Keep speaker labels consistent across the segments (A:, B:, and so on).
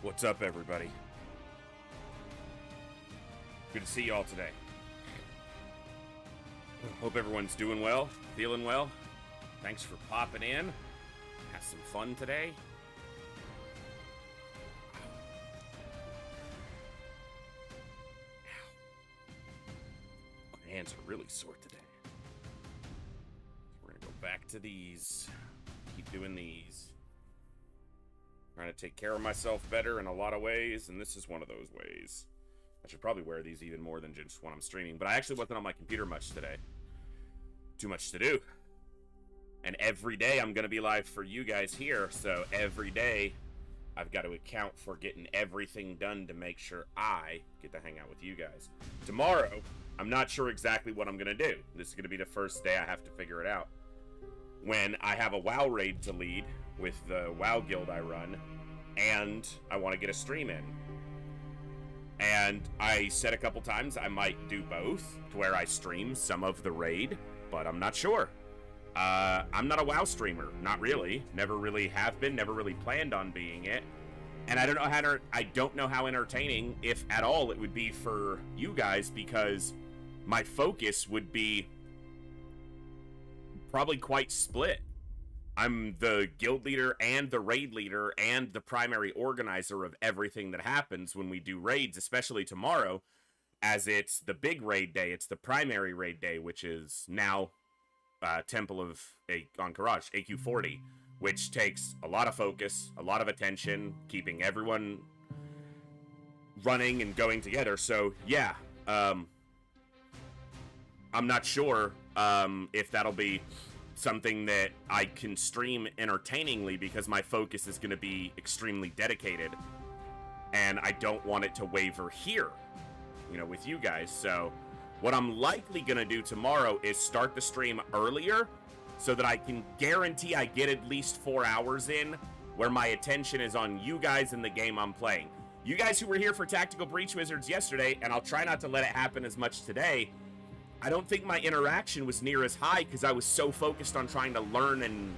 A: What's up, everybody? Good to see you all today. Hope everyone's doing well, feeling well. Thanks for popping in. Have some fun today. Ow. My hands are really sore today. So we're gonna go back to these. Keep doing these. Trying to take care of myself better in a lot of ways, and this is one of those ways. I should probably wear these even more than just when I'm streaming, but I actually wasn't on my computer much today. Too much to do. And every day I'm going to be live for you guys here, so every day I've got to account for getting everything done to make sure I get to hang out with you guys. Tomorrow, I'm not sure exactly what I'm going to do. This is going to be the first day I have to figure it out. When I have a WoW raid to lead with the WoW guild I run, and I want to get a stream in. And I said a couple times I might do both, to where I stream some of the raid, but I'm not sure. I'm not a WoW streamer, not really. Never really have been, never really planned on being it. And I don't know how entertaining, if at all, it would be for you guys, because my focus would be probably quite split. I'm the guild leader and the raid leader and the primary organizer of everything that happens when we do raids, especially tomorrow, as it's the big raid day. It's the primary raid day, which is now Temple of Ahn'Qiraj, AQ40, which takes a lot of focus, a lot of attention, keeping everyone running and going together. So, yeah, I'm not sure if that'll be something that I can stream entertainingly, because my focus is going to be extremely dedicated, and I don't want it to waver here, you know, with you guys. So what I'm likely going to do tomorrow is start the stream earlier so that I can guarantee I get at least 4 hours in where my attention is on you guys in the game I'm playing. You guys who were here for Tactical Breach Wizards yesterday, and I'll try not to let it happen as much today, I don't think my interaction was near as high because I was so focused on trying to learn and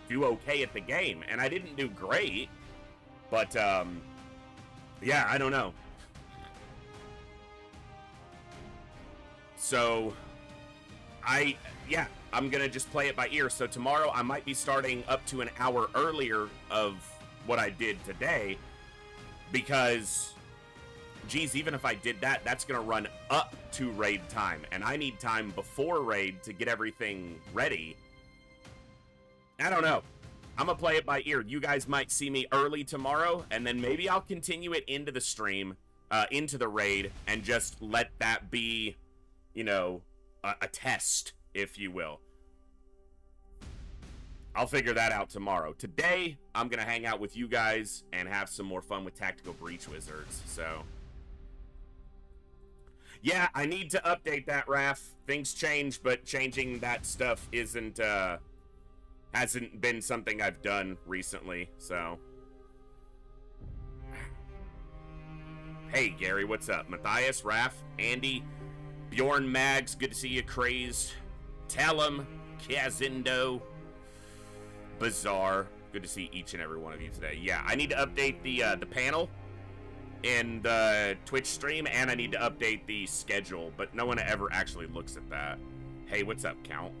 A: do okay at the game. And I didn't do great, but, yeah, I don't know. So, I'm going to just play it by ear. So tomorrow I might be starting up to an hour earlier of what I did today, because, geez, even if I did that, that's going to run up to raid time, and I need time before raid to get everything ready. I don't know. I'm going to play it by ear. You guys might see me early tomorrow, and then maybe I'll continue it into the stream, into the raid, and just let that be, you know, a test, if you will. I'll figure that out tomorrow. Today, I'm going to hang out with you guys and have some more fun with Tactical Breach Wizards, so yeah, I need to update that, Raph. Things change, but changing that stuff hasn't been something I've done recently, so. Hey, Gary, what's up? Matthias, Raph, Andy, Bjorn Mags, good to see you, Crazed, Talum, Kazindo, Bizarre, good to see each and every one of you today. Yeah, I need to update the panel in the Twitch stream, and I need to update the schedule, but no one ever actually looks at that. Hey, what's up, Count?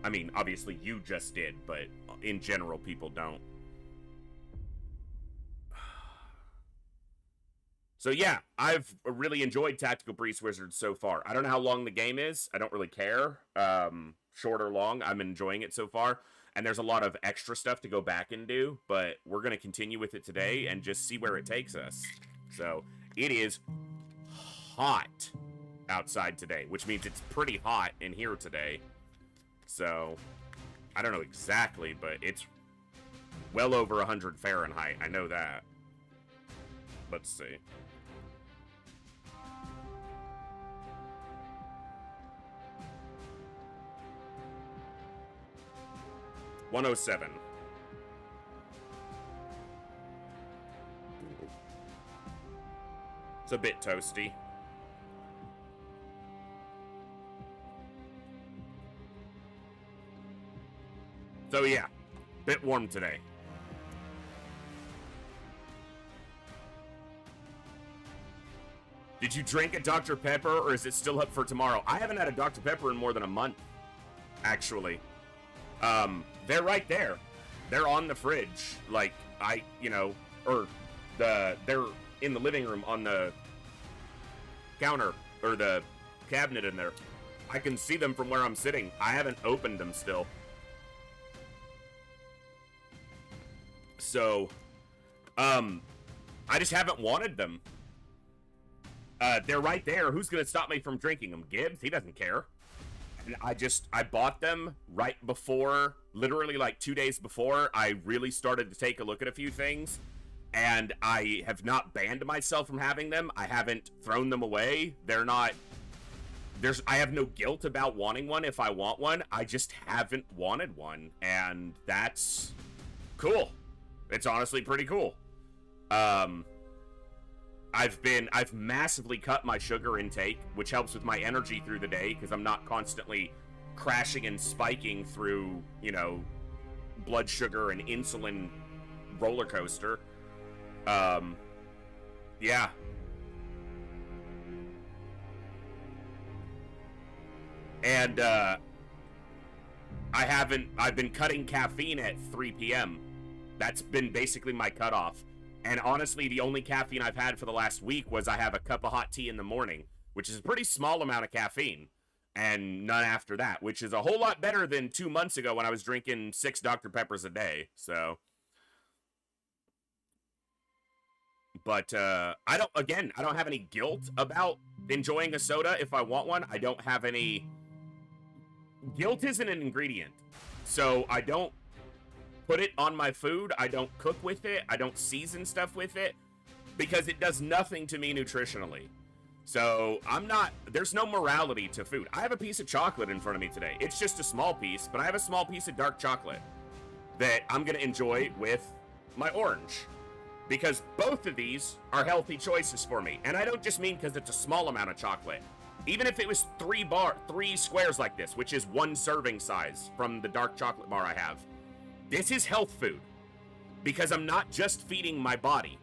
A: I mean, obviously you just did, but in general, people don't. So yeah, I've really enjoyed Tactical Breach Wizards so far. I don't know how long the game is. I don't really care. Short or long, I'm enjoying it so far. And there's a lot of extra stuff to go back and do, but we're going to continue with it today and just see where it takes us. So, it is hot outside today, which means it's pretty hot in here today. So, I don't know exactly, but it's well over 100 Fahrenheit. I know that. Let's see. $107. It's a bit toasty. So yeah, bit warm today. Did you drink a Dr. Pepper, or is it still up for tomorrow? I haven't had a Dr. Pepper in more than a month, actually. They're right there. They're on the fridge. Like, they're in the living room on the counter, or the cabinet in there. I can see them from where I'm sitting. I haven't opened them still. So, I just haven't wanted them. They're right there. Who's gonna stop me from drinking them? Gibbs? He doesn't care. And I bought them right before, literally like 2 days before I really started to take a look at a few things. And I have not banned myself from having them. I haven't thrown them away. I have no guilt about wanting one if I want one. I just haven't wanted one. And that's cool. It's honestly pretty cool. I've massively cut my sugar intake, which helps with my energy through the day, because I'm not constantly crashing and spiking through, blood sugar and insulin roller coaster. Yeah. And, I've been cutting caffeine at 3 p.m. That's been basically my cutoff. And honestly, the only caffeine I've had for the last week was I have a cup of hot tea in the morning, which is a pretty small amount of caffeine, and none after that, which is a whole lot better than 2 months ago when I was drinking 6 Dr. Peppers a day. So, but I don't have any guilt about enjoying a soda if I want one. I don't have any. Guilt isn't an ingredient, so I don't put it on my food. I don't cook with it. I don't season stuff with it, because it does nothing to me nutritionally. So there's no morality to food. I have a piece of chocolate in front of me today. It's just a small piece, but I have a small piece of dark chocolate that I'm going to enjoy with my orange, because both of these are healthy choices for me. And I don't just mean because it's a small amount of chocolate. Even if it was 3 squares like this, which is 1 serving size from the dark chocolate bar I have, this is health food, because I'm not just feeding my body.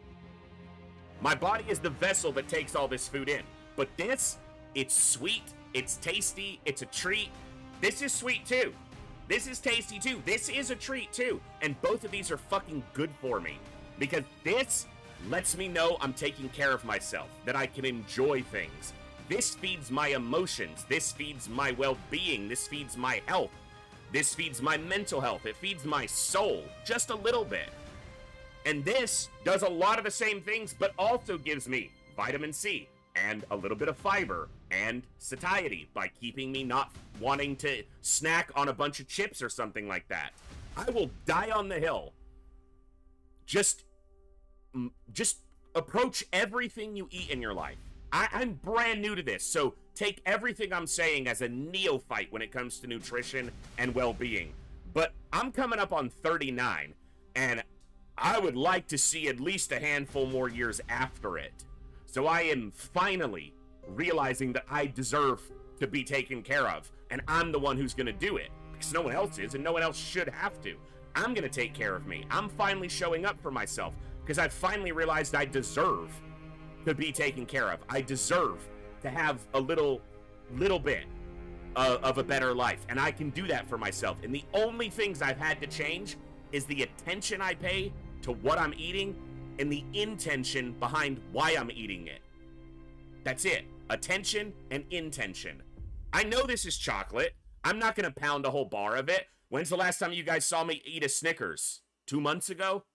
A: My body is the vessel that takes all this food in. But this, it's sweet, it's tasty, it's a treat. This is sweet too. This is tasty too. This is a treat too. And both of these are fucking good for me, because this lets me know I'm taking care of myself, that I can enjoy things. This feeds my emotions. This feeds my well-being. This feeds my health. This feeds my mental health. It feeds my soul just a little bit. And this does a lot of the same things, but also gives me vitamin C and a little bit of fiber and satiety by keeping me not wanting to snack on a bunch of chips or something like that. I will die on the hill. Just approach everything you eat in your life. I'm brand new to this, so take everything I'm saying as a neophyte when it comes to nutrition and well-being. But I'm coming up on 39, and I would like to see at least a handful more years after it. So I am finally realizing that I deserve to be taken care of, and I'm the one who's going to do it, because no one else is, and no one else should have to. I'm going to take care of me. I'm finally showing up for myself, because I've finally realized I deserve to be taken care of. I deserve to have a little bit of a better life, and I can do that for myself. And the only things I've had to change is the attention I pay to what I'm eating and the intention behind why I'm eating it. That's it. Attention and intention. I know this is chocolate. I'm not gonna pound a whole bar of it. When's the last time you guys saw me eat a Snickers? 2 months ago?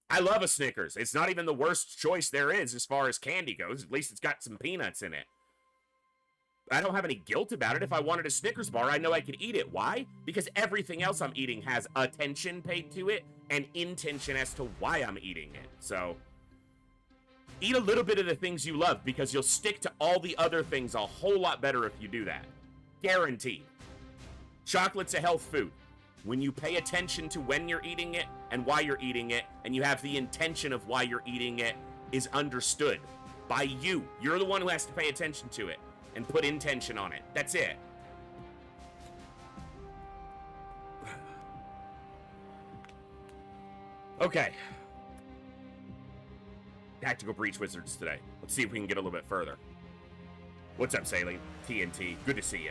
A: I love a Snickers. It's not even the worst choice there is as far as candy goes. At least it's got some peanuts in it. I don't have any guilt about it. If I wanted a Snickers bar, I know I could eat it. Why? Because everything else I'm eating has attention paid to it and intention as to why I'm eating it. So, eat a little bit of the things you love, because you'll stick to all the other things a whole lot better if you do that. Guaranteed. Chocolate's a health food. When you pay attention to when you're eating it and why you're eating it, and you have the intention of why you're eating it is understood by you. You're the one who has to pay attention to it and put intention on it. That's it. Okay. Tactical Breach Wizards today. Let's see if we can get a little bit further. What's up, Saline? TNT, good to see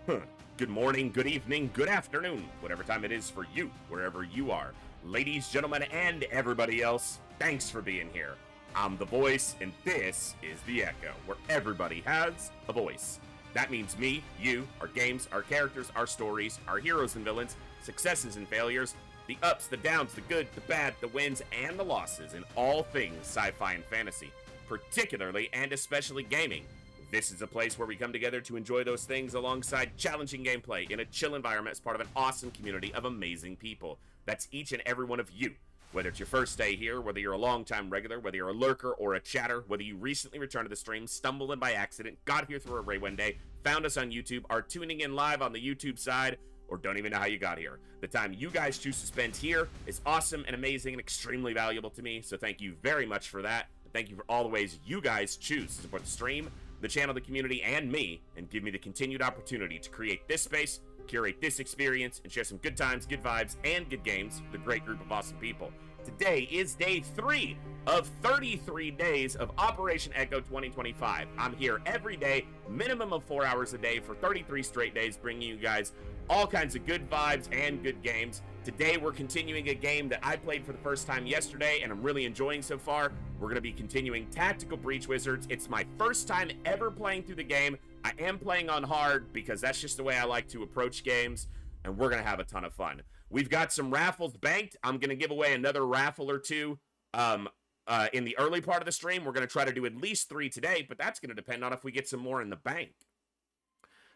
A: you. Good morning, good evening, good afternoon, whatever time it is for you, wherever you are. Ladies, gentlemen, and everybody else, thanks for being here. I'm The Voice, and this is The Echo, where everybody has a voice. That means me, you, our games, our characters, our stories, our heroes and villains, successes and failures, the ups, the downs, the good, the bad, the wins, and the losses in all things sci-fi and fantasy, particularly and especially gaming. This is a place where we come together to enjoy those things alongside challenging gameplay in a chill environment as part of an awesome community of amazing people. That's each and every one of you. Whether it's your first day here, whether you're a long-time regular, whether you're a lurker or a chatter, whether you recently returned to the stream, stumbled in by accident, got here through a raid one day, found us on YouTube, are tuning in live on the YouTube side, or don't even know how you got here. The time you guys choose to spend here is awesome and amazing and extremely valuable to me, so thank you very much for that. Thank you for all the ways you guys choose to support the stream, the channel, the community, and me, and give me the continued opportunity to create this space, curate this experience, and share some good times, good vibes, and good games with a great group of awesome people. Today is day 3 of 33 days of Operation Echo 2025. I'm here every day, minimum of 4 hours a day for 33 straight days, bringing you guys all kinds of good vibes and good games. Today we're continuing a game that I played for the first time yesterday and I'm really enjoying so far. We're going to be continuing Tactical Breach Wizards. It's my first time ever playing through the game. I am playing on hard because that's just the way I like to approach games, and we're going to have a ton of fun. We've got some raffles banked. I'm going to give away another raffle or two in the early part of the stream. We're going to try to do at least 3 today, but that's going to depend on if we get some more in the bank.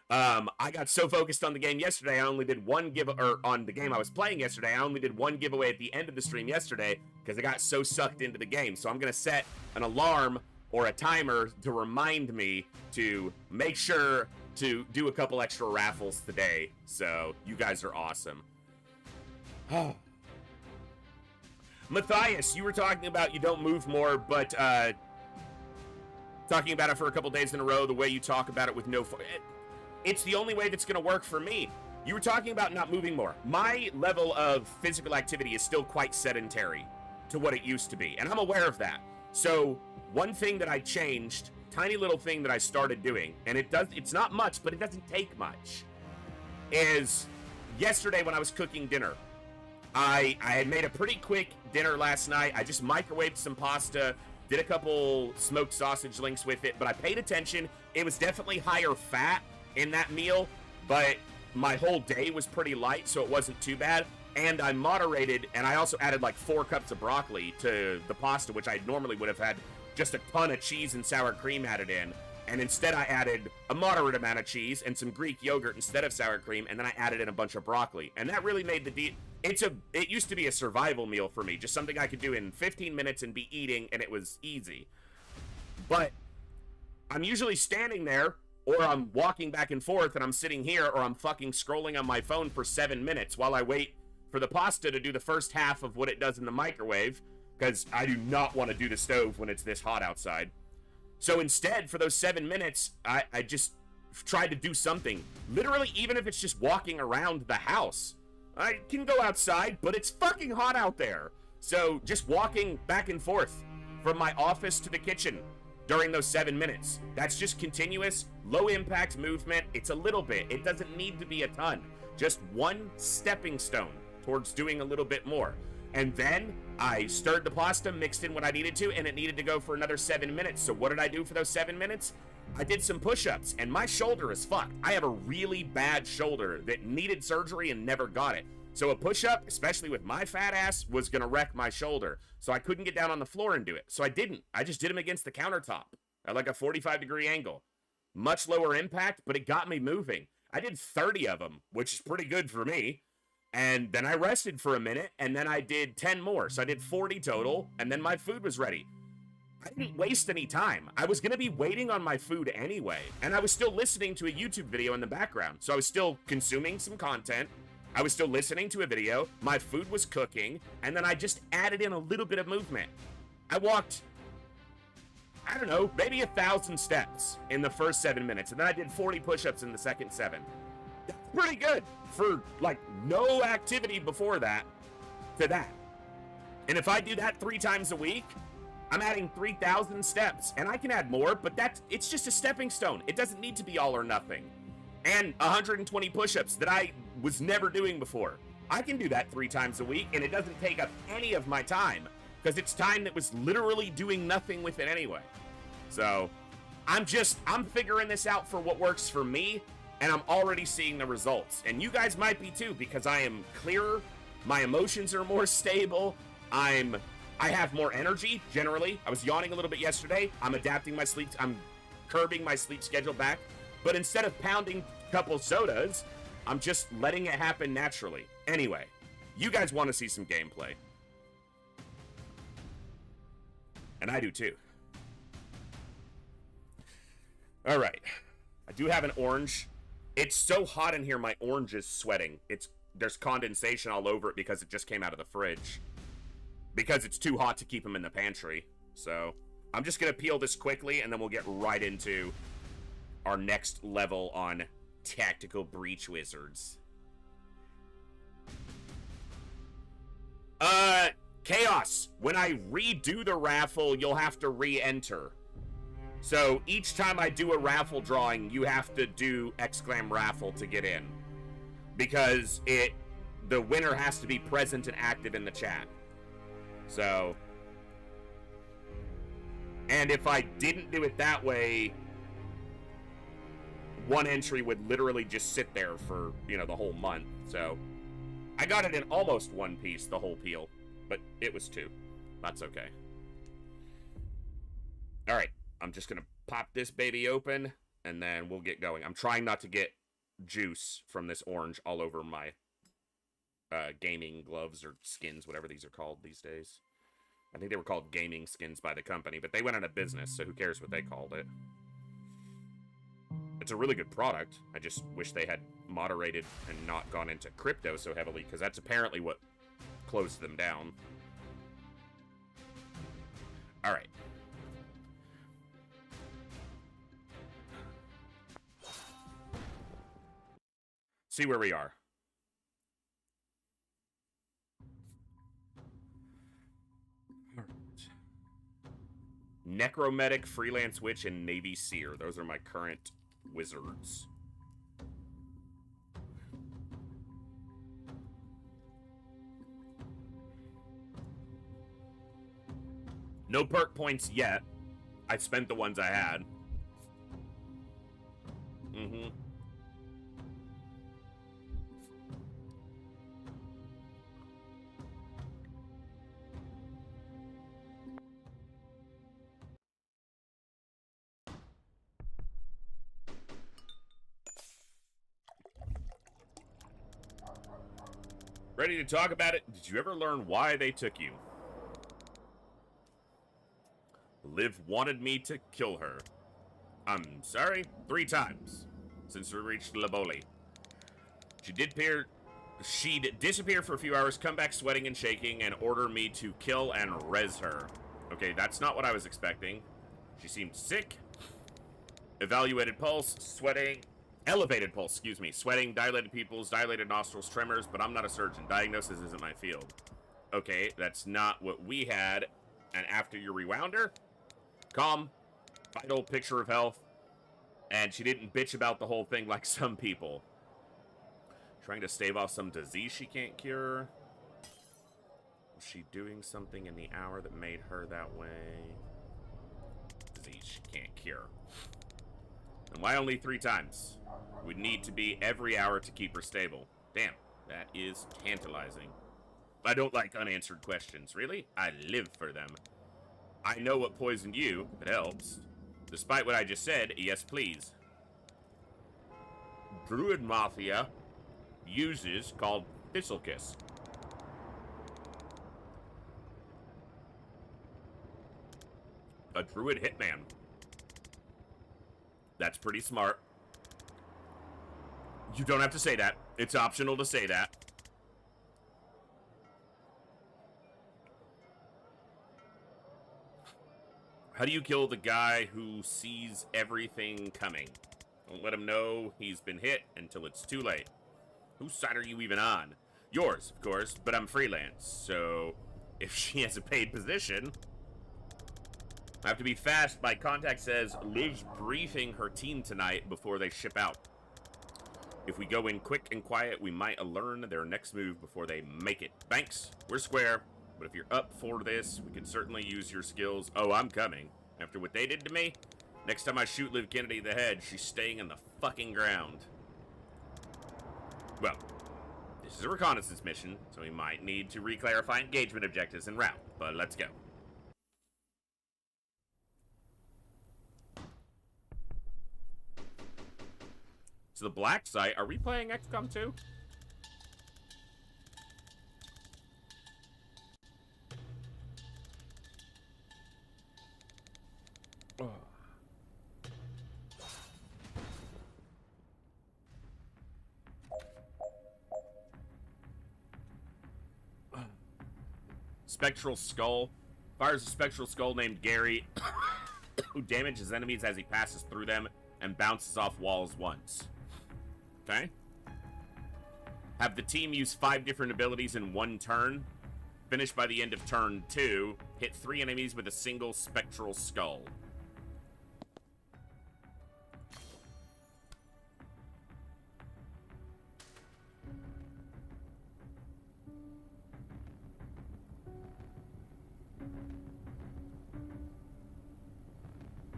A: I got so focused on the game yesterday, I only did one on the game I was playing yesterday, I only did one giveaway at the end of the stream yesterday because I got so sucked into the game. So I'm going to set an alarm or a timer to remind me to make sure to do a couple extra raffles today. So you guys are awesome. Matthias, you were talking about you don't move more, but talking about it for a couple days in a row, the way you talk about it with no... It's the only way that's going to work for me. You were talking about not moving more. My level of physical activity is still quite sedentary to what it used to be, and I'm aware of that. So one thing that I changed, tiny little thing that I started doing, and it's not much, but it doesn't take much, is yesterday when I was cooking dinner, I had made a pretty quick dinner last night. I just microwaved some pasta, did a couple smoked sausage links with it, but I paid attention. It was definitely higher fat in that meal, but my whole day was pretty light, so it wasn't too bad. And I moderated, and I also added like 4 cups of broccoli to the pasta, which I normally would have had just a ton of cheese and sour cream added in. And instead I added a moderate amount of cheese and some Greek yogurt instead of sour cream, and then I added in a bunch of broccoli. And that really made the it used to be a survival meal for me, just something I could do in 15 minutes and be eating, and it was easy. But I'm usually standing there, or I'm walking back and forth, and I'm sitting here, or I'm fucking scrolling on my phone for 7 minutes while I wait for the pasta to do the first half of what it does in the microwave, because I do not want to do the stove when it's this hot outside. So instead, for those 7 minutes, I just tried to do something. Literally, even if it's just walking around the house. I can go outside, but it's fucking hot out there. So just walking back and forth from my office to the kitchen during those 7 minutes. That's just continuous, low impact movement. It's a little bit. It doesn't need to be a ton. Just one stepping stone towards doing a little bit more. And then I stirred the pasta, mixed in what I needed to, and it needed to go for another 7 minutes. So what did I do for those 7 minutes? I did some push-ups, and my shoulder is fucked. I have a really bad shoulder that needed surgery and never got it. So a push-up, especially with my fat ass, was gonna wreck my shoulder. So I couldn't get down on the floor and do it. So I didn't. I just did them against the countertop at like a 45-degree angle. Much lower impact, but it got me moving. I did 30 of them, which is pretty good for me. And then I rested for a minute, and then I did 10 more. So I did 40 total, and then my food was ready. I didn't waste any time. I was going to be waiting on my food anyway, and I was still listening to a YouTube video in the background. So I was still consuming some content. I was still listening to a video. My food was cooking, and then I just added in a little bit of movement. I walked, I don't know, maybe 1,000 steps in the first 7 minutes, and then I did 40 push-ups in the second 7. That's pretty good for, like, no activity before that to that. And if I do that 3 times a week, I'm adding 3,000 steps, and I can add more, but it's just a stepping stone. It doesn't need to be all or nothing. And 120 push-ups that I was never doing before. I can do that 3 times a week, and it doesn't take up any of my time, because it's time that was literally doing nothing with it anyway. So, I'm figuring this out for what works for me, and I'm already seeing the results. And you guys might be too, because I am clearer, my emotions are more stable, I have more energy, generally. I was yawning a little bit yesterday. I'm adapting my sleep, I'm curbing my sleep schedule back. But instead of pounding a couple sodas, I'm just letting it happen naturally. Anyway, you guys want to see some gameplay. And I do too. Alright. I do have an orange. It's so hot in here, my orange is sweating. There's condensation all over it because it just came out of the fridge. Because it's too hot to keep them in the pantry. So, I'm just going to peel this quickly, and then we'll get right into our next level on Tactical Breach Wizards. Chaos. When I redo the raffle, you'll have to re-enter. So each time I do a raffle drawing, you have to do !raffle to get in. Because the winner has to be present and active in the chat. So, and if I didn't do it that way, one entry would literally just sit there for, the whole month. So, I got it in almost one piece, the whole peel, but it was 2. That's okay. Alright, I'm just gonna pop this baby open, and then we'll get going. I'm trying not to get juice from this orange all over my gaming gloves or skins, whatever these are called these days. I think they were called gaming skins by the company, but they went out of business, so who cares what they called it. It's a really good product. I just wish they had moderated and not gone into crypto so heavily, because that's apparently what closed them down. Alright. See where we are. Necromantic, Freelance Witch, and Navy Seer. Those are my current wizards. No perk points yet. I spent the ones I had. Ready to talk about it? Did you ever learn why they took you? Liv wanted me to kill her. I'm sorry? 3 times since we reached Laboli. She'd disappear for a few hours, come back sweating and shaking, and order me to kill and res her. Okay, that's not what I was expecting. She seemed sick. Evaluated pulse, sweating. Elevated pulse, excuse me. Sweating, dilated pupils, dilated nostrils, tremors, but I'm not a surgeon. Diagnosis isn't my field. Okay, that's not what we had. And after you rewound her, calm, vital picture of health, and she didn't bitch about the whole thing like some people. Trying to stave off some disease she can't cure. Was she doing something in the hour that made her that way? Disease she can't cure. And why only 3 times? Would need to be every hour to keep her stable. Damn, that is tantalizing. I don't like unanswered questions, really? I live for them. I know what poisoned you, if it helps. Despite what I just said, yes please. Druid Mafia uses called Thistlekiss. A druid hitman. That's pretty smart. You don't have to say that. It's optional to say that. How do you kill the guy who sees everything coming? Don't let him know he's been hit until it's too late. Whose side are you even on? Yours, of course, but I'm freelance, so if she has a paid position, I have to be fast. My contact says Liv's briefing her team tonight before they ship out. If we go in quick and quiet, we might learn their next move before they make it. Thanks. We're square. But if you're up for this, we can certainly use your skills. Oh, I'm coming. After what they did to me, next time I shoot Liv Kennedy in the head, she's staying in the fucking ground. Well, this is a reconnaissance mission, so we might need to re-clarify engagement objectives en route. But let's go. So the black site, are we playing XCOM 2? Oh. Spectral Skull. Fires a spectral skull named Gary, who damages enemies as he passes through them and bounces off walls once. Okay. Have the team use 5 different abilities in one turn. Finish by the end of turn 2. Hit 3 enemies with a single spectral skull.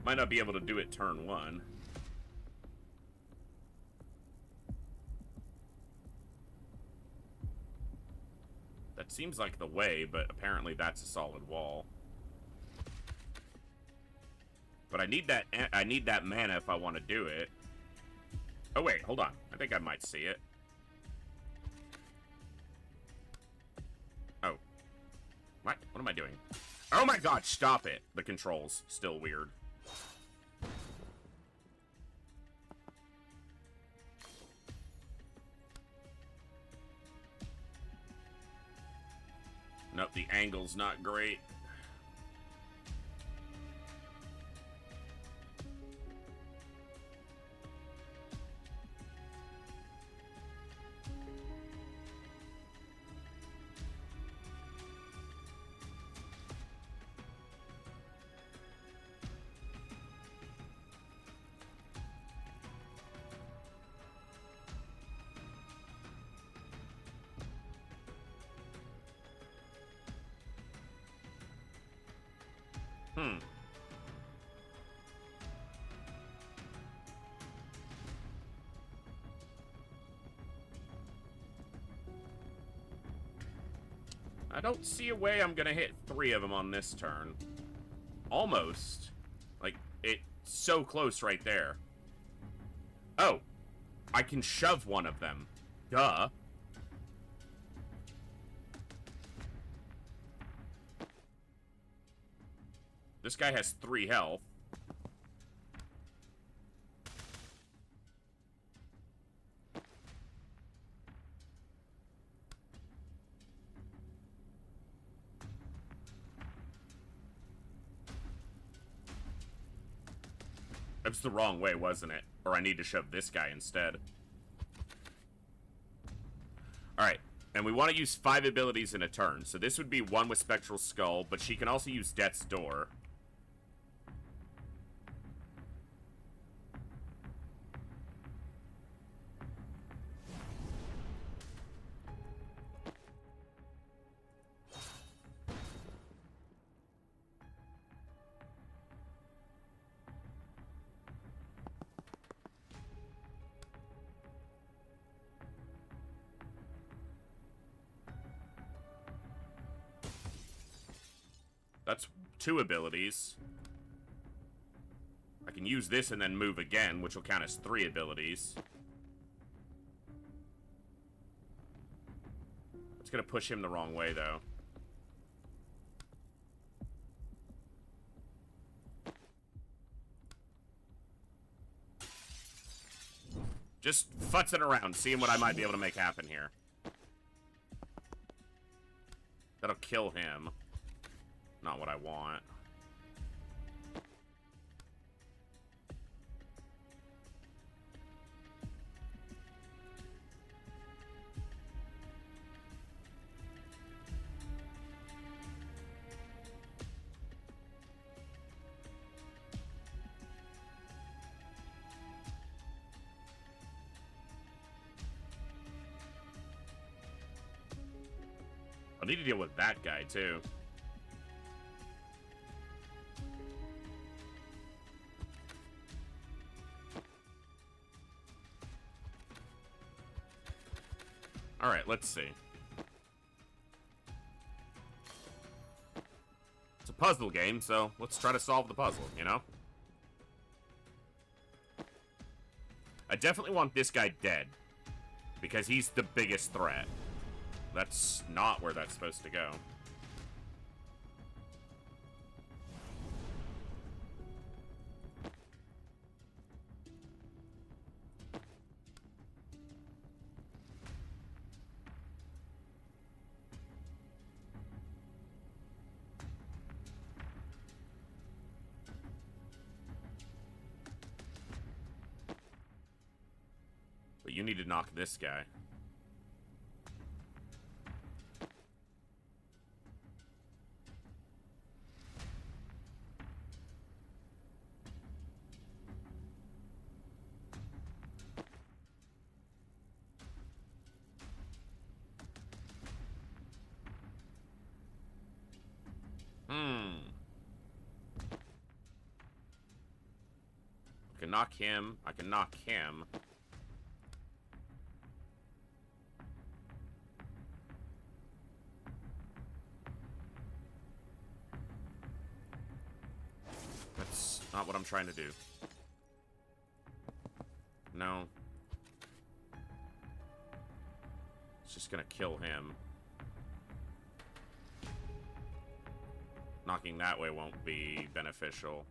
A: Might not be able to do it turn 1. That seems like the way, but apparently that's a solid wall. But I need that mana if I want to do it. Oh wait, hold on. I think I might see it. Oh. What? What am I doing? Oh my god, stop it. The controls still weird. Nope, the angle's not great. I don't see a way I'm gonna hit 3 of them on this turn. Almost. Like, it's so close right there. Oh. I can shove one of them. Duh. This guy has 3 health. It was the wrong way, wasn't it? Or I need to shove this guy instead. Alright, and we want to use 5 abilities in a turn. So this would be 1 with Spectral Skull, but she can also use Death's Door. That's 2 abilities. I can use this and then move again, which will count as 3 abilities. It's gonna push him the wrong way, though. Just futzing around, seeing what I might be able to make happen here. That'll kill him. Not what I want. I need to deal with that guy, too. Alright, let's see. It's a puzzle game, so let's try to solve the puzzle, you know? I definitely want this guy dead, because he's the biggest threat. That's not where that's supposed to go. But you need to knock this guy. I can knock him. I can knock him. That's not what I'm trying to do. No. It's just gonna kill him. Knocking that way won't be beneficial.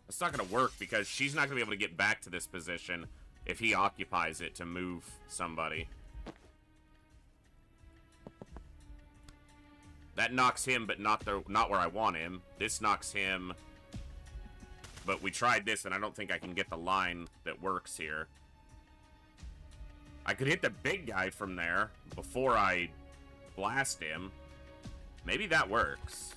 A: It's not going to work because she's not going to be able to get back to this position if he occupies it to move somebody. That knocks him, but not where I want him. This knocks him. But we tried this, and I don't think I can get the line that works here. I could hit the big guy from there before I blast him. Maybe that works.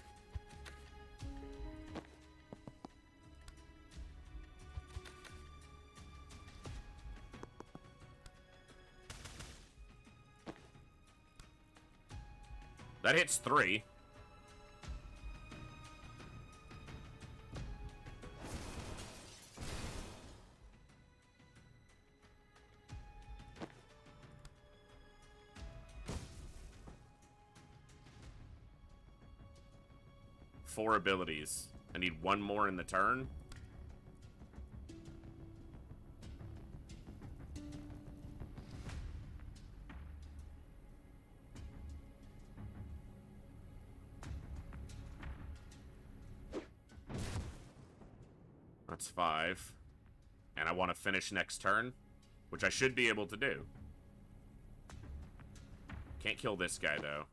A: That hits 3. Four abilities. I need one more in the turn. That's 5. And I want to finish next turn, which I should be able to do. Can't kill this guy, though.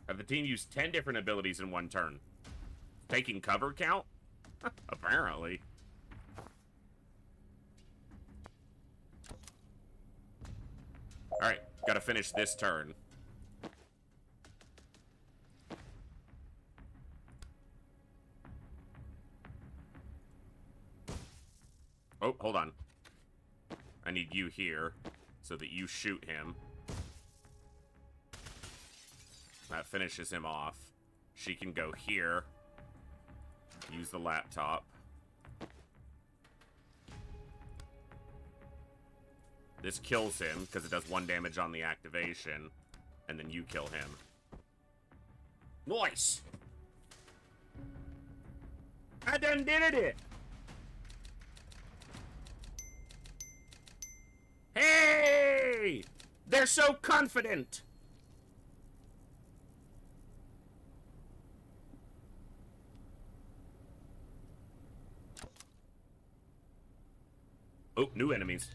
A: Have the team used 10 different abilities in one turn? Taking cover count? Apparently. Alright, gotta finish this turn. Oh, hold on. I need you here so that you shoot him. That finishes him off. She can go here. Use the laptop. This kills him because it does 1 damage on the activation. And then you kill him. Nice! I done did it! Hey! They're so confident! Oh, new enemies.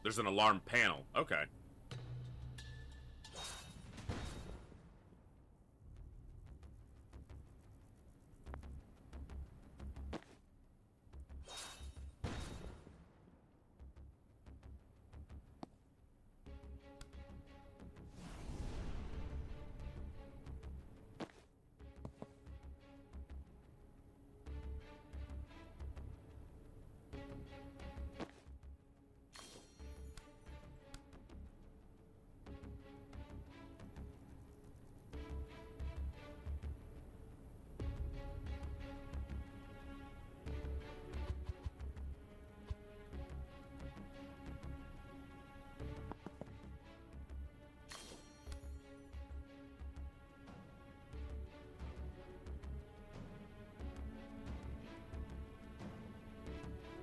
A: There's an alarm panel. Okay.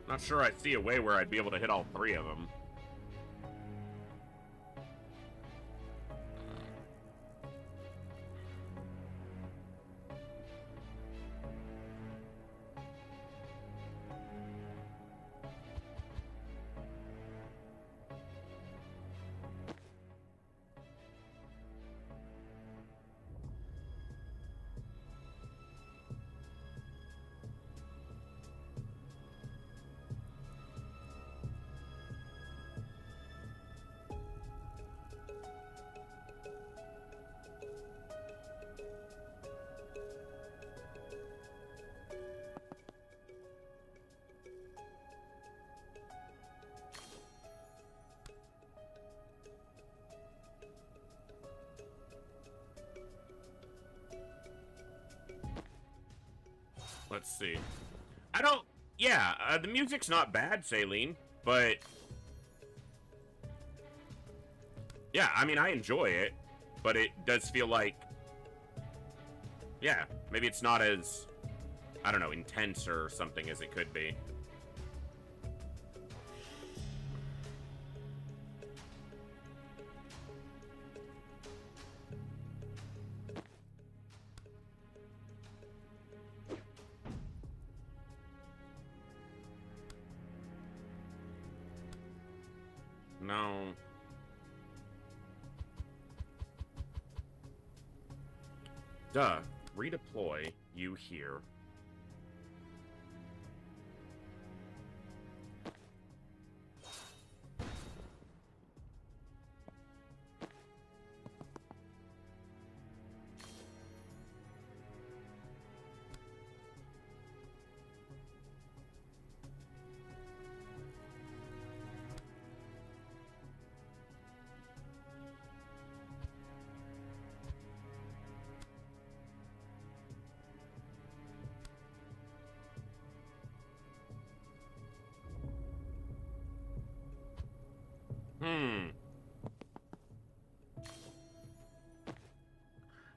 A: Not sure I see a way where I'd be able to hit all three of them. Let's see. I don't... Yeah, the music's not bad, Saline, but... Yeah, I mean, I enjoy it, but it does feel like... Yeah, maybe it's not as, I don't know, intense or something as it could be. No. Duh. Redeploy you here.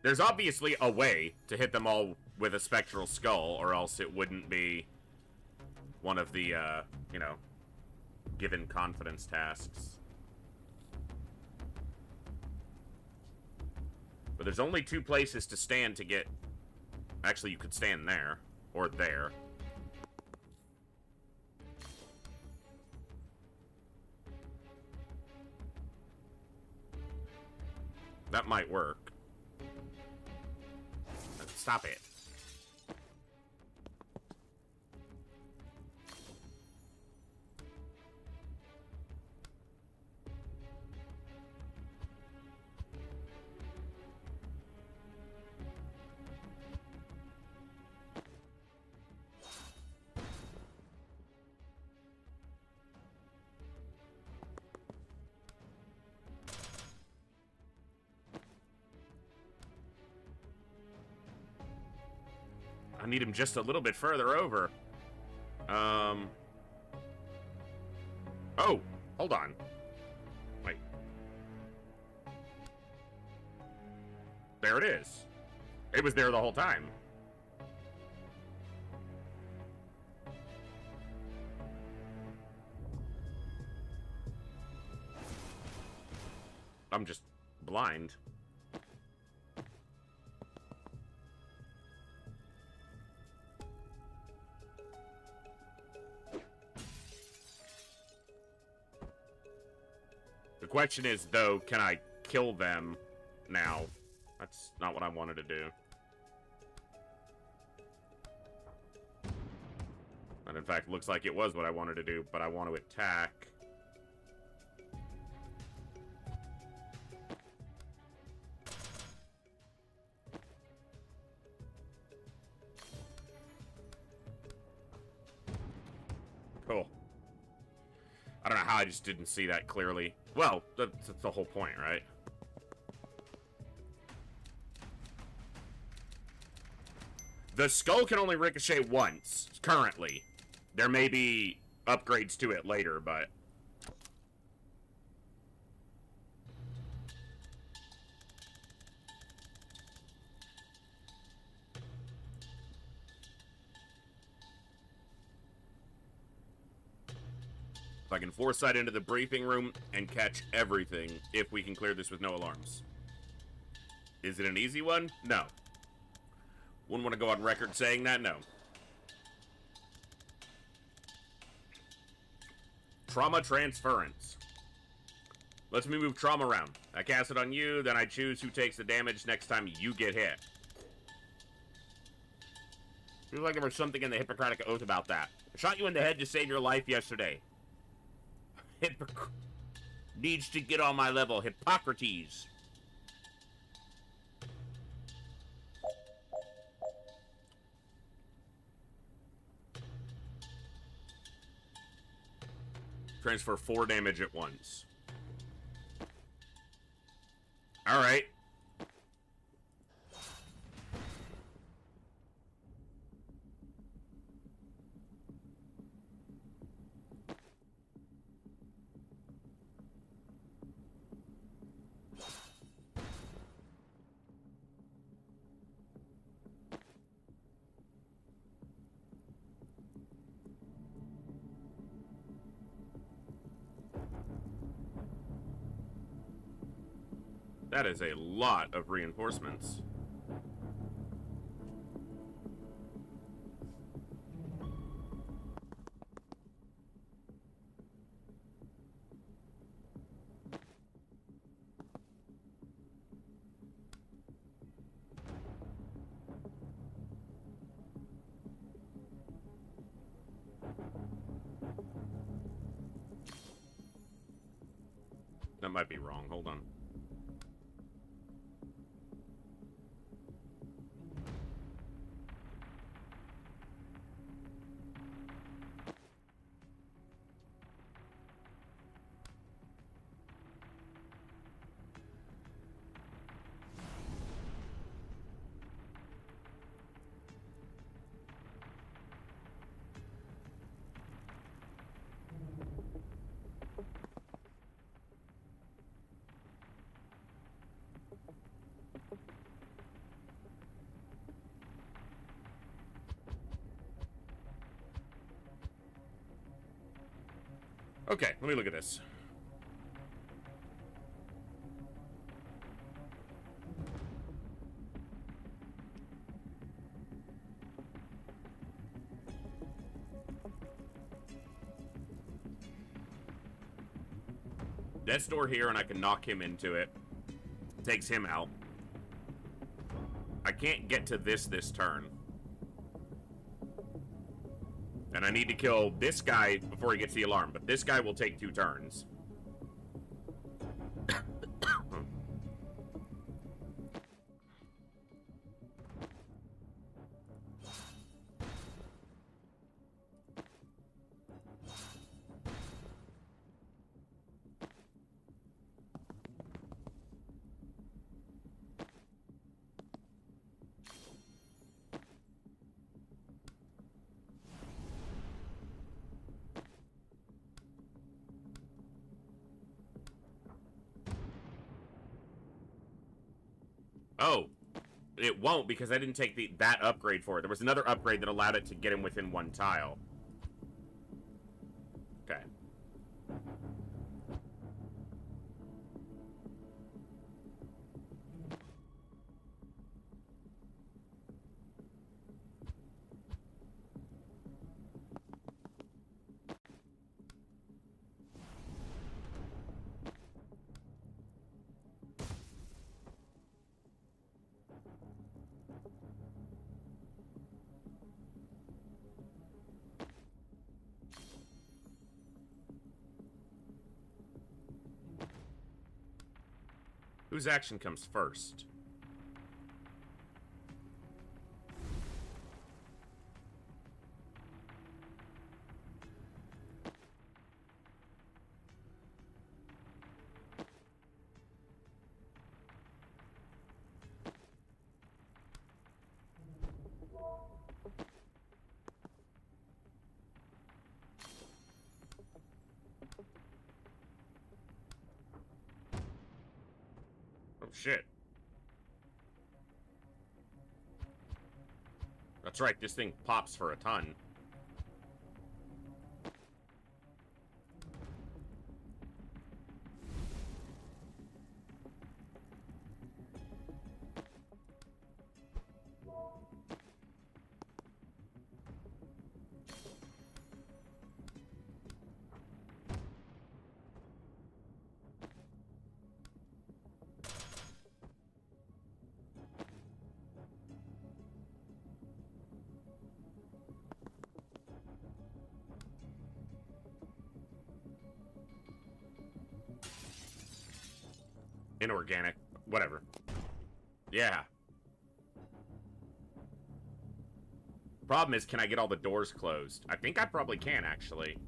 A: There's obviously a way to hit them all with a spectral skull, or else it wouldn't be one of the, you know, given confidence tasks. But there's only two places to stand to get... Actually, you could stand there, or there. That might work. Stop it. need him just a little bit further over. Oh, hold on. Wait. There it is. It was there the whole time. I'm just blind. The question is, though, can I kill them now? That's not what I wanted to do. And in fact, looks like it was what I wanted to do, but I want to attack. Cool. I don't know how I just didn't see that clearly. Well, that's the whole point, right? The skull can only ricochet once, currently. There may be upgrades to it later, but... If I can foresight into the briefing room and catch everything, if we can clear this with no alarms. Is it an easy one? No. Wouldn't want to go on record saying that? No. Trauma transference. Lets me move trauma around. I cast it on you, then I choose who takes the damage next time you get hit. Feels like there was something in the Hippocratic Oath about that. I shot you in the head to save your life yesterday. Needs to get on my level. Hippocrates. Transfer 4 damage at once. Alright. That is a lot of reinforcements. That might be wrong. Hold on. Okay, let me look at this. Death's door here, and I can knock him into it. Takes him out. I can't get to this turn. And I need to kill this guy before he gets the alarm, but this guy will take 2 turns. Oh, it won't because I didn't take that upgrade for it. There was another upgrade that allowed it to get him within one tile. Okay. Whose action comes first? Oh, shit. That's right, this thing pops for a ton. Inorganic. Whatever. Yeah. Problem is, can I get all the doors closed? I think I probably can, actually.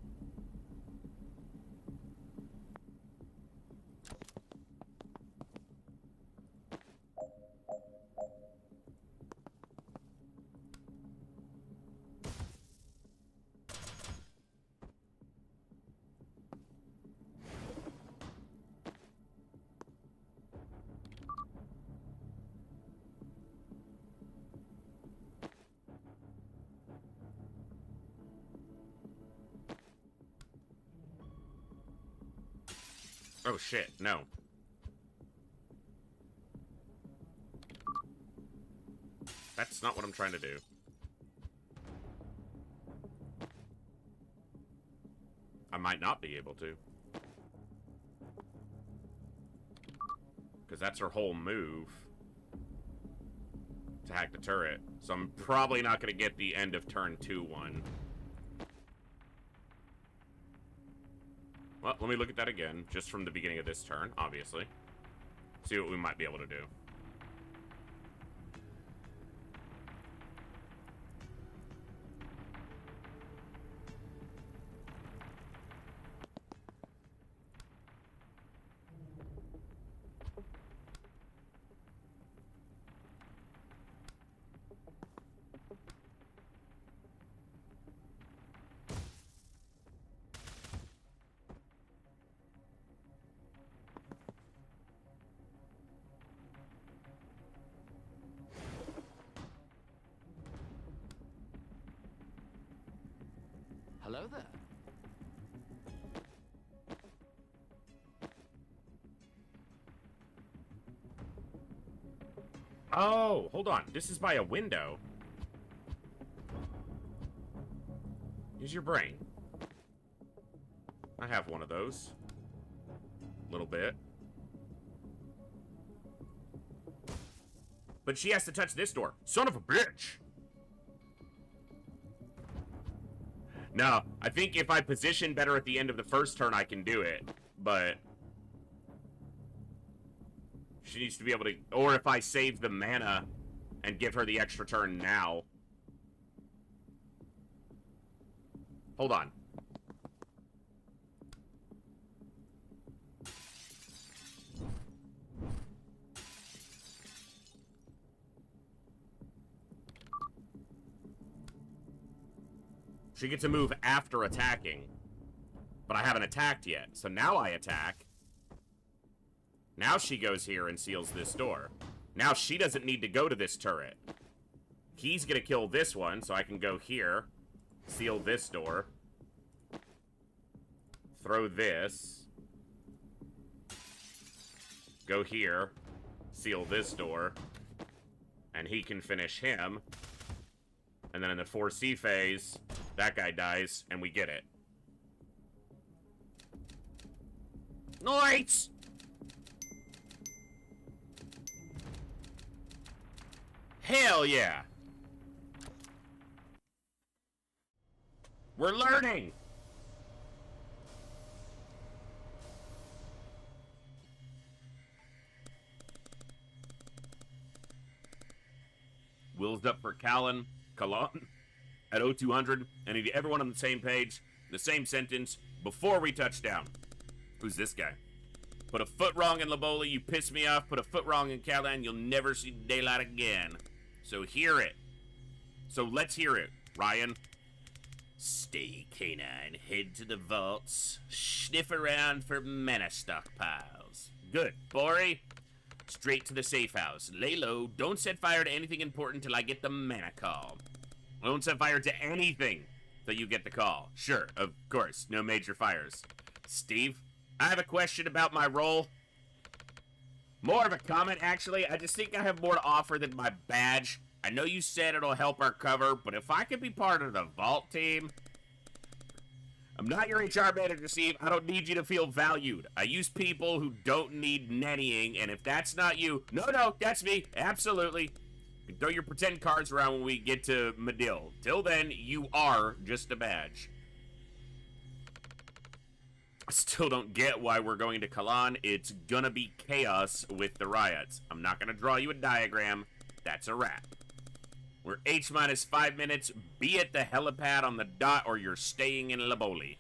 A: Oh shit, no. That's not what I'm trying to do. I might not be able to. Because that's her whole move. To hack the turret. So I'm probably not going to get the end of turn 2 one. Well, let me look at that again, just from the beginning of this turn, obviously. See what we might be able to do.
B: Hello there.
A: Oh, hold on. This is by a window. Use your brain. I have one of those. A little bit. But she has to touch this door. Son of a bitch! No, I think if I position better at the end of the first turn, I can do it. But she needs to be able to... Or if I save the mana and give her the extra turn now. Hold on. She gets a move after attacking. But I haven't attacked yet. So now I attack. Now she goes here and seals this door. Now she doesn't need to go to this turret. He's gonna kill this one, so I can go here. Seal this door. Throw this. Go here. Seal this door. And he can finish him. And then in the 4C phase, that guy dies, and we get it. Nice! Hell yeah! We're learning! Will's up for Callan at 0200. I need everyone on the same page, the same sentence, before we touch down. Who's this guy? Put a foot wrong in Laboli, you piss me off. Put a foot wrong in Callan, you'll never see daylight again. So hear it. So let's hear it, Ryan. Stay canine, head to the vaults, sniff around for mana stockpiles. Good. Bori, straight to the safe house. Lay low, don't set fire to anything important till I get the mana call. Don't set fire to anything till you get the call. Sure, of course, no major fires. Steve, I have a question about my role. More of a comment, actually. I just think I have more to offer than my badge. I know you said it'll help our cover, but if I could be part of the vault team... I'm not your HR manager, Steve. I don't need you to feel valued. I use people who don't need nannying, and if that's not you... No, that's me. Absolutely. You can throw your pretend cards around when we get to Medill. Till then, you are just a badge. I still don't get why we're going to Kalan. It's gonna be chaos with the riots. I'm not gonna draw you a diagram. That's a wrap. We're H-minus 5 minutes. Be at the helipad on the dot or you're staying in Laboli.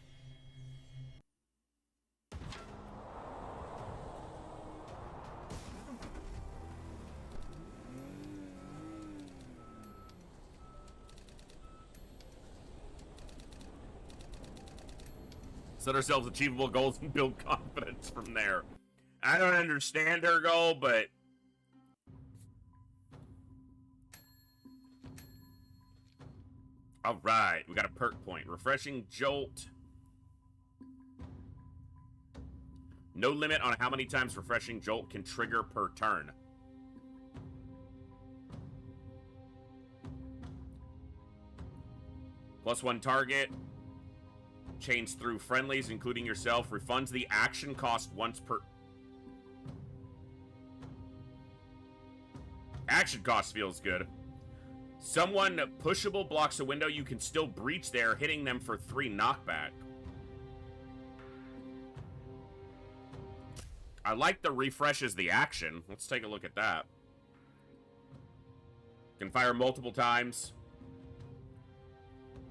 A: Set ourselves achievable goals and build confidence from there. I don't understand her goal, but... Alright, we got a perk point. Refreshing Jolt. No limit on how many times Refreshing Jolt can trigger per turn. +1 target. Chains through friendlies, including yourself. Refunds the action cost once per... Action cost feels good. Someone pushable blocks a window, you can still breach there, hitting them for 3 knockback. I like the refreshes the action. Let's take a look at that. Can fire multiple times.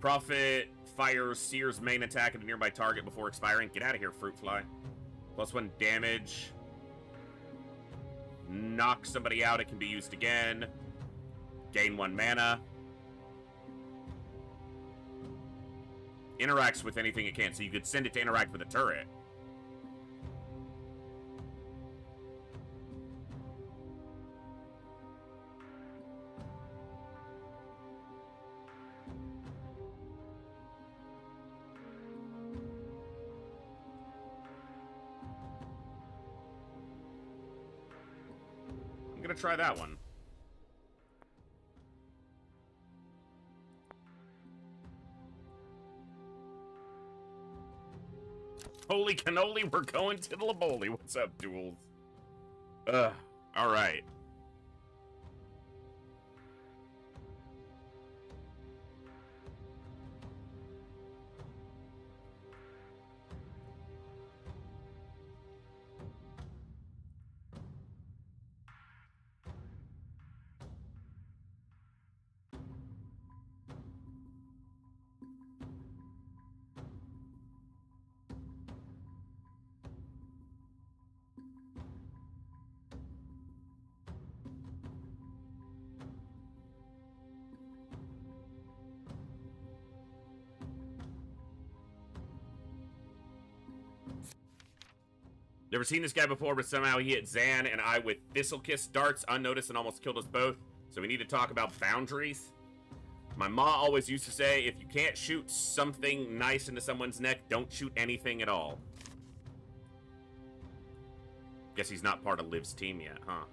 A: Prophet fires Seer's main attack at a nearby target before expiring. Get out of here, Fruit Fly. +1 damage. Knock somebody out, it can be used again. Gain 1 mana. Interacts with anything it can, so you could send it to interact with a turret. I'm gonna try that one. Holy cannoli, we're going to the Laboli. What's up, Duels? Alright. Never seen this guy before, but somehow he hit Zan and I with Thistlekiss darts unnoticed and almost killed us both. So we need to talk about boundaries. My ma always used to say, if you can't shoot something nice into someone's neck, don't shoot anything at all. Guess he's not part of Liv's team yet, huh?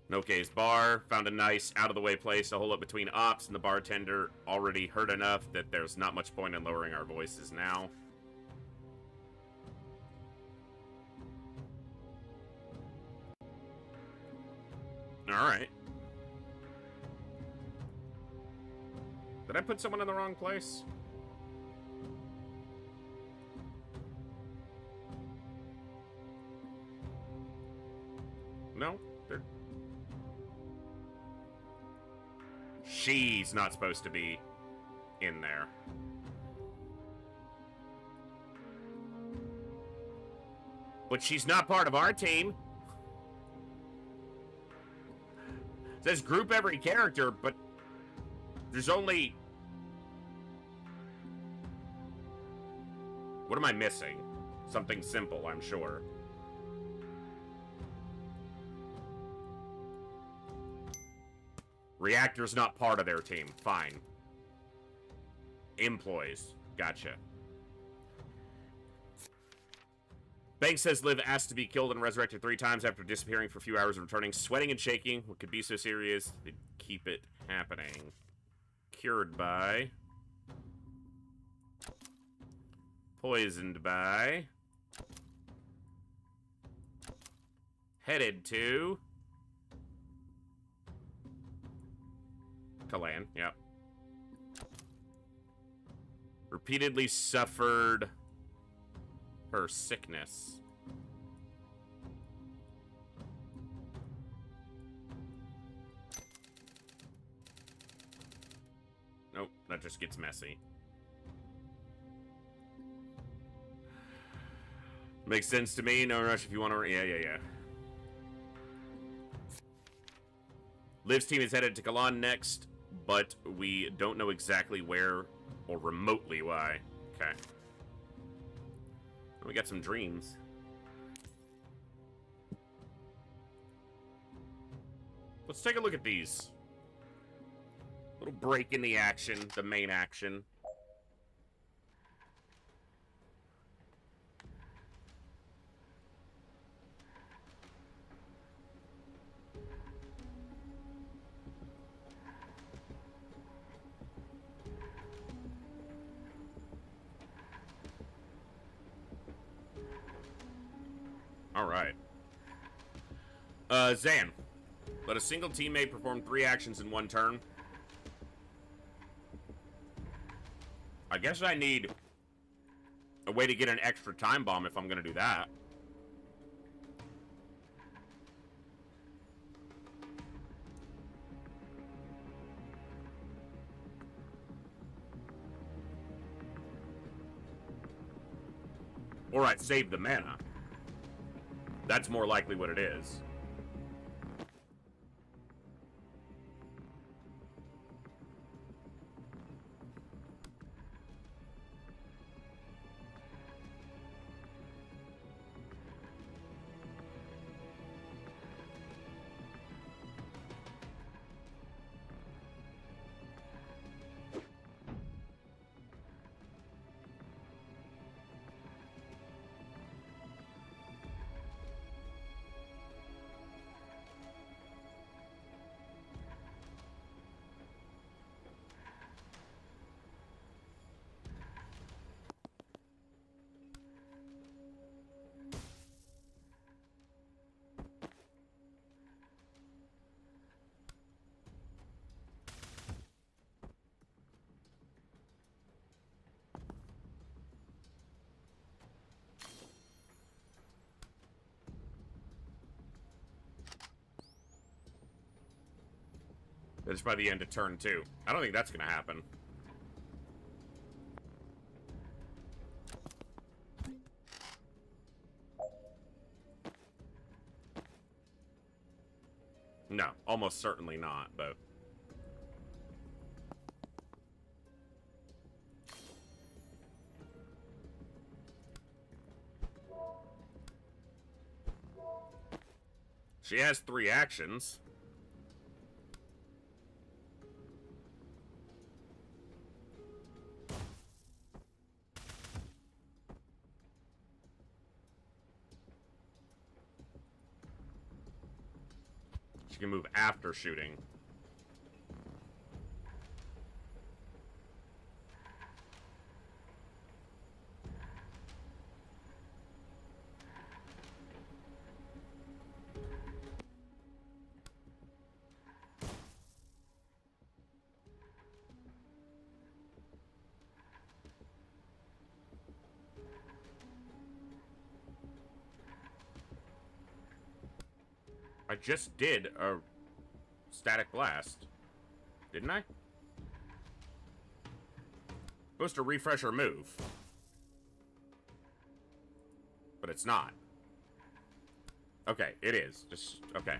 A: Noke's bar. Found a nice out-of-the-way place to hold up between ops and the bartender. Already heard enough that there's not much point in lowering our voices now. Alright. Did I put someone in the wrong place? No? They're... She's not supposed to be in there. But she's not part of our team. It says group every character, but there's only... What am I missing? Something simple, I'm sure. Reactor's not part of their team. Fine. Employees. Gotcha. Banks says Liv asked to be killed and resurrected 3 times after disappearing for a few hours and returning, sweating and shaking. What could be so serious? They'd keep it happening. Cured by. Poisoned by. Headed to. Kalan, yep. Repeatedly suffered her sickness. Nope, that just gets messy. Makes sense to me. No rush if you want to. Yeah. Liv's team is headed to Kalan next, but we don't know exactly where or remotely why. Okay. We got some dreams. Let's take a look at these. Little break in the action, the main action. Alright. Zan. Let a single teammate perform 3 actions in 1 turn. I guess I need a way to get an extra time bomb if I'm gonna do that. Or I'd save the mana. That's more likely what it is. That's by the end of turn 2. I don't think that's gonna happen. No, almost certainly not, but... She has 3 actions. She can move after shooting. I just did a static blast, didn't I? Supposed to refresh or move. But it's not. Okay, it is. Just, okay.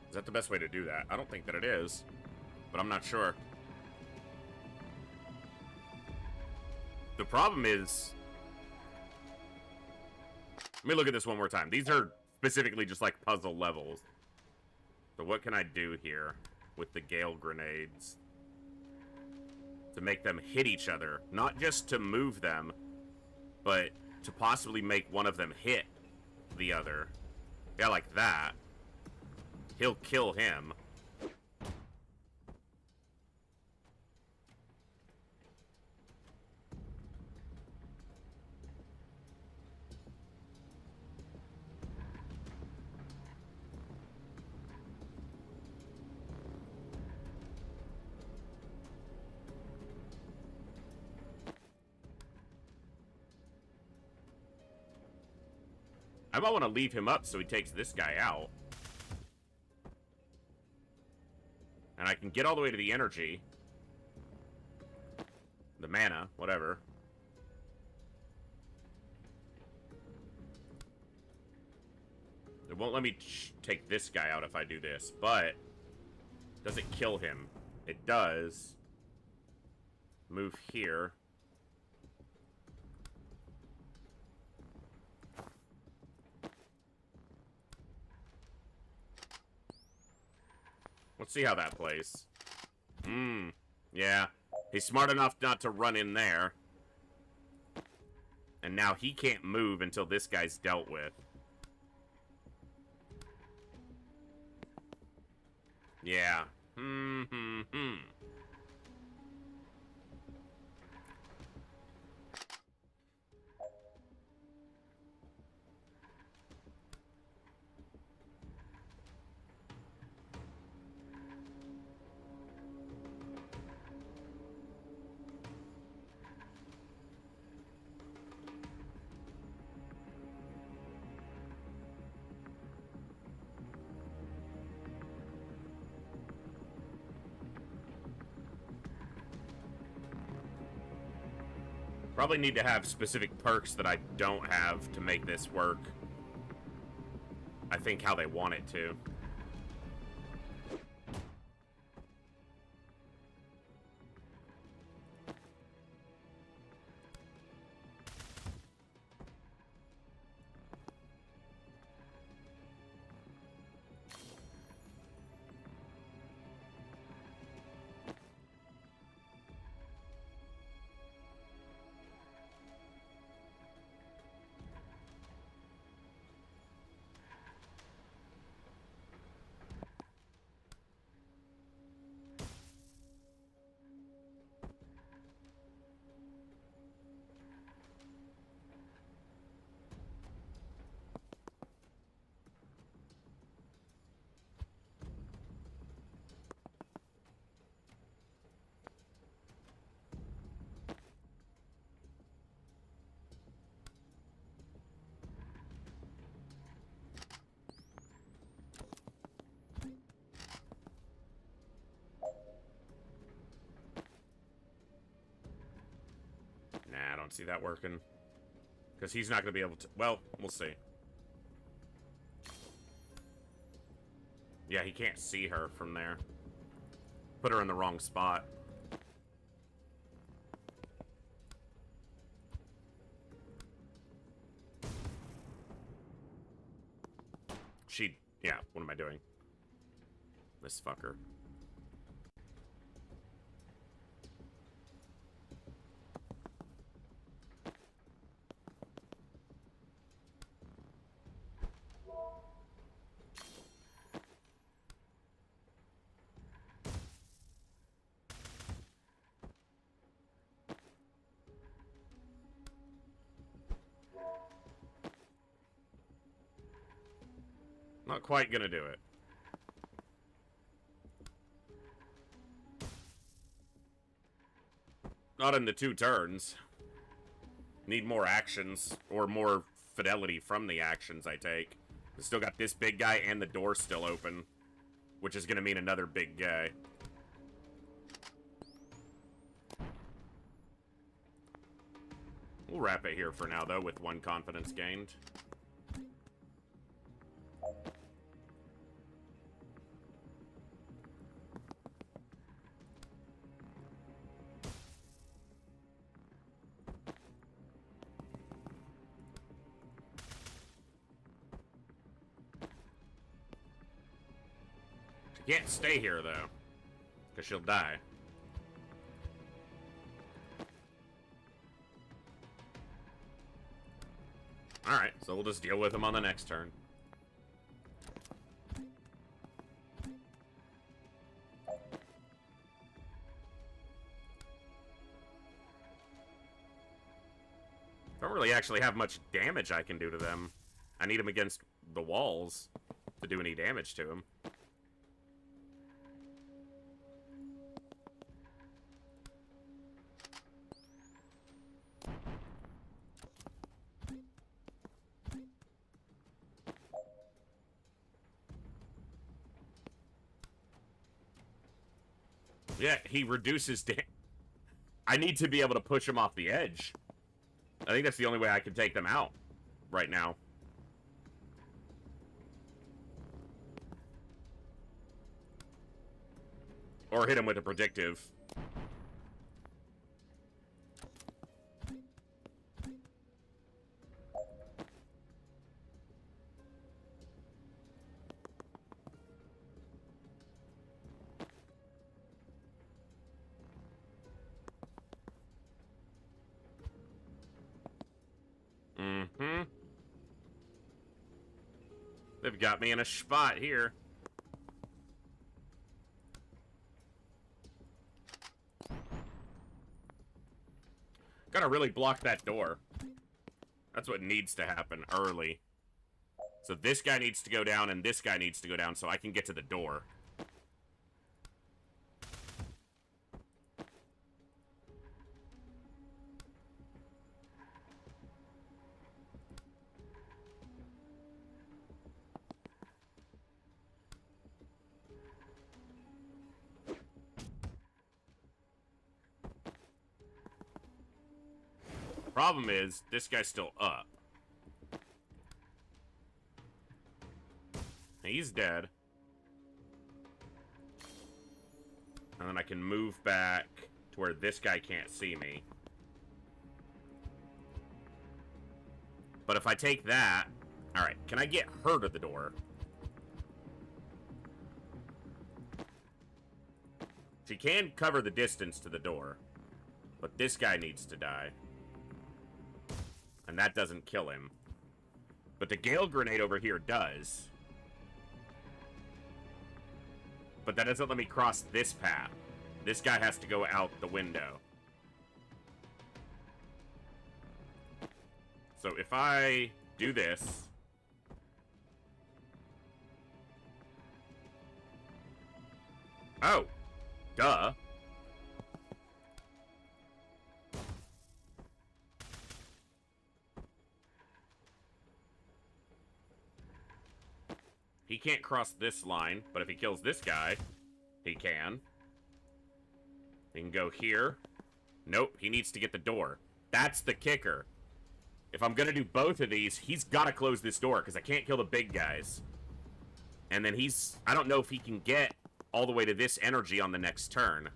A: Is that the best way to do that? I don't think that it is, but I'm not sure. The problem is... Let me look at this one more time. These are specifically just like puzzle levels. So what can I do here with the Gale grenades? To make them hit each other. Not just to move them, but to possibly make one of them hit the other. Yeah, like that. He'll kill him. I might want to leave him up so he takes this guy out. And I can get all the way to the energy. The mana, whatever. It won't let me take this guy out if I do this, but... Does it kill him? It does. Move here. Let's see how that plays. Yeah. He's smart enough not to run in there. And now he can't move until this guy's dealt with. Yeah. Probably need to have specific perks that I don't have to make this work. I think how they want it to. don't see that working. Because he's not going to be able to... Well, we'll see. Yeah, he can't see her from there. Put her in the wrong spot. Yeah, what am I doing? This fucker. Not quite gonna do it. Not in the 2 turns. Need more actions, or more fidelity from the actions I take. I still got this big guy and the door still open, which is gonna mean another big guy. We'll wrap it here for now, though, with 1 confidence gained. She can't stay here, though, because she'll die. Alright, so we'll just deal with him on the next turn. Don't really actually have much damage I can do to them. I need him against the walls to do any damage to him. Yeah, he reduces damage. I need to be able to push him off the edge. I think that's the only way I can take them out right now. Or hit him with a predictive. They've got me in a spot here. Gotta really block that door. That's what needs to happen early. So this guy needs to go down and this guy needs to go down so I can get to the door. Problem is, this guy's still up. He's dead. And then I can move back to where this guy can't see me. But if I take that... Alright, can I get her to the door? She can cover the distance to the door. But this guy needs to die. And that doesn't kill him. But the Gale Grenade over here does. But that doesn't let me cross this path. This guy has to go out the window. So if I do this... Oh! Duh. He can't cross this line, but if he kills this guy, he can. He can go here. Nope, he needs to get the door. That's the kicker. If I'm gonna do both of these, he's gotta close this door, because I can't kill the big guys. And then I don't know if he can get all the way to this energy on the next turn.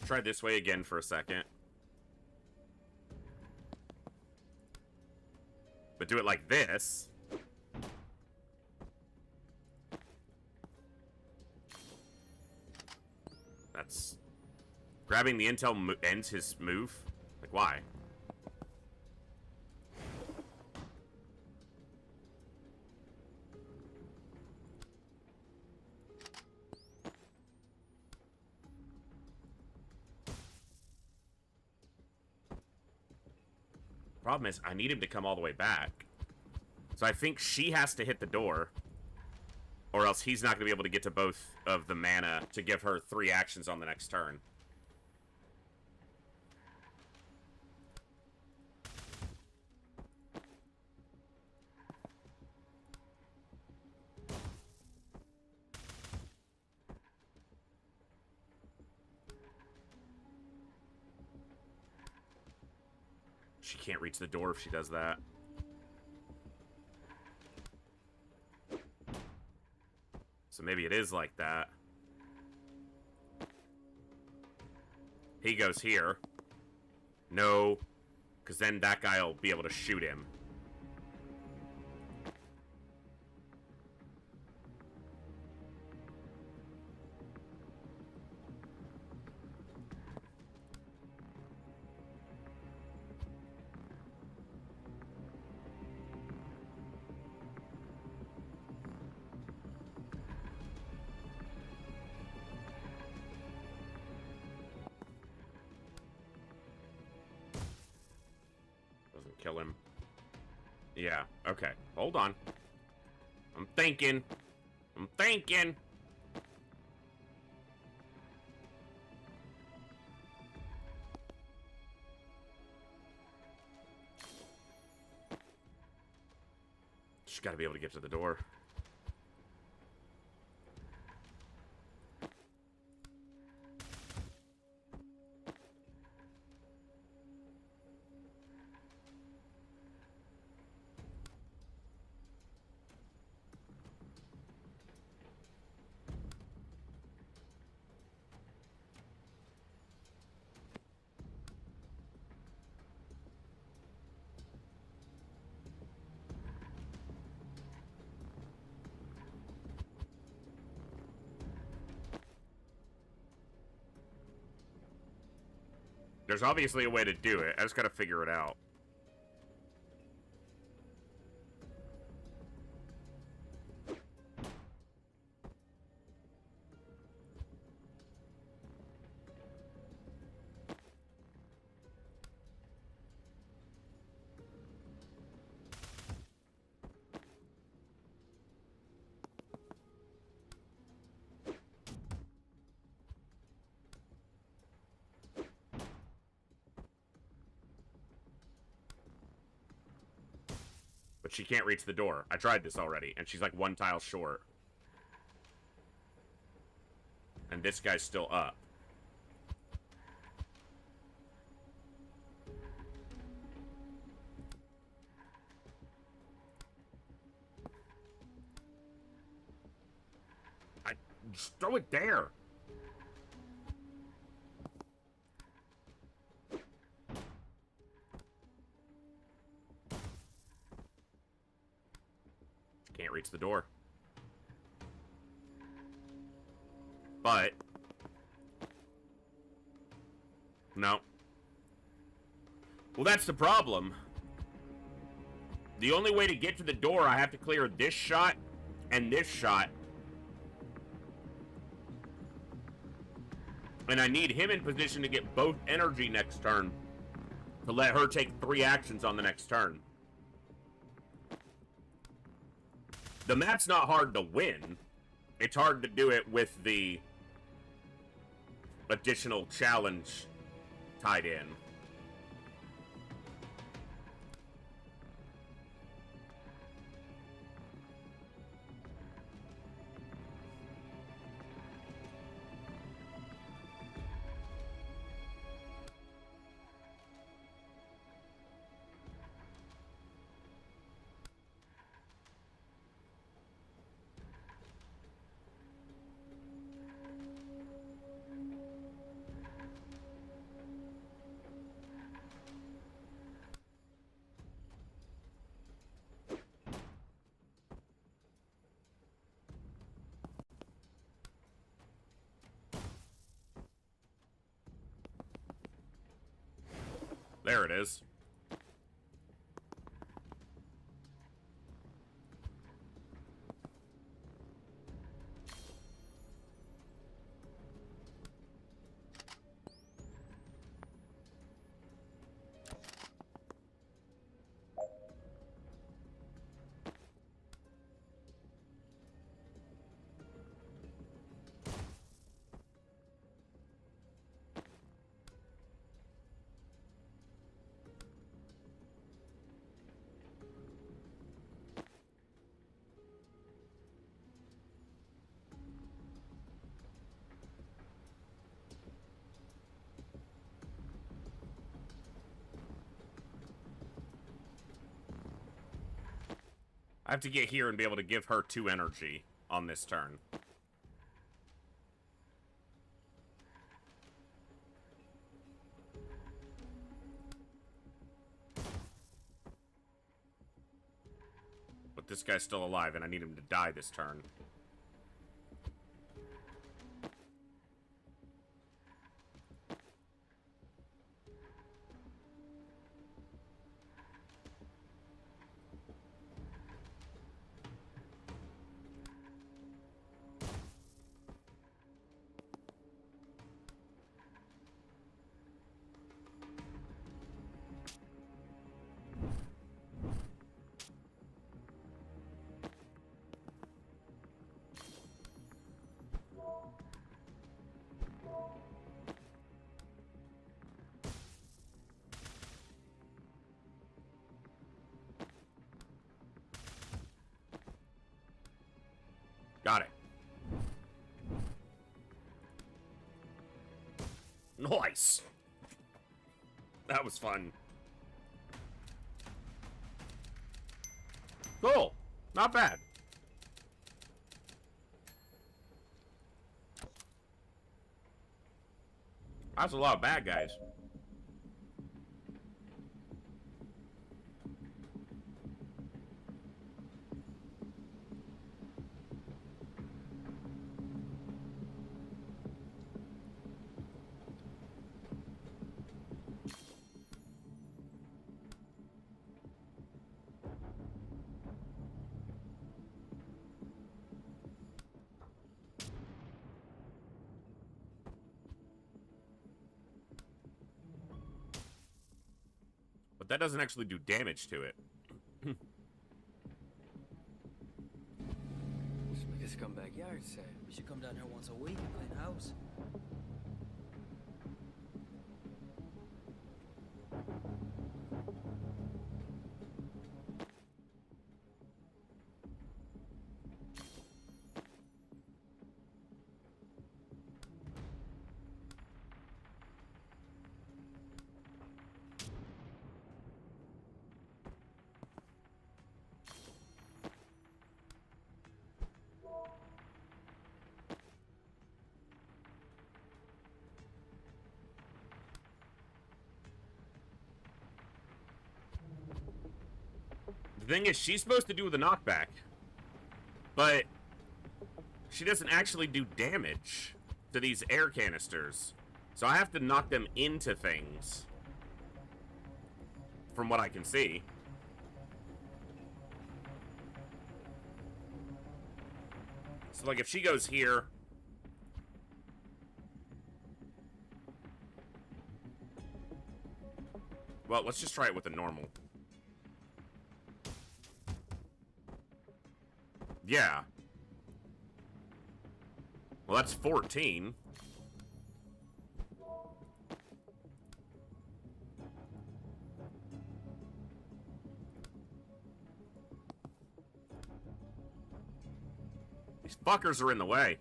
A: Try this way again for a second. But do it like this. That's... Grabbing the intel ends his move? Like, why? Problem is, I need him to come all the way back. So I think she has to hit the door, or else he's not going to be able to get to both of the mana to give her 3 actions on the next turn. She can't reach the door if she does that. So maybe it is like that. He goes here. No. Because then that guy will be able to shoot him. Kill him. Yeah, okay. Hold on. I'm thinking. I'm thinking. She's got to be able to get to the door. There's obviously a way to do it. I just gotta figure it out. But she can't reach the door. I tried this already, and she's like 1 tile short. And this guy's still up. Just throw it there. Can't reach the door. But no. Well, that's the problem. The only way to get to the door, I have to clear this shot and this shot. And I need him in position to get both energy next turn to let her take 3 actions on the next turn. The map's not hard to win. It's hard to do it with the additional challenge tied in. There it is. I have to get here and be able to give her 2 energy on this turn. But this guy's still alive, and I need him to die this turn. Got it. Nice. That was fun. Cool. Not bad. That's a lot of bad guys. But that doesn't actually do damage to it.
C: It's like a scumbag yard sale.
D: We should come down here once a week and clean house.
A: The thing is, she's supposed to do the knockback, but she doesn't actually do damage to these air canisters. So I have to knock them into things, from what I can see. So, like, if she goes here... Well, let's just try it with the normal. Yeah. Well, that's 14. These fuckers are in the way.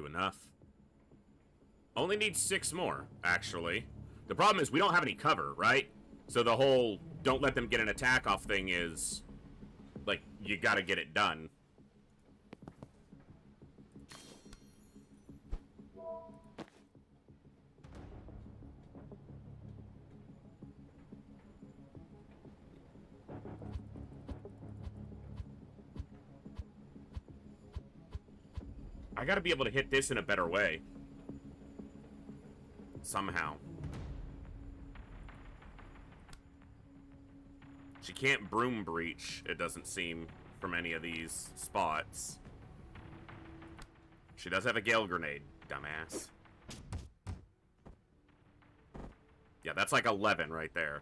A: do enough. Only need 6 more, actually. The problem is we don't have any cover, right? So the whole don't let them get an attack off thing is, like, you gotta get it done. I gotta be able to hit this in a better way. Somehow. She can't broom breach, it doesn't seem, from any of these spots. She does have a Gale Grenade, dumbass. Yeah, that's like 11 right there.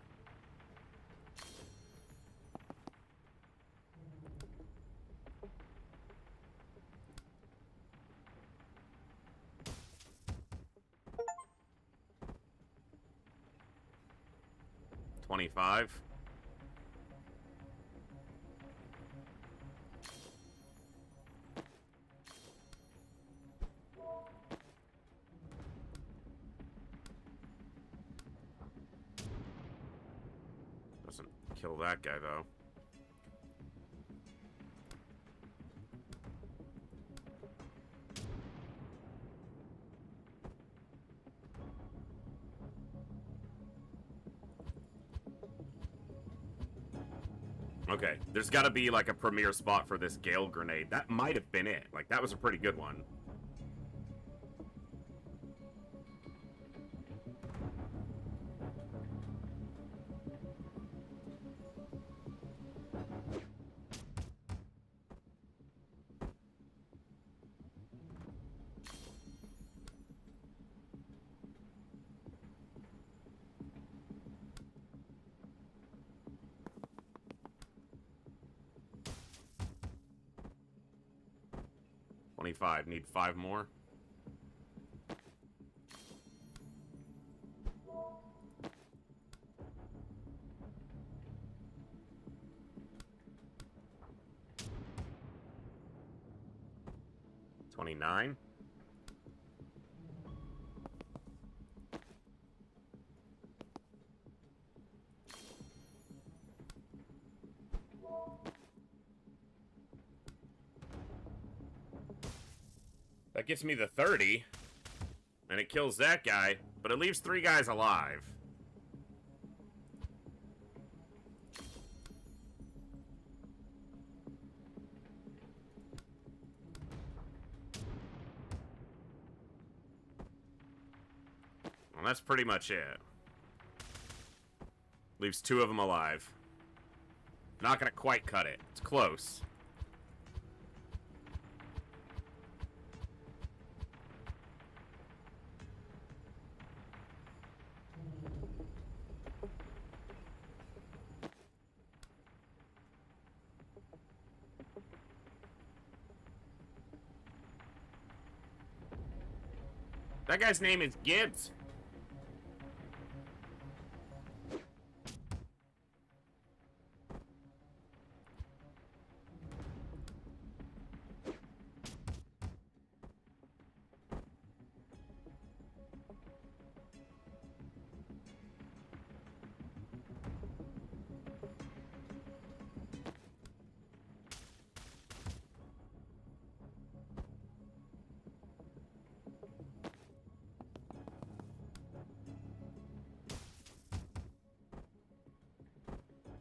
A: $25. Doesn't kill that guy, though. Okay, there's got to be like a premier spot for this Gale Grenade. That might have been it. Like, that was a pretty good one. Need 5 more. $29. That gets me the 30, and it kills that guy, but it leaves 3 guys alive. Well, that's pretty much it. Leaves 2 of them alive. Not gonna quite cut it. It's close. That guy's name is Gibbs.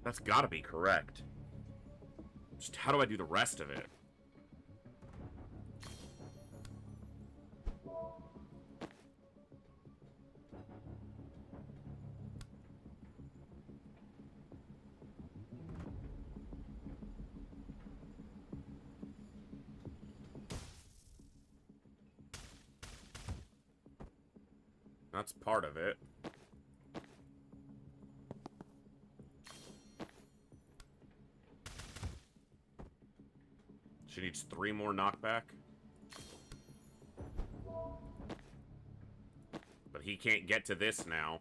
A: That's gotta be correct. Just how do I do the rest of it? That's part of it. She needs 3 more knockback. But he can't get to this now.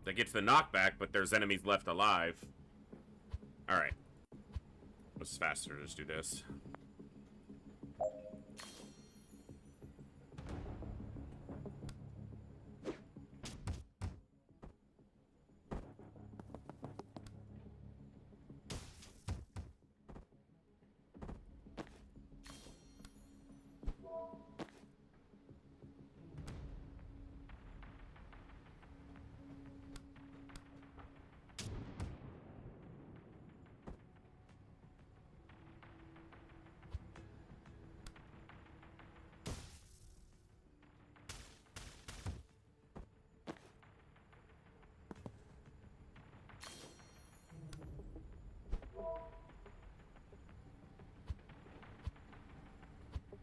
A: That gets the knockback, but there's enemies left alive. Alright. was faster to just do this.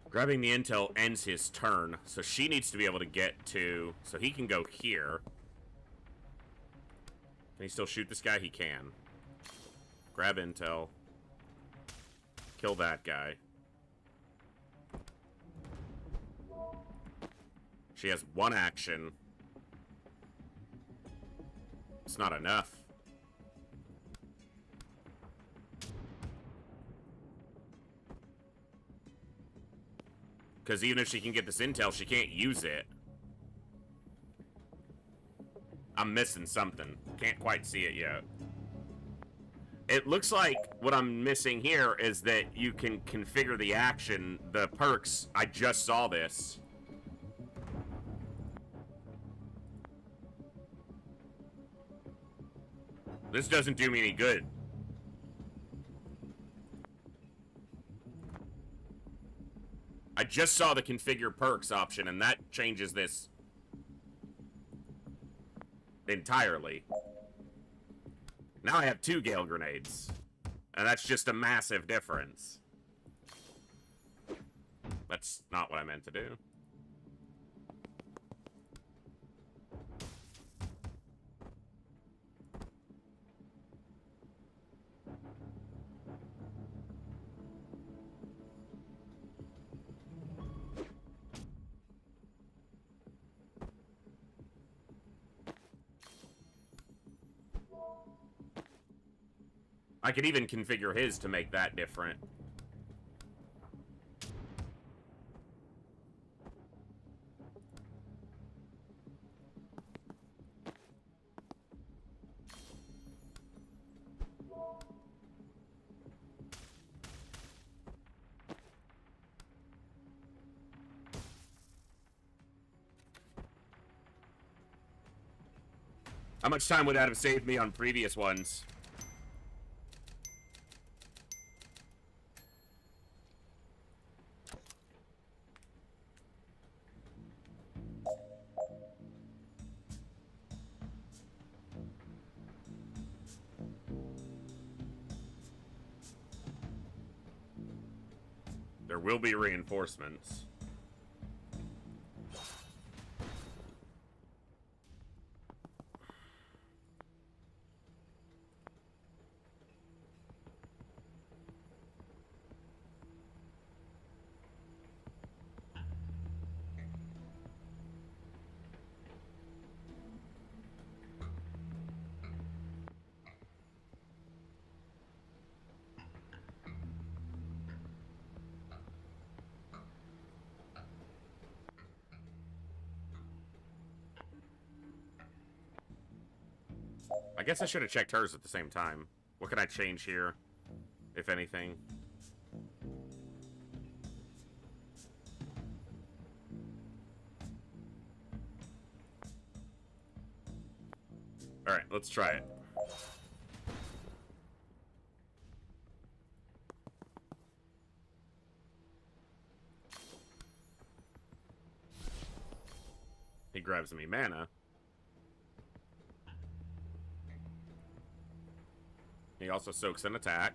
A: Grabbing the intel ends his turn, so she needs to be able to get to... So he can go here. Can he still shoot this guy? He can. Grab intel. Kill that guy. She has one action. It's not enough. Because even if she can get this intel, she can't use it. I'm missing something. Can't quite see it yet. It looks like what I'm missing here is that you can configure the action, the perks. I just saw this. This doesn't do me any good. I just saw the configure perks option, and that changes this entirely. Now I have 2 Gale Grenades, and that's just a massive difference. That's not what I meant to do. I could even configure his to make that different. How much time would that have saved me on previous ones? There will be reinforcements. I guess I should have checked hers at the same time. What can I change here, if anything? Alright, let's try it. He grabs me mana. He also soaks an attack.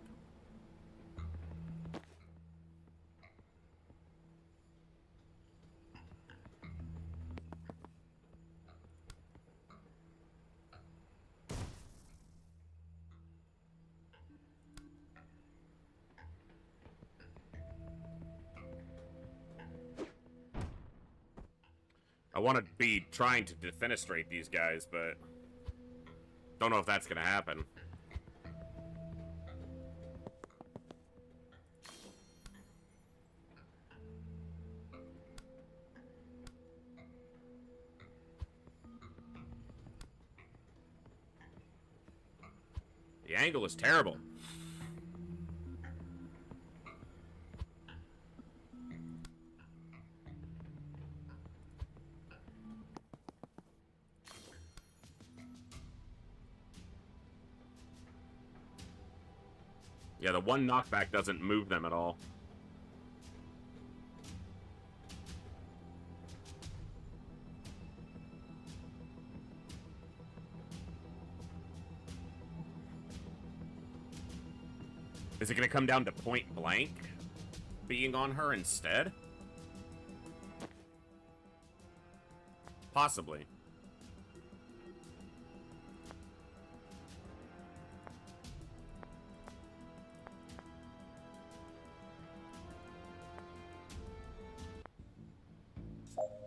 A: I want to be trying to defenestrate these guys, but don't know if that's going to happen. The angle is terrible. Yeah, the one knockback doesn't move them at all. Is it going to come down to point blank being on her instead? Possibly.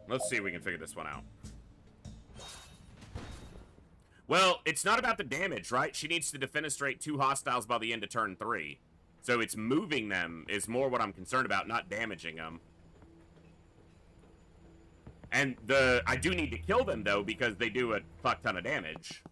A: Let's see if we can figure this one out. Well, it's not about the damage, right? She needs to defenestrate 2 hostiles by the end of turn 3. So it's moving them is more what I'm concerned about, not damaging them. And I do need to kill them, though, because they do a fuck ton of damage.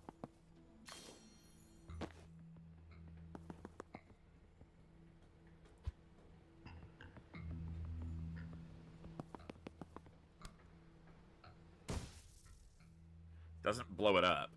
A: Doesn't blow it up.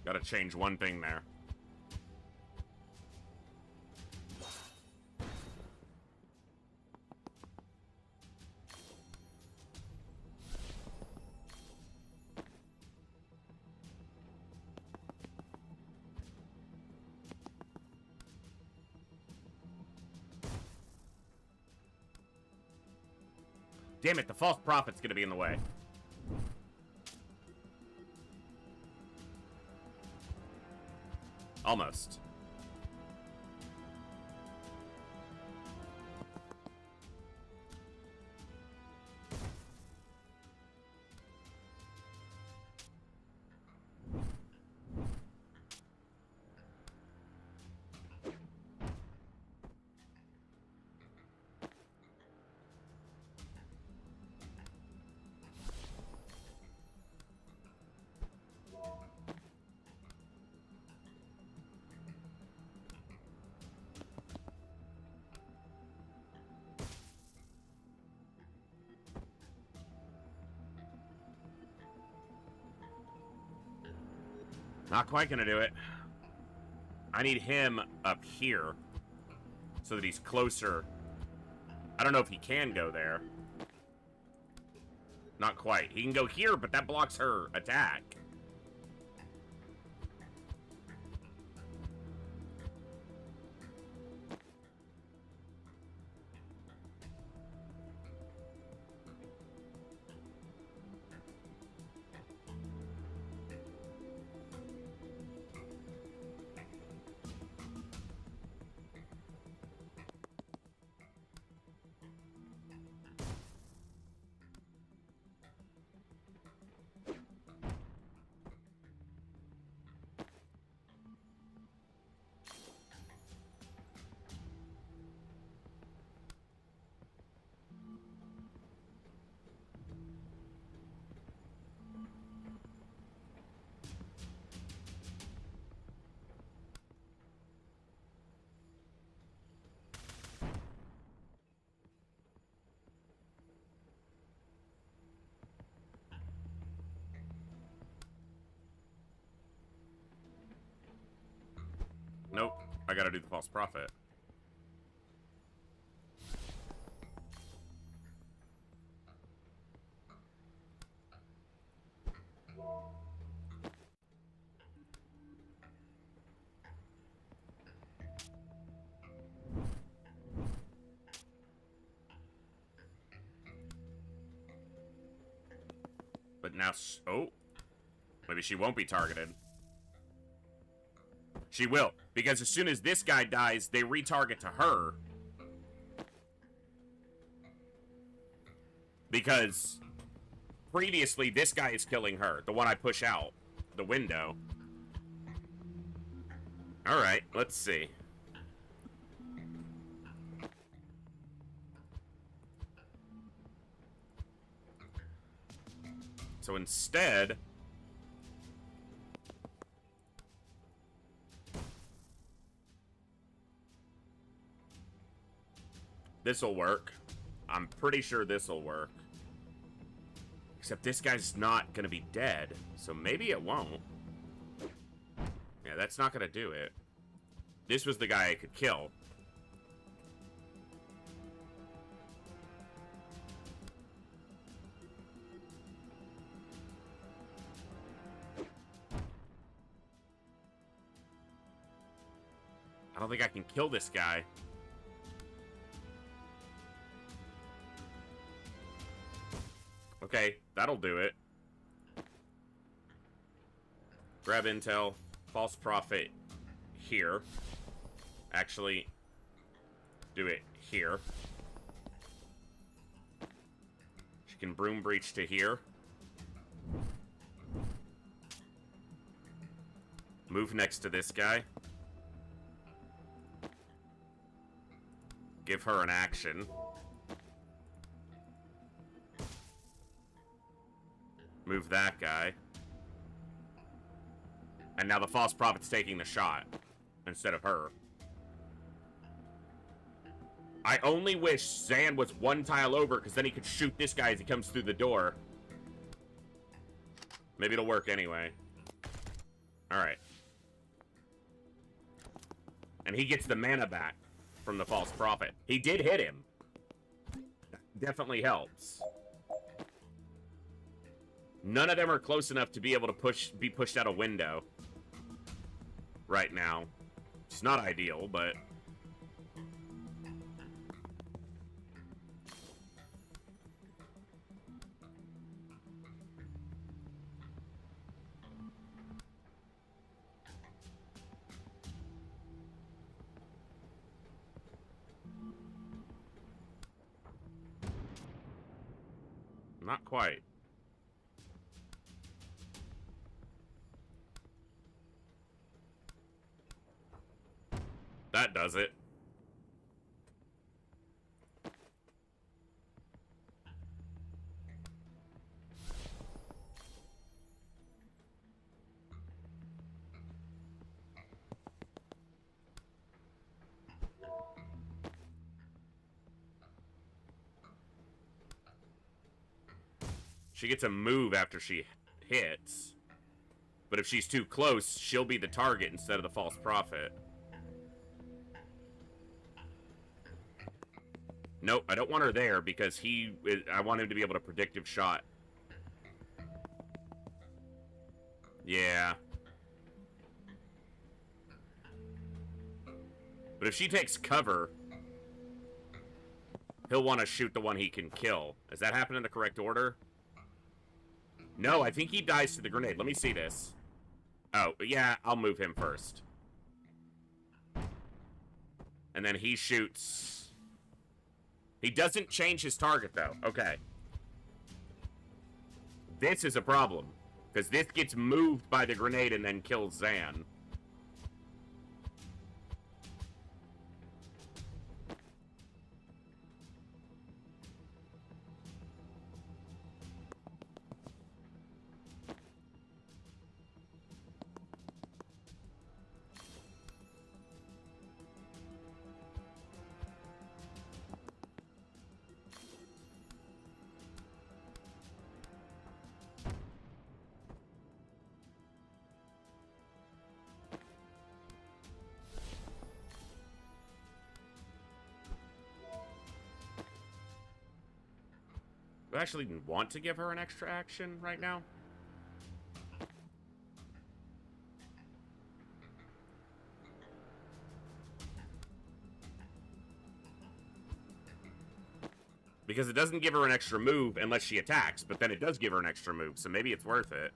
A: Gotta change one thing there. Damn it, the false prophet's gonna be in the way. Almost. Not quite gonna do it. I need him up here so that he's closer. I don't know if he can go there. Not quite. He can go here, but that blocks her attack. Nope. I gotta do the false prophet. But now... Oh. Maybe she won't be targeted. She will. Because as soon as this guy dies, they retarget to her. Because previously, this guy is killing her. The one I push out the window. Alright, let's see. So instead... this'll work. I'm pretty sure this'll work. Except this guy's not gonna be dead, so maybe it won't. Yeah, that's not gonna do it. This was the guy I could kill. I don't think I can kill this guy. Okay, that'll do it. Grab intel. False prophet here. Actually, do it here. She can broom breach to here. Move next to this guy. Give her an action. Move that guy. And now the false prophet's taking the shot instead of her. I only wish Zan was one tile over, because then he could shoot this guy as he comes through the door. Maybe it'll work anyway. Alright. And he gets the mana back from the false prophet. He did hit him. Definitely helps. None of them are close enough to be able to be pushed out a window right now. It's not ideal, but... not quite. That does it. She gets a move after she hits. But if she's too close, she'll be the target instead of the false prophet. Nope, I don't want her there because I want him to be able to predictive shot. Yeah. But if she takes cover, he'll want to shoot the one he can kill. Does that happen in the correct order? No, I think he dies to the grenade. Let me see this. Oh, yeah, I'll move him first. And then he shoots... He doesn't change his target, though. Okay. This is a problem. Because this gets moved by the grenade and then kills Zan. Do I actually want to give her an extra action right now? Because it doesn't give her an extra move unless she attacks, but then it does give her an extra move, so maybe it's worth it.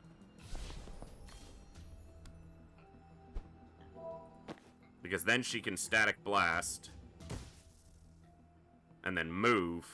A: Because then she can static blast. And then move.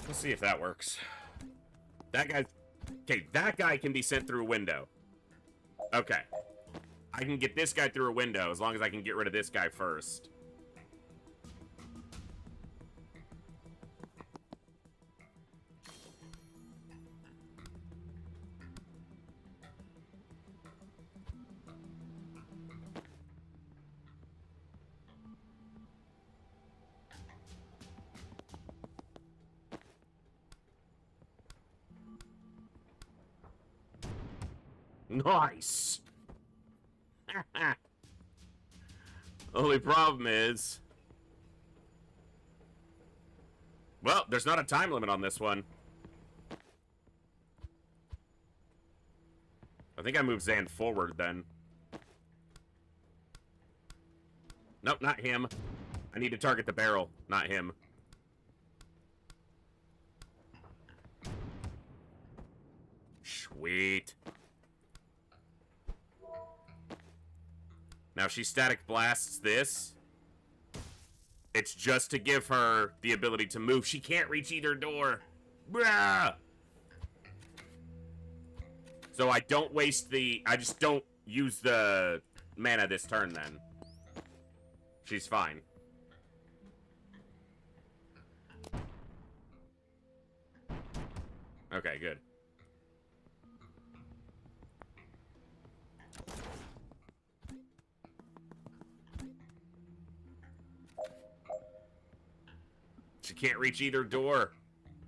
A: Let's see if that works. That guy's... Okay, that guy can be sent through a window. Okay. I can get this guy through a window as long as I can get rid of this guy first. Nice! Only problem is... Well, there's not a time limit on this one. I think I moved Zan forward then. Nope, not him. I need to target the barrel, not him. Sweet. Now, she static blasts this. It's just to give her the ability to move. She can't reach either door. Bruh! So I don't waste the... I just don't use the mana this turn, then. She's fine. Okay, good. She can't reach either door.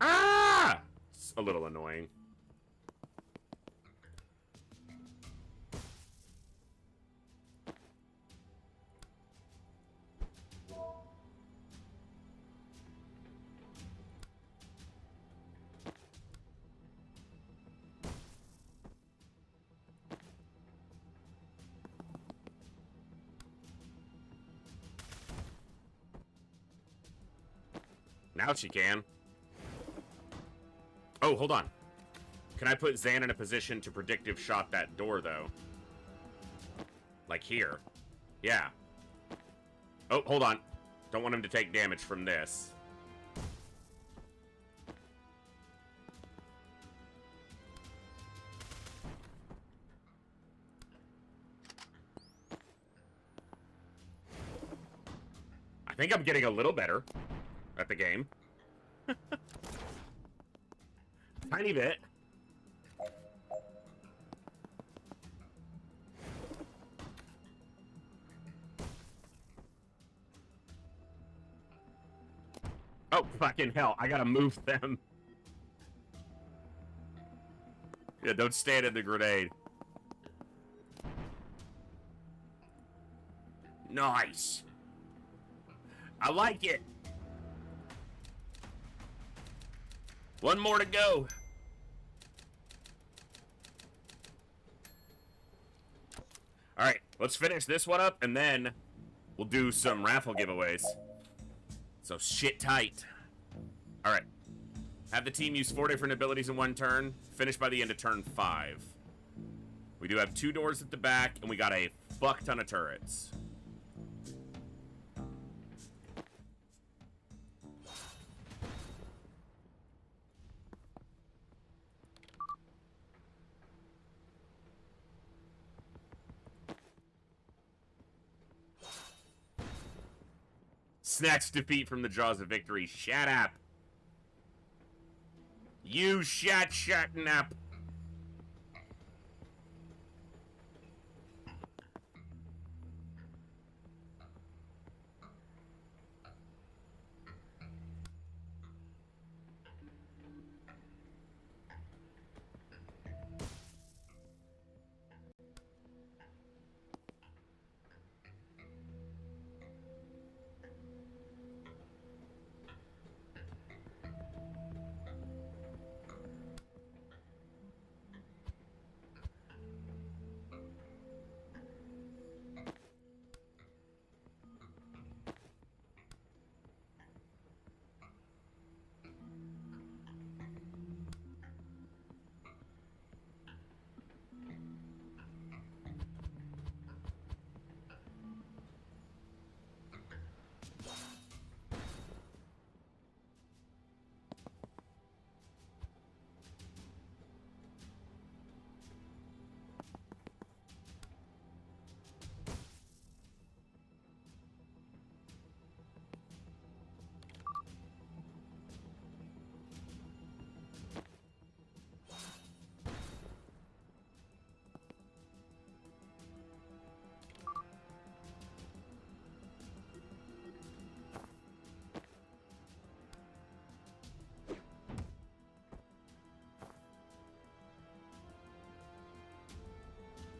A: Ah! It's a little annoying. Now she can. Oh, hold on. Can I put Zan in a position to predictive shot that door, though? Like here. Yeah. Oh, hold on. Don't want him to take damage from this. I think I'm getting a little better at the game. Tiny bit. Oh, fucking hell. I gotta move them. Yeah, don't stand in the grenade. Nice. I like it. One more to go. Alright, let's finish this one up, and then we'll do some raffle giveaways. So shit tight. Alright. Have the team use 4 different abilities in one turn. Finish by the end of turn 5. We do have 2 doors at the back, and we got a fuck ton of turrets. Snatch defeat from the jaws of victory. Shut up. You shutting up.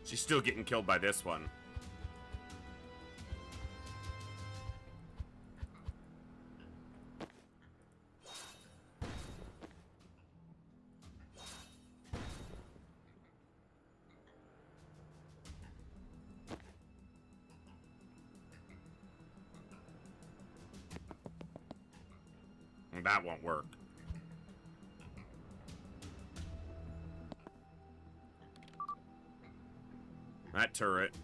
A: She's still getting killed by this one. That won't work. That turret.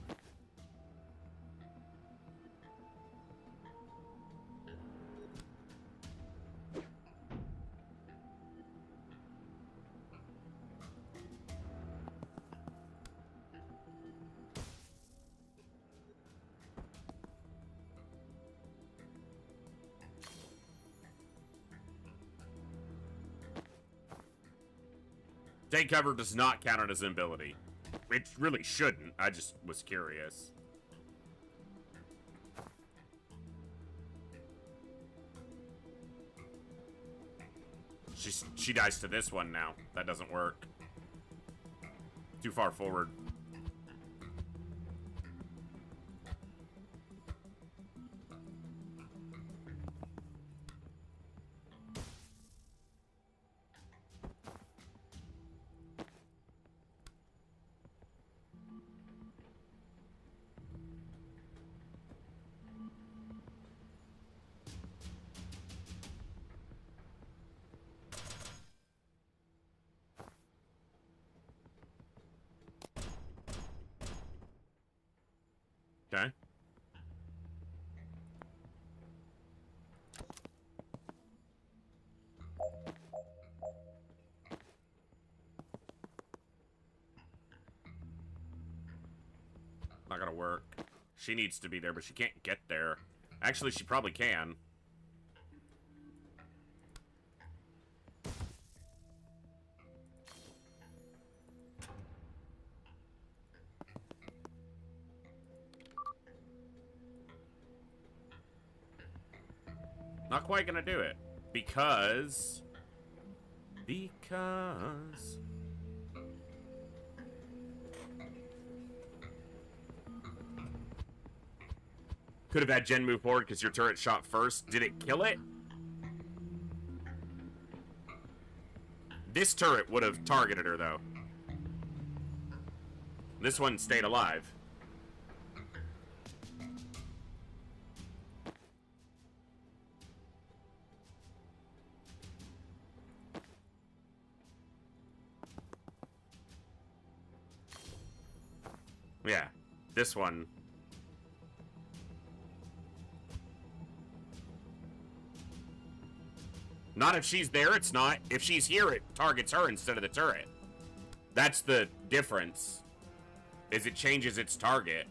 A: Take cover does not count as an ability. It really shouldn't. I just was curious. She dies to this one now. That doesn't work. Too far forward. Okay. Not gonna work. She needs to be there, but she can't get there. Actually, she probably can. Not quite gonna do it. Because... Could have had Jen move forward because your turret shot first. Did it kill it? This turret would have targeted her, though. This one stayed alive. Yeah, this one. Not if she's there, it's not. If she's here, it targets her instead of the turret. That's the difference, is it changes its target.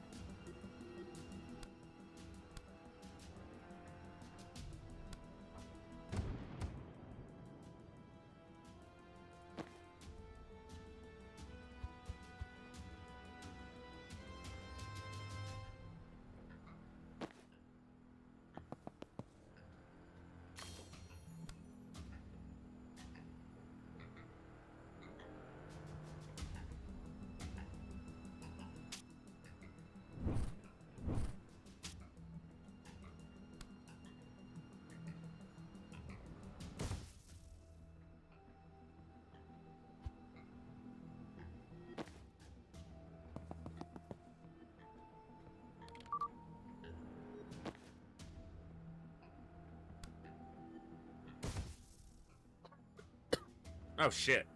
A: Oh, shit.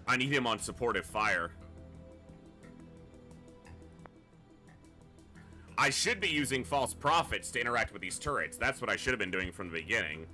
A: I need him on supportive fire. I should be using false prophets to interact with these turrets. That's what I should have been doing from the beginning.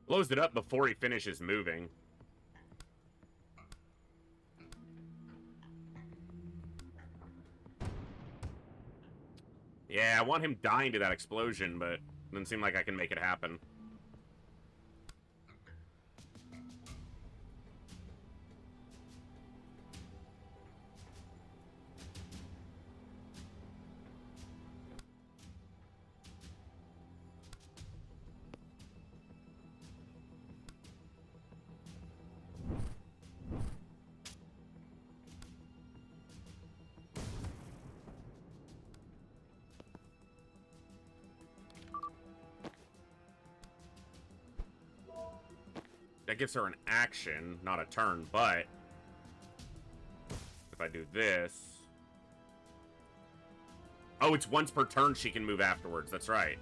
A: Blows it up before he finishes moving. Yeah, I want him dying to that explosion, but it doesn't seem like I can make it happen. That gives her an action, not a turn, but if I do this... Oh, it's once per turn she can move afterwards. That's right.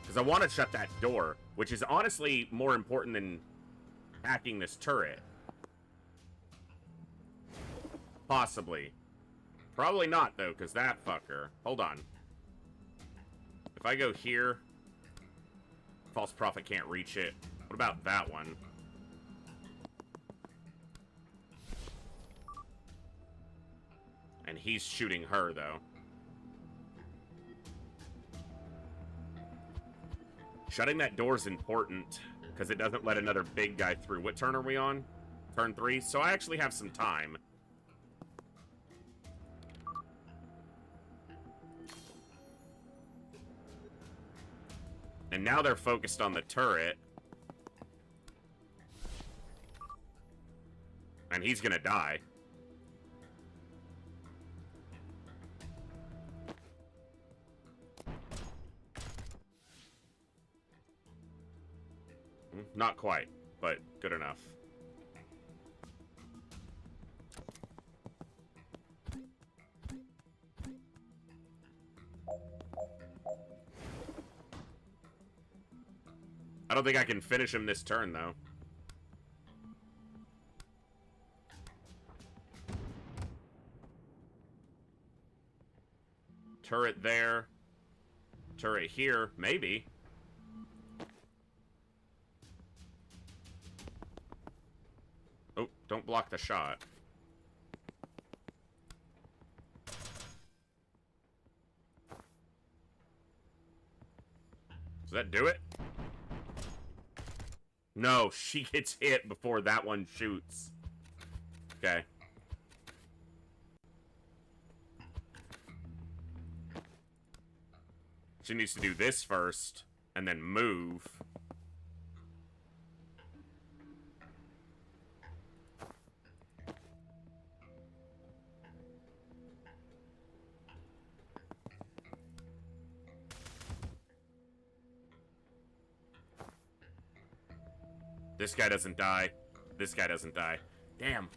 A: Because I want to shut that door, which is honestly more important than hacking this turret. Possibly. Probably not, though, because that fucker... Hold on. If I go here... False Prophet can't reach it. What about that one? And he's shooting her, though. Shutting that door is important, because it doesn't let another big guy through. What turn are we on? Turn 3? So I actually have some time. And now they're focused on the turret. And he's gonna die. Not quite, but good enough. I don't think I can finish him this turn, though. Turret there. Turret here. Maybe. Oh, don't block the shot. Does that do it? No, she gets hit before that one shoots. Okay. She needs to do this first, and then move. This guy doesn't die. This guy doesn't die. Damn.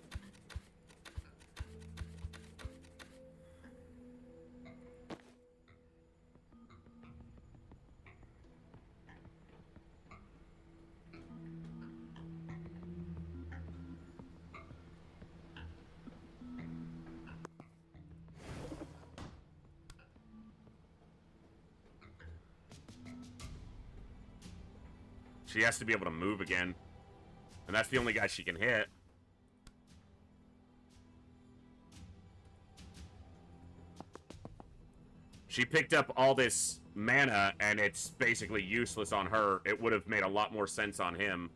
A: She has to be able to move again. And that's the only guy she can hit. She picked up all this mana, and it's basically useless on her. It would have made a lot more sense on him.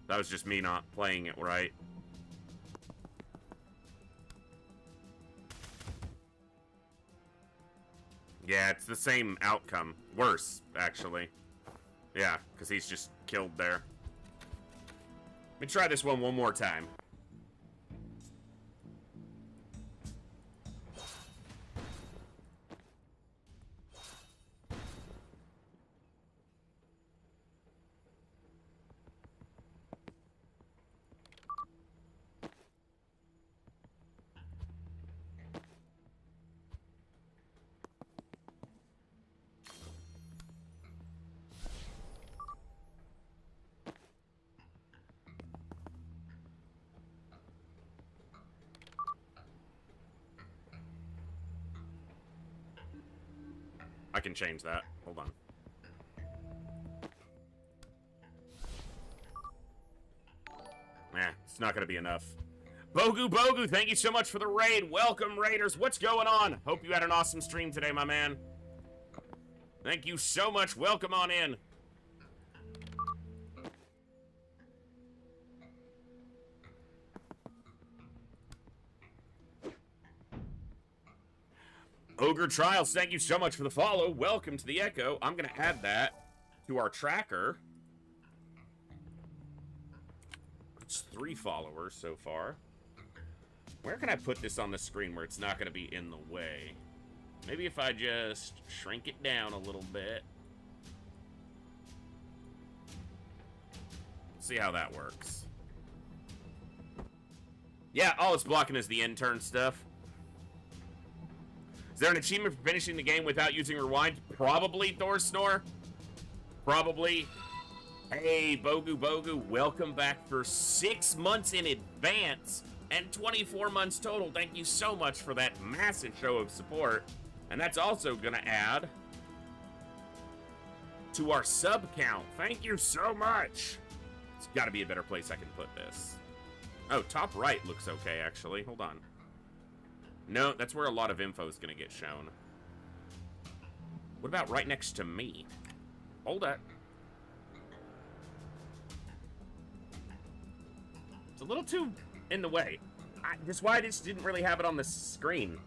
A: That was just me not playing it right. Yeah, it's the same outcome. Worse, actually. Yeah, because he's just killed there. Let me try this one more time. I can change that. Hold on. It's not gonna be enough. Bogu, thank you so much for the raid. Welcome, Raiders. What's going on? Hope you had an awesome stream today, my man. Thank you so much. Welcome on in. Ogre Trials, thank you so much for the follow. Welcome to the Echo. I'm going to add that to our tracker. It's 3 followers so far. Where can I put this on the screen where it's not going to be in the way? Maybe if I just shrink it down a little bit. See how that works. Yeah, all it's blocking is the intern stuff. Is there an achievement for finishing the game without using rewind? Probably, Thor Snore. Probably. Hey, Bogu, welcome back for 6 months in advance and 24 months total. Thank you so much for that massive show of support. And that's also gonna add to our sub count. Thank you so much. It's gotta be a better place I can put this. Oh, top right looks okay, actually. Hold on. No, that's where a lot of info is going to get shown. What about right next to me? Hold up. It's a little too in the way. That's why I just didn't really have it on the screen.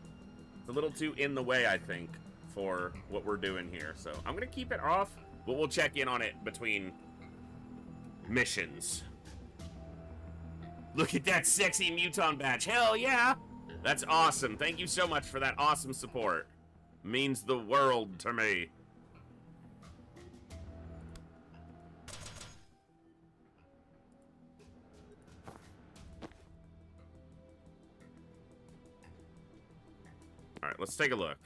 A: It's a little too in the way, I think, for what we're doing here. So I'm going to keep it off, but we'll check in on it between missions. Look at that sexy Muton badge. Hell yeah! That's awesome. Thank you so much for that awesome support. Means the world to me. All right, let's take a look.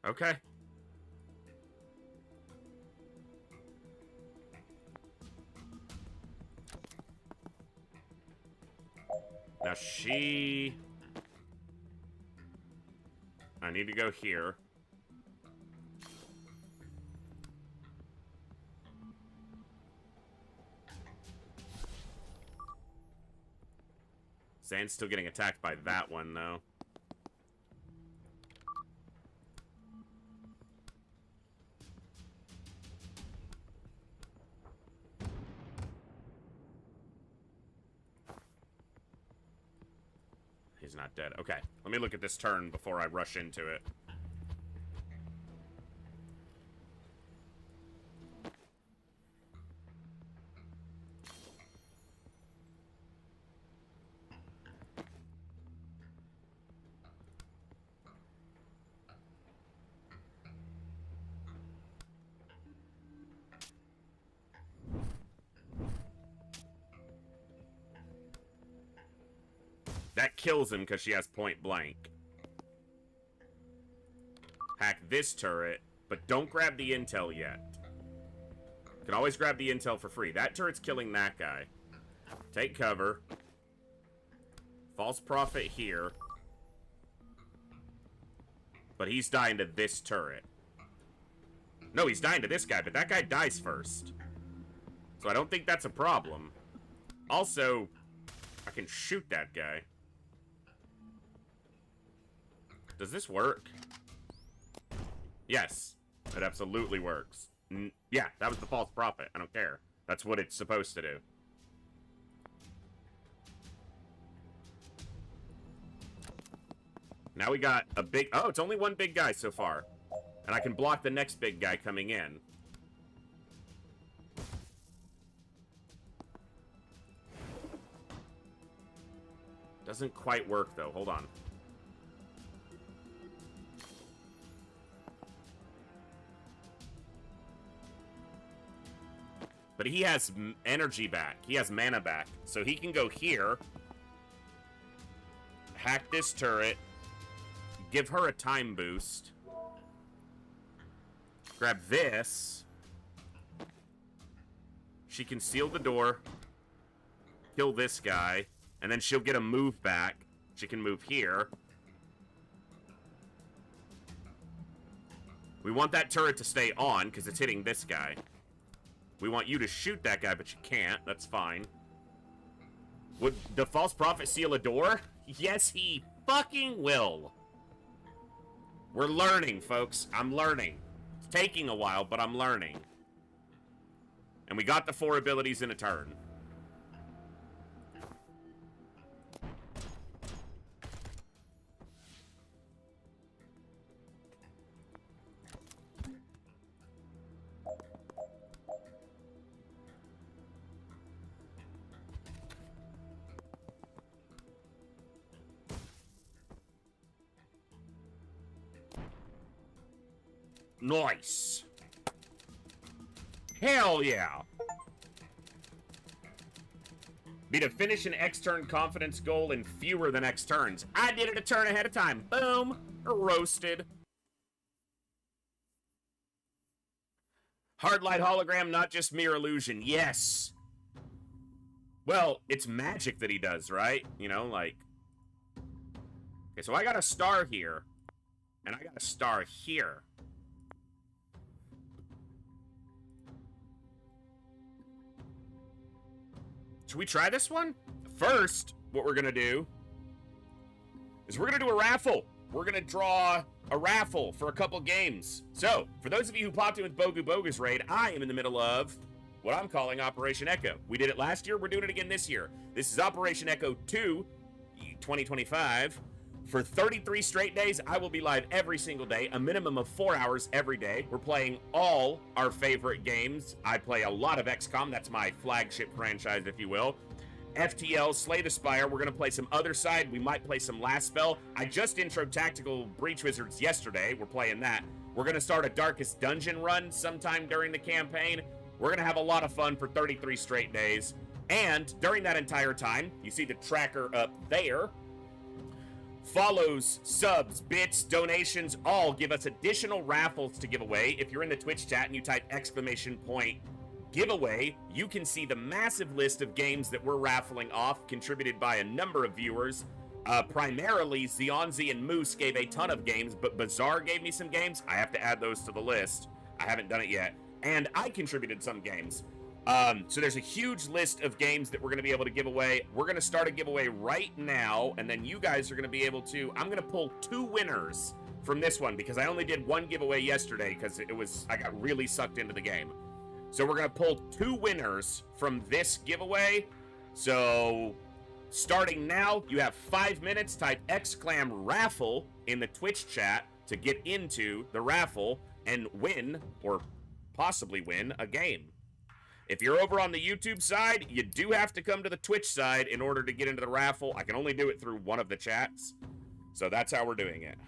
A: Okay. Now I need to go here. Zan's still getting attacked by that one, though. He's not dead. Okay, let me look at this turn before I rush into it. That kills him because she has point blank. Hack this turret, but don't grab the intel yet. You can always grab the intel for free. That turret's killing that guy. Take cover. False prophet here. But he's dying to this turret. No, he's dying to this guy, but that guy dies first. So I don't think that's a problem. Also, I can shoot that guy. Does this work? Yes, it absolutely works. Yeah, that was the false prophet. I don't care. That's what it's supposed to do. Now we got a big... Oh, it's only one big guy so far. And I can block the next big guy coming in. Doesn't quite work, though. Hold on. But he has energy back. He has mana back. So he can go here. Hack this turret. Give her a time boost. Grab this. She can seal the door. Kill this guy. And then she'll get a move back. She can move here. We want that turret to stay on, because it's hitting this guy. We want you to shoot that guy, but you can't. That's fine. Would the false prophet seal a door? Yes, he fucking will. We're learning, folks. I'm learning. It's taking a while, but I'm learning. And we got the 4 abilities in a turn. Nice. Hell yeah. Be to finish an X turn confidence goal in fewer than X turns. I did it a turn ahead of time. Boom. Roasted. Hard light hologram, not just mere illusion. Yes. Well, it's magic that he does, right? You know, like... Okay, so I got a star here. And I got a star here. Should we try this one? First, what we're gonna do is we're gonna do a raffle. We're gonna draw a raffle for a couple games. So, for those of you who popped in with Bogu Bogus Raid, I am in the middle of what I'm calling Operation Echo. We did it last year, we're doing it again this year. This is Operation Echo 2, 2025. For 33 straight days, I will be live every single day, a minimum of 4 hours every day. We're playing all our favorite games. I play a lot of XCOM. That's my flagship franchise, if you will. FTL, Slay the Spire. We're going to play some Other Side. We might play some Last Spell. I just introed Tactical Breach Wizards yesterday. We're playing that. We're going to start a Darkest Dungeon run sometime during the campaign. We're going to have a lot of fun for 33 straight days. And during that entire time, you see the tracker up there. Follows, subs, bits, donations, all give us additional raffles to give away. If you're in the Twitch chat and you type ! giveaway, you can see the massive list of games that we're raffling off, contributed by a number of viewers. Primarily, Zionzi and Moose gave a ton of games, but Bazaar gave me some games. I have to add those to the list. I haven't done it yet. And I contributed some games. So there's a huge list of games that we're going to be able to give away. We're going to start a giveaway right now, and then you guys are going to be able to... I'm going to pull 2 winners from this one, because I only did 1 giveaway yesterday, because I got really sucked into the game. So we're going to pull 2 winners from this giveaway. So starting now, you have 5 minutes. Type !raffle in the Twitch chat to get into the raffle and win, or possibly win, a game. If you're over on the YouTube side, you do have to come to the Twitch side in order to get into the raffle. I can only do it through one of the chats. So that's how we're doing it.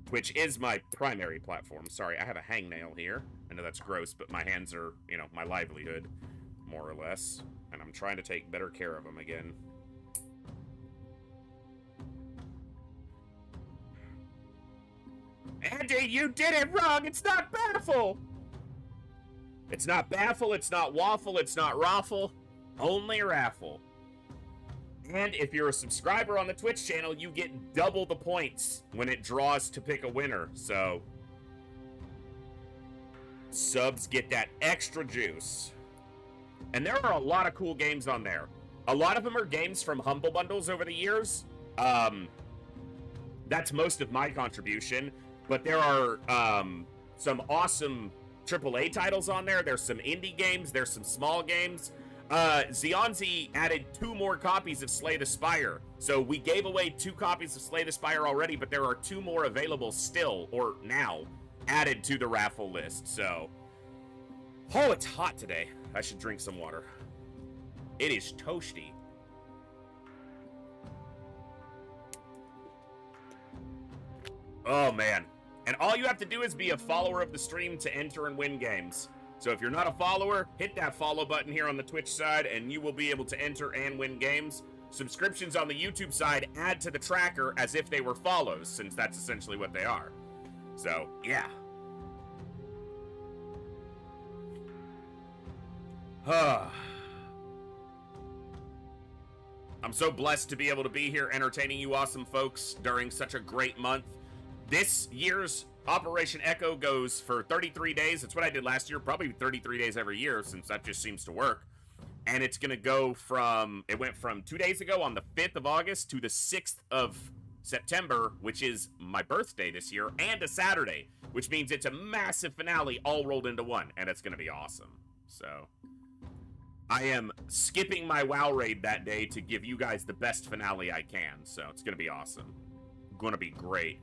A: Twitch is my primary platform. Sorry, I have a hangnail here. I know that's gross, but my hands are, you know, my livelihood, more or less. And I'm trying to take better care of them again. Andy, you did it wrong! It's not baffle! It's not baffle, it's not waffle, it's not raffle. Only raffle. And if you're a subscriber on the Twitch channel, you get double the points when it draws to pick a winner. So, subs get that extra juice. And there are a lot of cool games on there. A lot of them are games from Humble Bundles over the years. That's most of my contribution. But there are some awesome AAA titles on there. There's some indie games. There's some small games. Zionzi added 2 more copies of Slay the Spire. So we gave away 2 copies of Slay the Spire already, but there are 2 more available still, or now, added to the raffle list. So, oh, it's hot today. I should drink some water. It is toasty. Oh, man. And all you have to do is be a follower of the stream to enter and win games. So if you're not a follower, hit that follow button here on the Twitch side, and you will be able to enter and win games. Subscriptions on the YouTube side add to the tracker as if they were follows, since that's essentially what they are. So, yeah. I'm so blessed to be able to be here entertaining you awesome folks during such a great month. This year's Operation Echo goes for 33 days. That's what I did last year. Probably 33 days every year since that just seems to work. And it's going to go from, it went from 2 days ago on the 5th of August to the 6th of September, which is my birthday this year, and a Saturday, which means it's a massive finale all rolled into one, and it's going to be awesome. So, I am skipping my WoW raid that day to give you guys the best finale I can, so it's going to be awesome. Going to be great.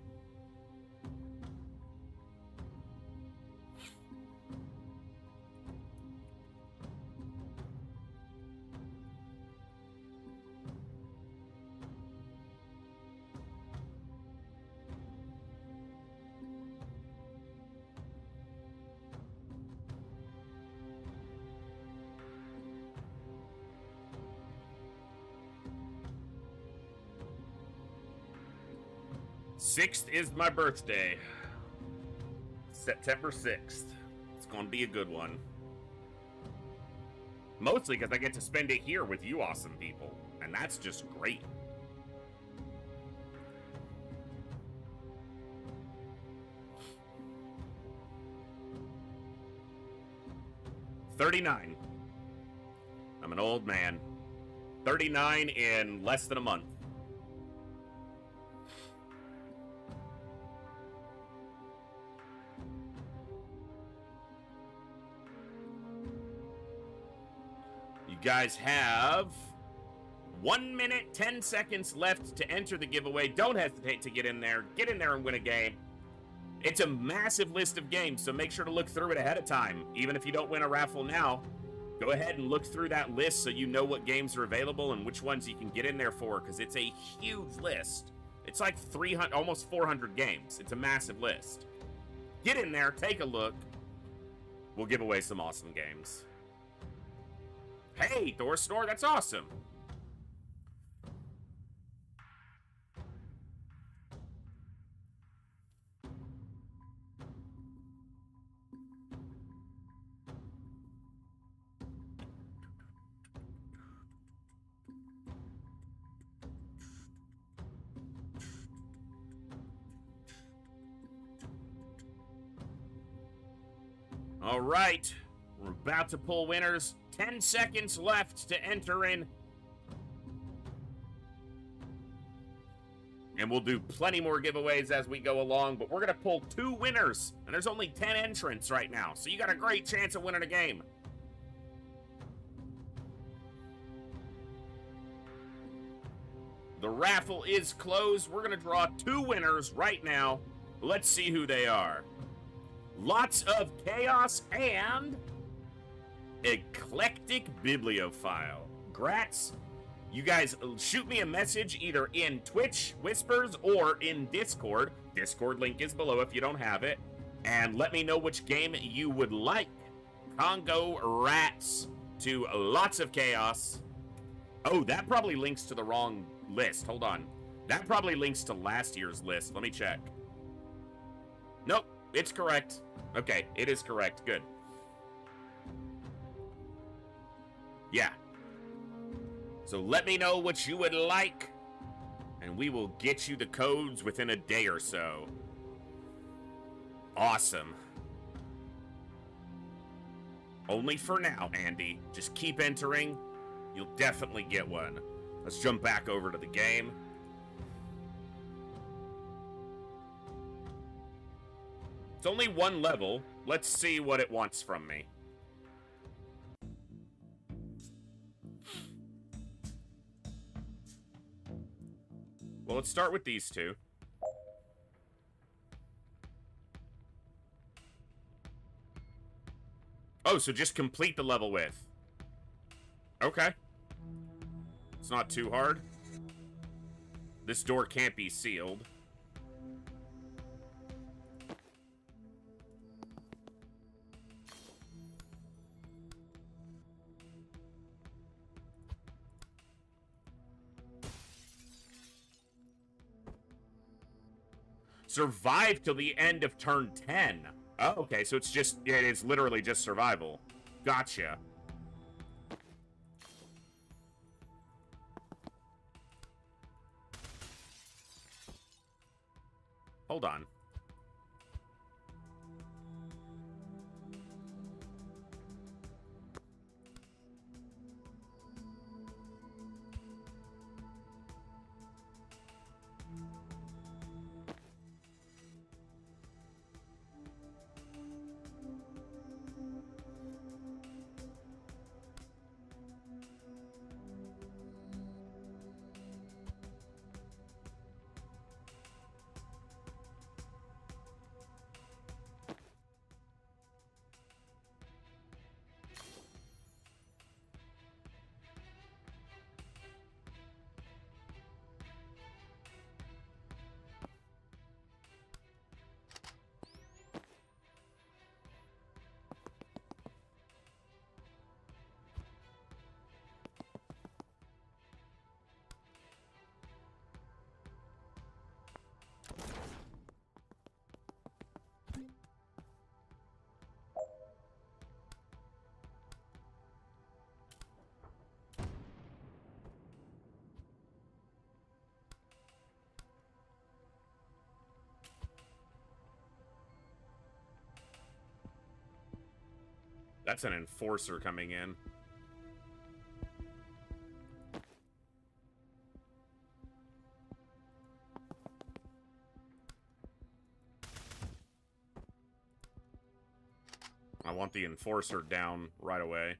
A: Sixth is my birthday. September 6th. It's gonna be a good one. Mostly because I get to spend it here with you awesome people. And that's just great. $39. I'm an old man. 39 in less than a month. You guys have 1 minute, 10 seconds left to enter the giveaway. Don't hesitate to get in there. Get in there and win a game. It's a massive list of games, so make sure to look through it ahead of time. Even if you don't win a raffle now, go ahead and look through that list so you know what games are available and which ones you can get in there for, because it's a huge list. It's like 300, almost 400 games. It's a massive list. Get in there, take a look. We'll give away some awesome games. Hey, Thor Snore, that's awesome. All right, we're about to pull winners. 10 seconds left to enter in. And we'll do plenty more giveaways as we go along, but we're going to pull 2 winners. And there's only 10 entrants right now, so you got a great chance of winning a game. The raffle is closed. We're going to draw 2 winners right now. Let's see who they are. Lots of chaos and Eclectic Bibliophile. Grats. You guys shoot me a message either in Twitch Whispers or in Discord. Discord link is below if you don't have it. And let me know which game you would like. Congo Rats to Lots of Chaos. Oh, that probably links to the wrong list. Hold on. That probably links to last year's list. Let me check. Nope, it's correct. Okay, it is correct. Good. Yeah. So let me know what you would like, and we will get you the codes within a day or so. Awesome. Only for now, Andy. Just keep entering. You'll definitely get one. Let's jump back over to the game. It's only 1 level. Let's see what it wants from me. Well, let's start with these 2. Oh, so just complete the level with. Okay. It's not too hard. This door can't be sealed. Survive till the end of turn 10. Oh, okay, so it's just, yeah, it's literally just survival. Gotcha. Hold on. That's an enforcer coming in. I want the enforcer down right away.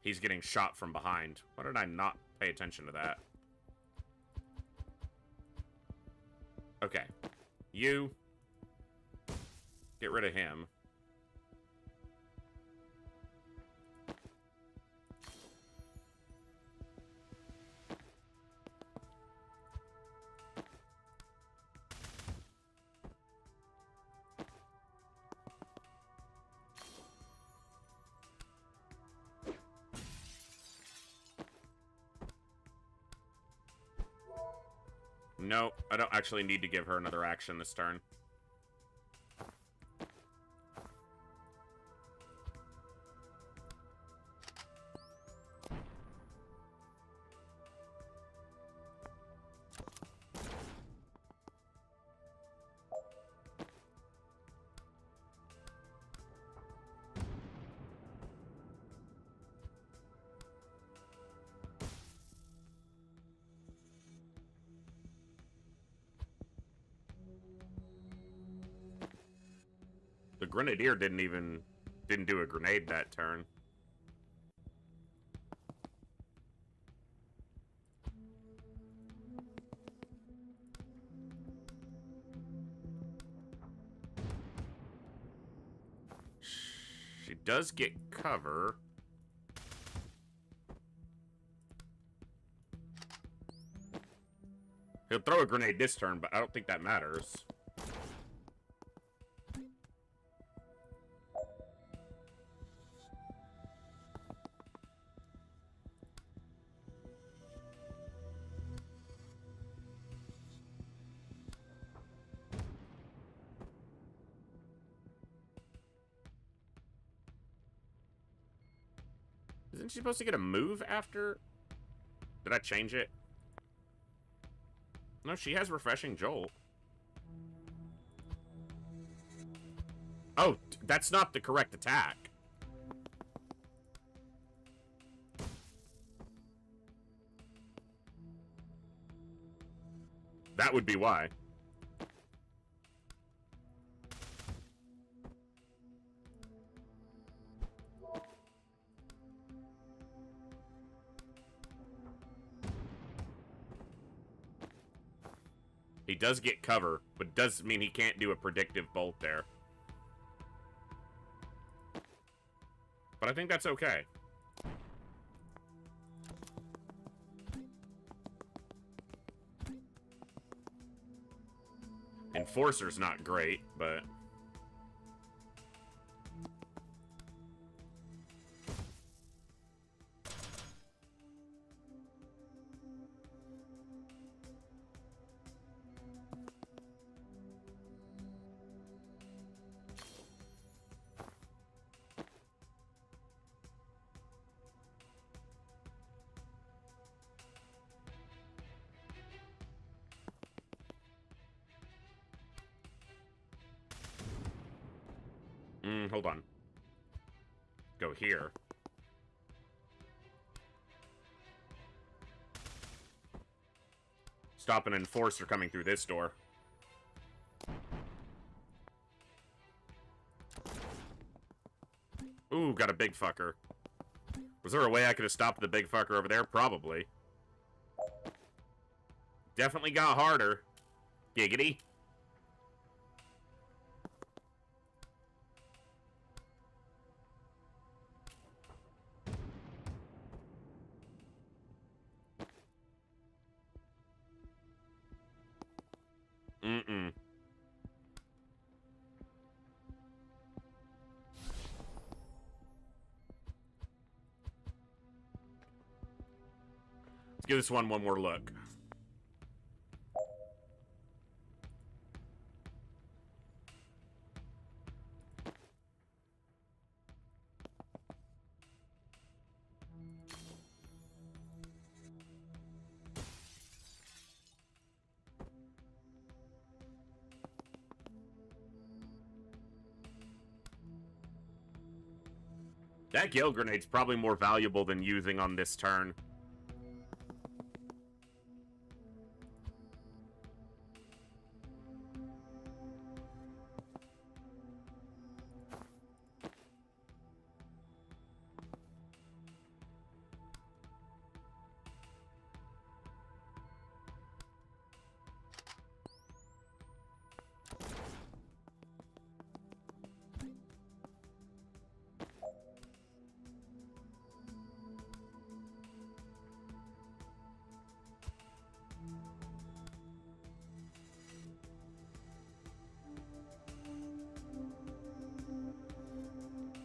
A: He's getting shot from behind. Why did I not pay attention to that? Okay. You. Get rid of him. No, I don't actually need to give her another action this turn. The Grenadier didn't do a grenade that turn. She does get cover. He'll throw a grenade this turn, but I don't think that matters. Isn't she supposed to get a move after? Did I change it? No, she has Refreshing Jolt. Oh, that's not the correct attack. That would be why. He does get cover, but does mean he can't do a predictive bolt there. But I think that's okay. Enforcer's not great, but... hold on. Go here. Stop an enforcer coming through this door. Ooh, got a big fucker. Was there a way I could have stopped the big fucker over there? Probably. Definitely got harder. Giggity. Let's give this one more look. That Gale Grenade's probably more valuable than using on this turn.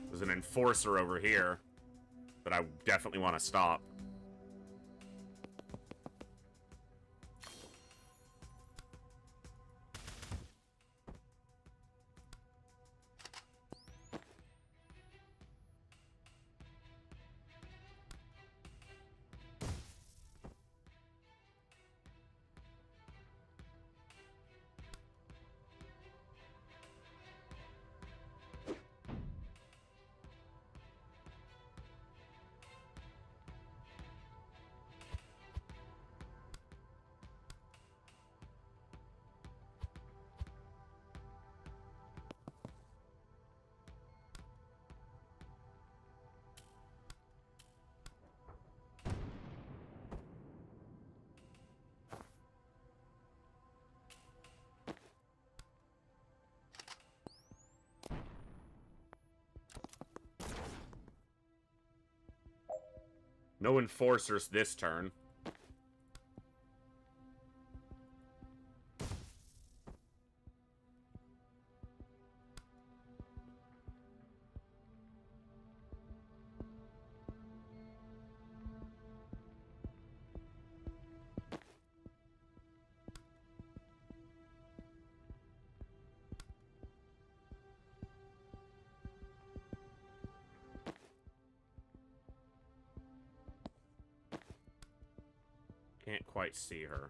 A: There's an enforcer over here that I definitely want to stop. No enforcers this turn. Can't quite see her.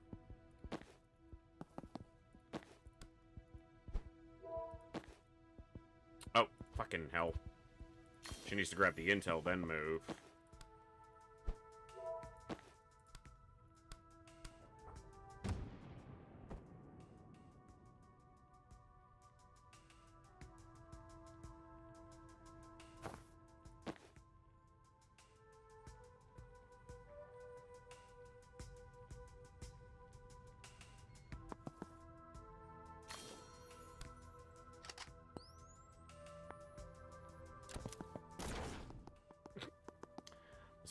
A: Oh, fucking hell. She needs to grab the intel, then move.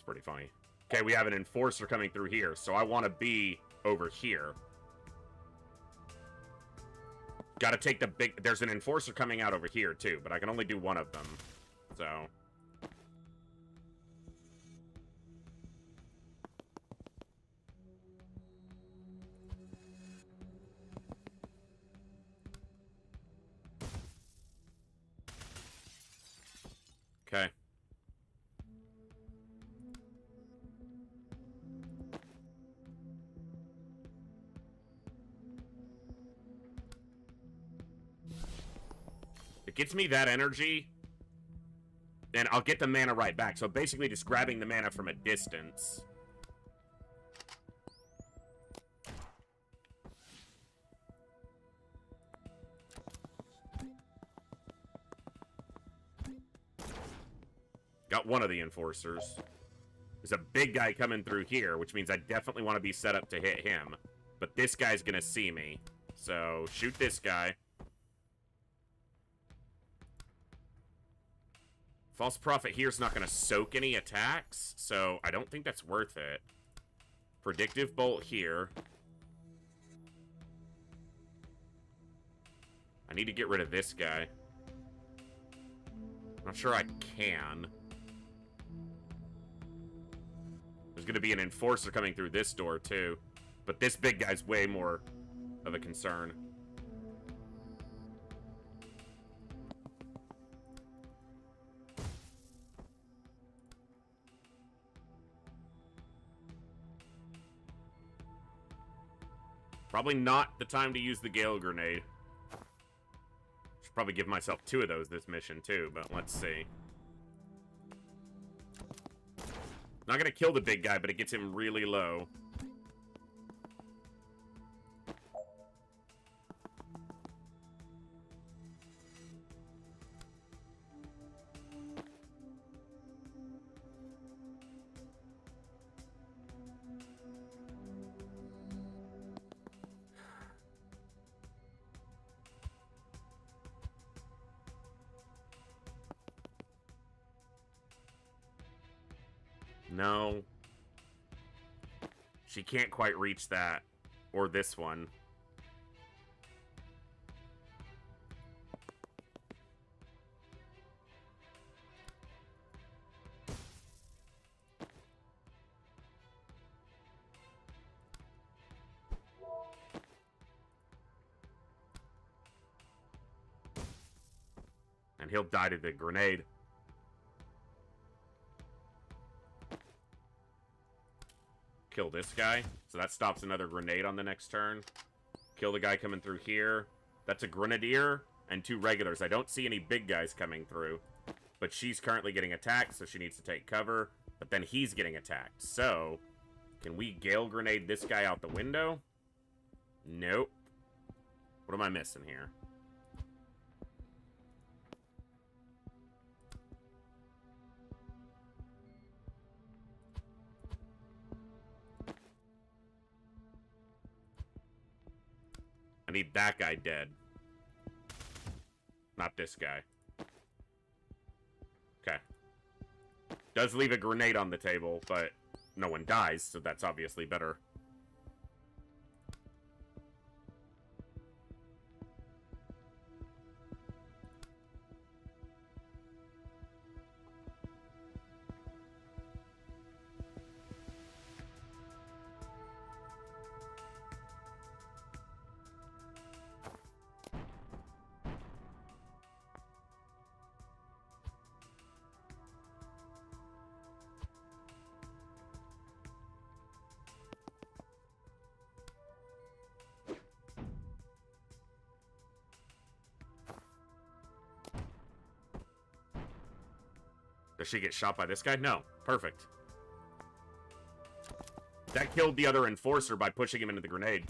A: Pretty funny. Okay, we have an enforcer coming through here, so I want to be over here. Gotta take the big... There's an enforcer coming out over here, too, but I can only do one of them. So... Okay. Gets me that energy, and I'll get the mana right back. So basically just grabbing the mana from a distance. Got one of the enforcers. There's a big guy coming through here, which means I definitely want to be set up to hit him. But this guy's gonna see me. So shoot this guy. False Prophet here's not going to soak any attacks, so I don't think that's worth it. Predictive Bolt here. I need to get rid of this guy. I'm not sure I can. There's going to be an enforcer coming through this door, too. But this big guy's way more of a concern. Probably not the time to use the Gale Grenade. Should probably give myself 2 of those this mission, too, but let's see. Not gonna kill the big guy, but it gets him really low. No. She can't quite reach that. Or this one. And he'll die to the grenade. Kill this guy. So that stops another grenade on the next turn. Kill the guy coming through here. That's a grenadier and 2 regulars. I don't see any big guys coming through. But she's currently getting attacked, so she needs to take cover. But then he's getting attacked. So, can we Gale Grenade this guy out the window? Nope. What am I missing here? I need that guy dead. Not this guy. Okay. Does leave a grenade on the table, but no one dies, so that's obviously better. Does she get shot by this guy? No. Perfect. That killed the other enforcer by pushing him into the grenade.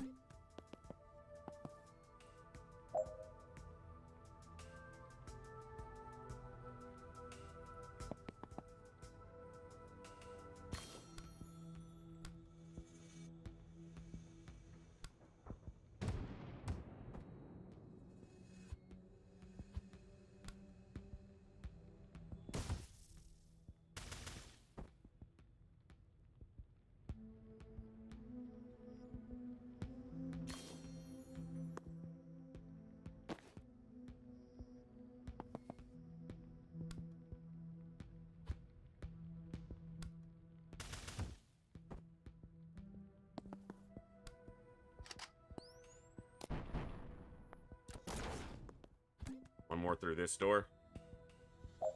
A: One more through this door.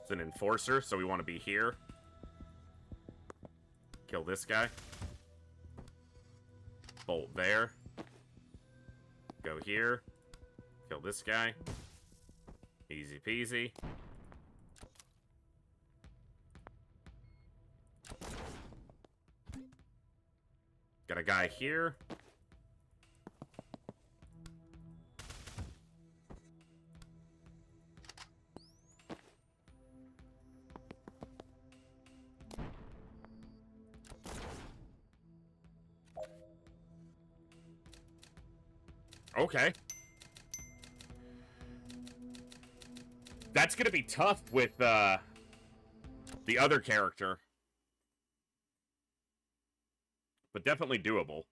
A: It's an enforcer, so we want to be here. Kill this guy. Bolt there. Go here. Kill this guy. Easy peasy. Got a guy here. Okay. That's gonna be tough with, the other character. But definitely doable.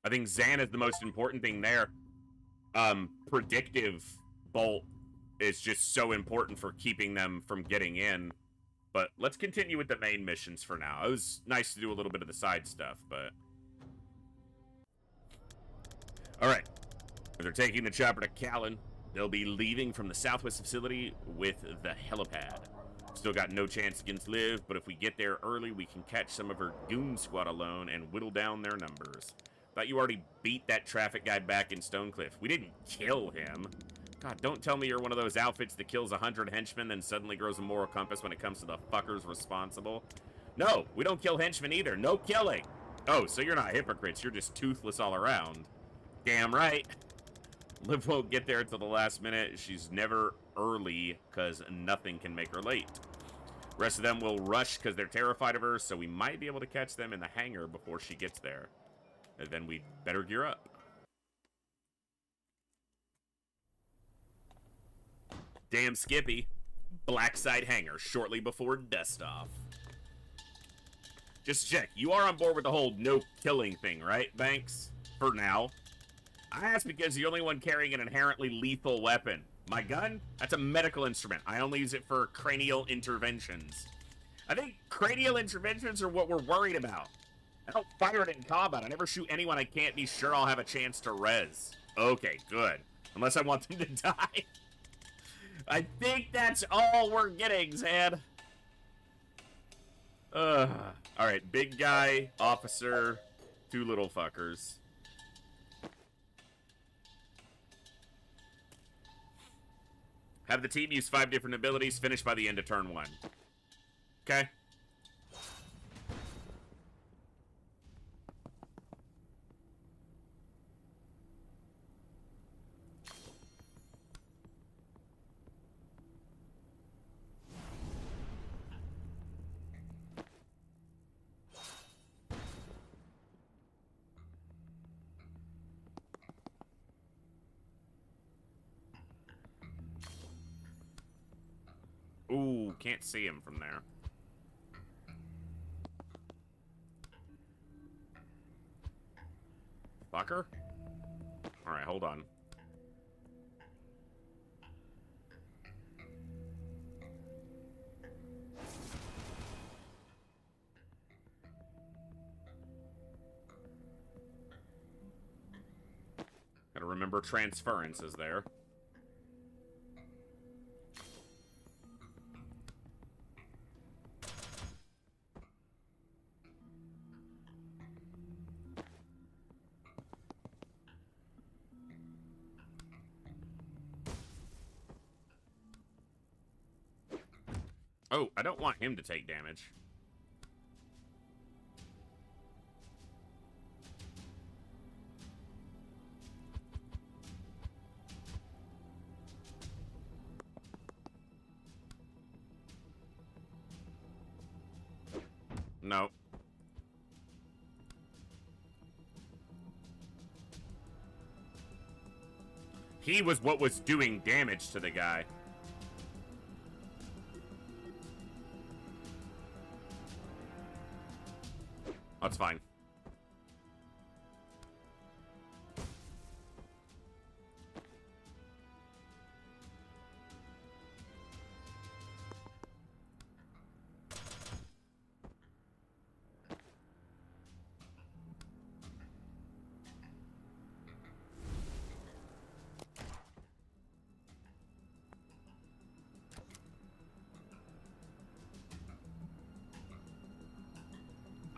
A: I think Zan is the most important thing there. Predictive Bolt is just so important for keeping them from getting in. But let's continue with the main missions for now. It was nice to do a little bit of the side stuff, but... Alright. They're taking the chopper to Callan. They'll be leaving from the southwest facility with the helipad. Still got no chance against Liv, but if we get there early, we can catch some of her goon squad alone and whittle down their numbers. Thought you already beat that traffic guy back in Stonecliff. We didn't kill him. God, don't tell me you're one of those outfits that kills 100 henchmen then suddenly grows a moral compass when it comes to the fuckers responsible. No, we don't kill henchmen either. No killing. Oh, so you're not hypocrites. You're just toothless all around. Damn right. Liv won't get there until the last minute. She's never early because nothing can make her late. Rest of them will rush because they're terrified of her, so we might be able to catch them in the hangar before she gets there. And then we'd better gear up. Damn Skippy. Blackside hangar shortly before dust off. Just check. You are on board with the whole no killing thing, right, Banks? For now. I ask because you're the only one carrying an inherently lethal weapon. My gun? That's a medical instrument. I only use it for cranial interventions. I think cranial interventions are what we're worried about. I don't fire it in combat. I never shoot anyone I can't be sure I'll have a chance to res. Okay, good. Unless I want them to die. I think that's all we're getting, Zan. Alright, big guy, officer, two little fuckers. Have the team use 5 different abilities, finish by the end of turn 1. Okay. Ooh, can't see him from there. Fucker? Alright, hold on. Gotta remember transference is there. Oh, I don't want him to take damage. No. He was what was doing damage to the guy. That's fine.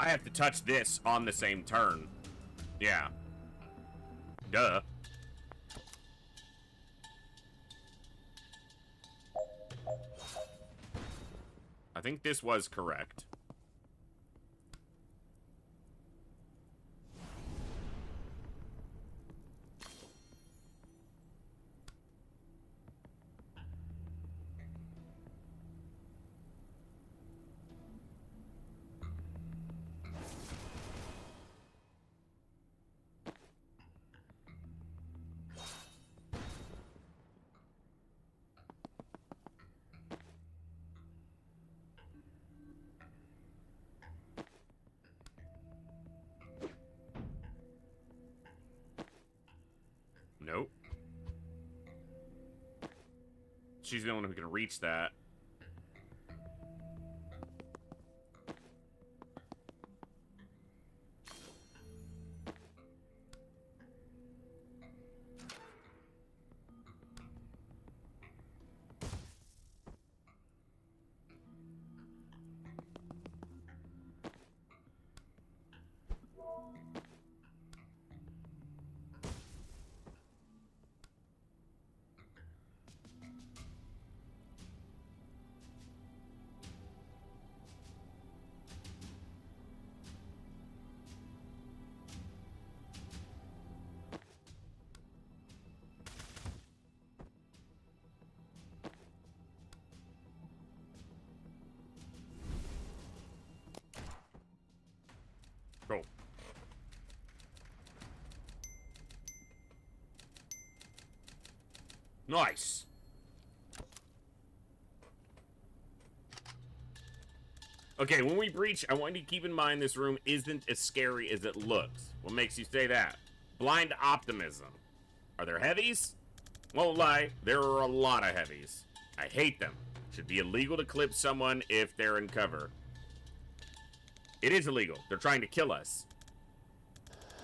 A: I have to touch this on the same turn. Yeah. Duh. I think this was correct. Nope. She's the only one who can reach that. Nice. Okay, when we breach, I want you to keep in mind this room isn't as scary as it looks. What makes you say that? Blind optimism. Are there heavies? Won't lie, there are a lot of heavies. I hate them. Should be illegal to clip someone if they're in cover. It is illegal. They're trying to kill us.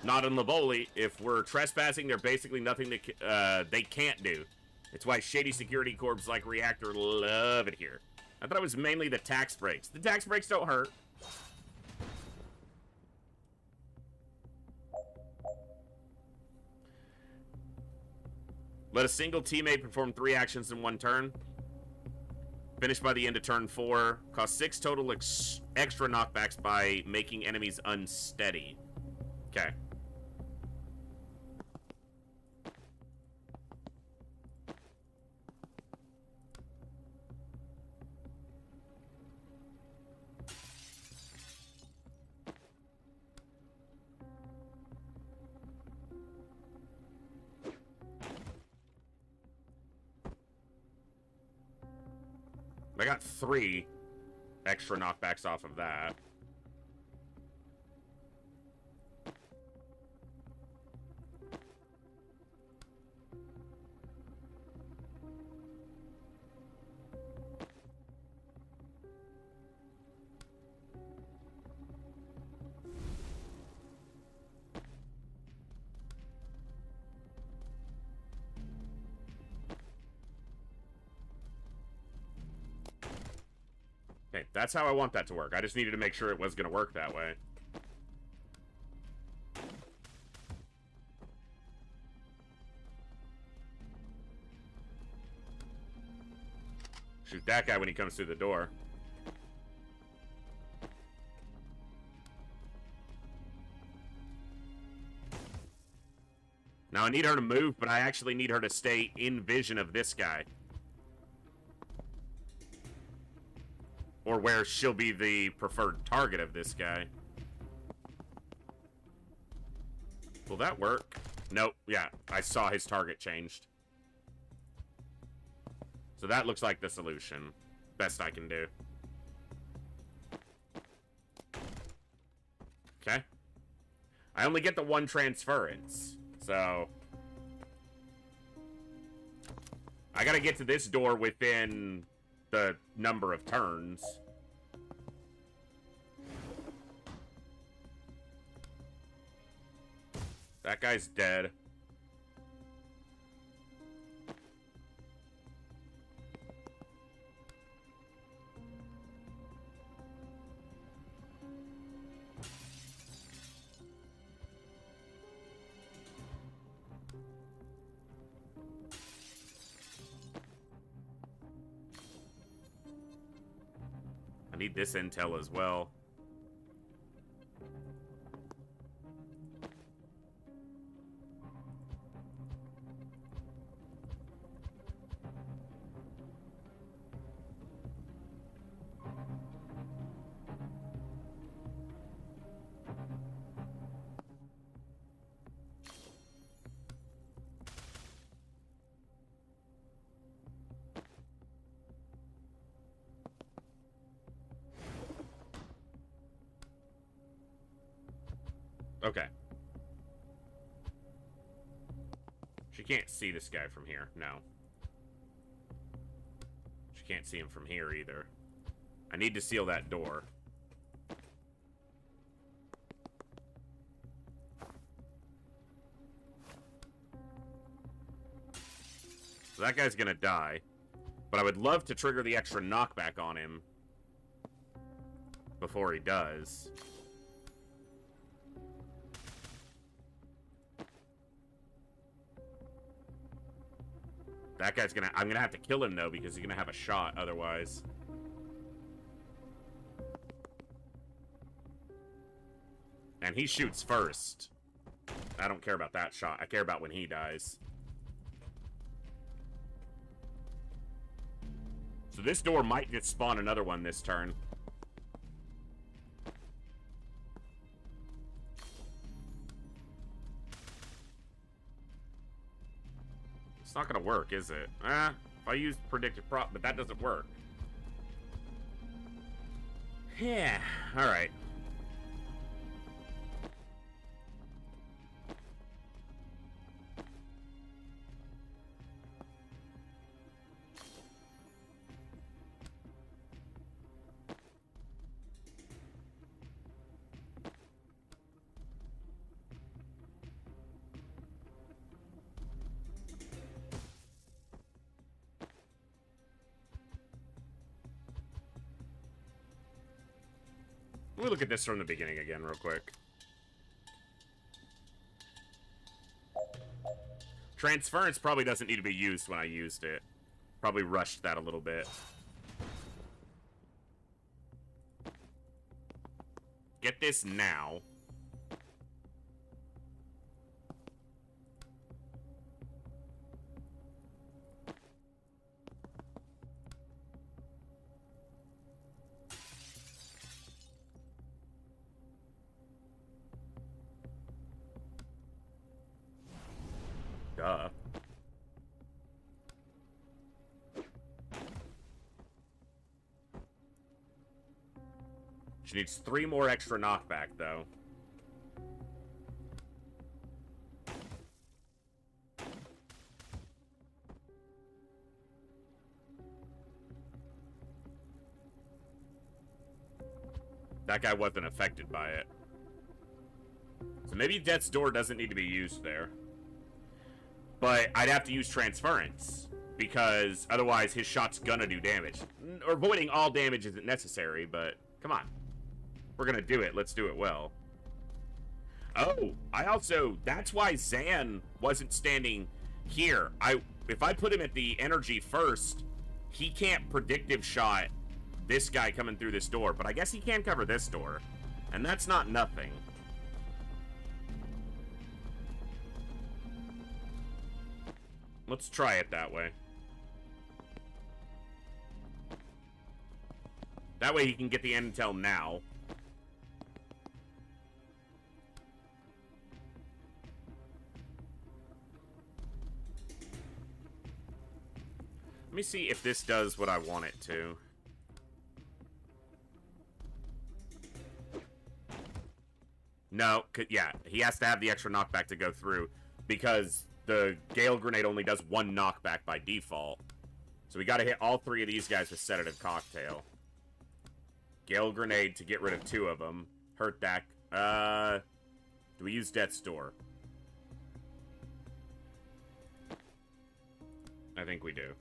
A: Not in Livoli. If we're trespassing, there's basically nothing that they can't do. It's why shady security corps like Reactor love it here. I thought it was mainly the tax breaks. The tax breaks don't hurt. Let a single teammate perform 3 actions in 1 turn. Finish by the end of turn 4. Cost 6 total extra knockbacks by making enemies unsteady. Okay. I got 3 extra knockbacks off of that. Okay, that's how I want that to work. I just needed to make sure it was going to work that way. Shoot that guy when he comes through the door. Now I need her to move, but I actually need her to stay in vision of this guy. Or where she'll be the preferred target of this guy. Will that work? Nope. Yeah, I saw his target changed. So that looks like the solution. Best I can do. Okay. I only get the 1 transference. So I gotta get to this door within the number of turns. That guy's dead. I need this intel as well. Okay. She can't see this guy from here. No. She can't see him from here either. I need to seal that door. So that guy's gonna die. But I would love to trigger the extra knockback on him before he does. That guy's gonna... I'm gonna have to kill him, though, because he's gonna have a shot otherwise. And he shoots first. I don't care about that shot. I care about when he dies. So this door might just spawn another one this turn. It's not gonna work, is it? If I use predicted prop, but that doesn't work. Yeah, alright. Let me look at this from the beginning again real quick. Transference probably doesn't need to be used when I used it. Probably rushed that a little bit. Get this now. Duh. She needs 3 more extra knockback, though. That guy wasn't affected by it. So maybe Death's Door doesn't need to be used there. But I'd have to use Transference, because otherwise his shot's gonna do damage. Avoiding all damage isn't necessary, but come on. We're gonna do it. Let's do it well. Oh, that's why Zan wasn't standing here. If I put him at the energy first, he can't predictive shot this guy coming through this door, but I guess he can cover this door. And that's not nothing. Let's try it that way. That way he can get the intel now. Let me see if this does what I want it to. No, yeah, he has to have the extra knockback to go through, because the Gale Grenade only does 1 knockback by default. So we gotta hit all 3 of these guys with Sedative Cocktail. Gale Grenade to get rid of 2 of them. Hurt that. Do we use Death's Door? I think we do.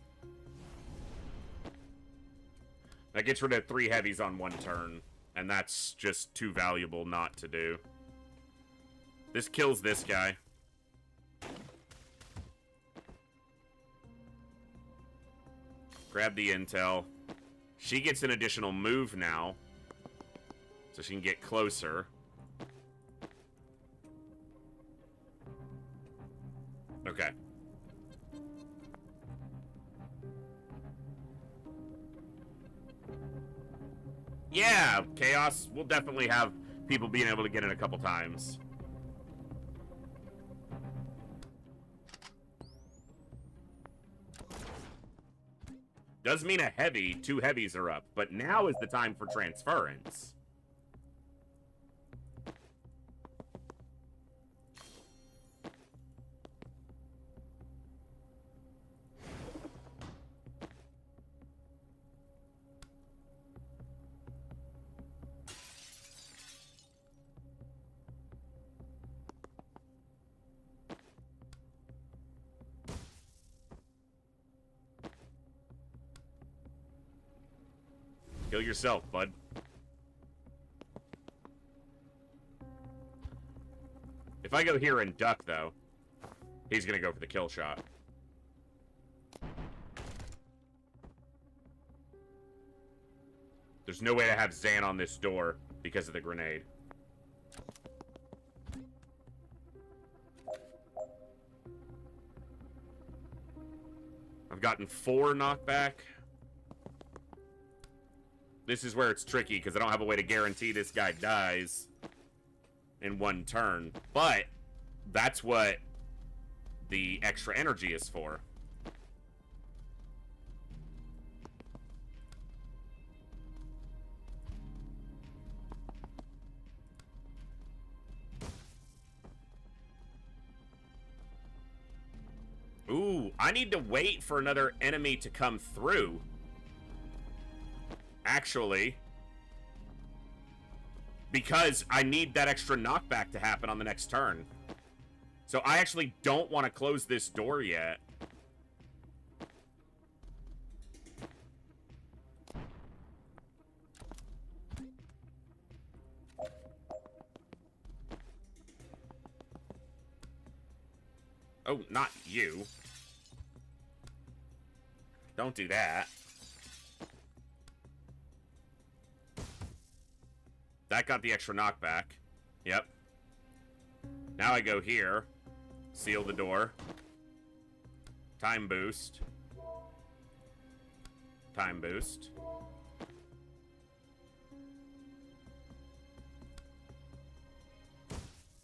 A: That gets rid of 3 heavies on 1 turn, and that's just too valuable not to do. This kills this guy. Grab the intel. She gets an additional move now, so she can get closer. Okay. Yeah, Chaos. We'll definitely have people being able to get in a couple times. Does mean a heavy, 2 heavies are up, but now is the time for Transference. Kill yourself, bud. If I go here and duck, though, he's gonna go for the kill shot. There's no way to have Zan on this door because of the grenade. I've gotten 4 knockback. This is where it's tricky, because I don't have a way to guarantee this guy dies in 1 turn. But that's what the extra energy is for. I need to wait for another enemy to come through. Actually. Because I need that extra knockback to happen on the next turn. So I actually don't want to close this door yet. Oh, not you. Don't do that. That got the extra knockback. Yep. Now I go here. Seal the door. Time boost. Time boost.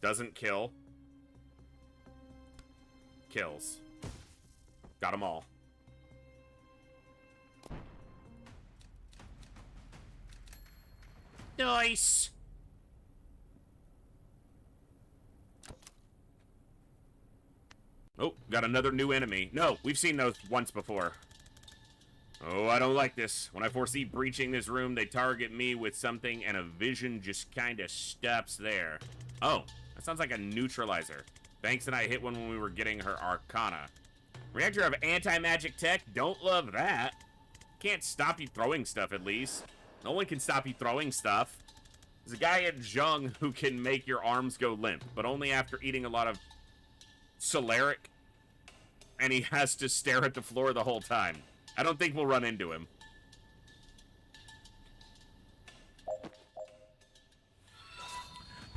A: Doesn't kill. Kills. Got them all. Nice! Oh, got another new enemy. No, we've seen those once before. Oh, I don't like this. When I foresee breaching this room, they target me with something and a vision just kinda stops there. Oh, that sounds like a neutralizer. Banks and I hit one when we were getting her Arcana. Reactor of anti-magic tech? Don't love that. Can't stop you throwing stuff, at least. No one can stop you throwing stuff. There's a guy at Zheng who can make your arms go limp, but only after eating a lot of Solaric, and he has to stare at the floor the whole time. I don't think we'll run into him.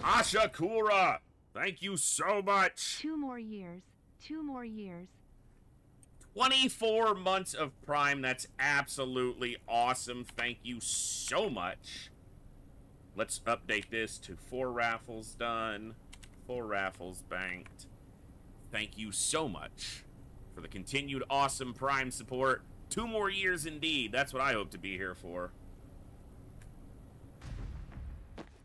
A: Ashakura! Thank you so much!
E: 2 more years. 2 more years.
A: 24 months of Prime. That's absolutely awesome. Thank you so much. Let's update this to 4 raffles done. 4 raffles banked. Thank you so much for the continued awesome Prime support. 2 more years indeed. That's what I hope to be here for.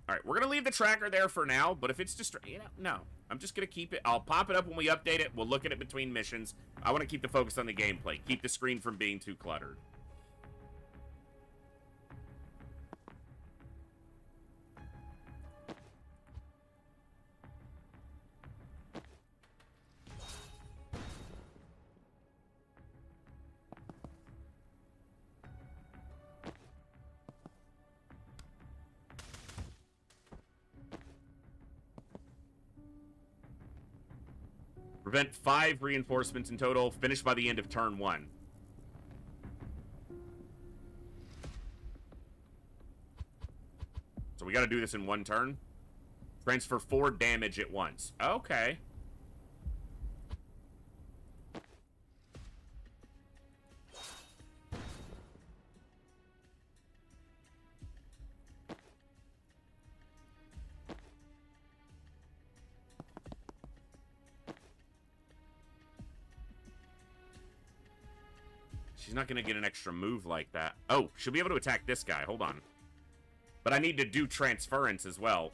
A: Alright, we're going to leave the tracker there for now, but if it's just, no. I'm just going to keep it. I'll pop it up when we update it. We'll look at it between missions. I want to keep the focus on the gameplay. Keep the screen from being too cluttered. Prevent 5 reinforcements in total. Finish by the end of turn 1. So we got to do this in 1 turn. Transfer 4 damage at once. Okay. She's not going to get an extra move like that. Oh, she'll be able to attack this guy. Hold on. But I need to do transference as well.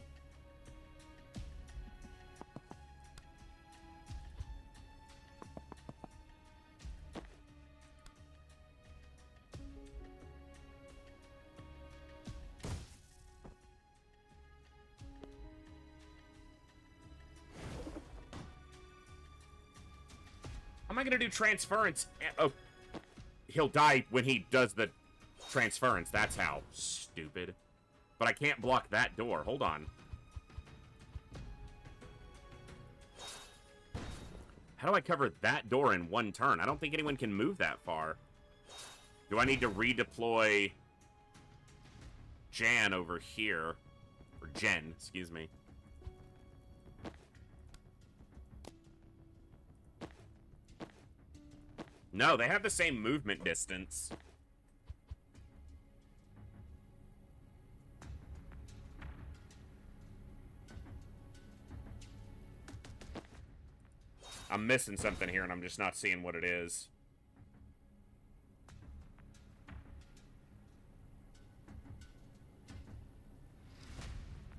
A: How am I going to do transference? Oh. He'll die when he does the transference. That's how. Stupid. But I can't block that door. Hold on. How do I cover that door in 1 turn? I don't think anyone can move that far. Do I need to redeploy Jan over here? Or Jen, excuse me. No, they have the same movement distance. I'm missing something here, and I'm just not seeing what it is.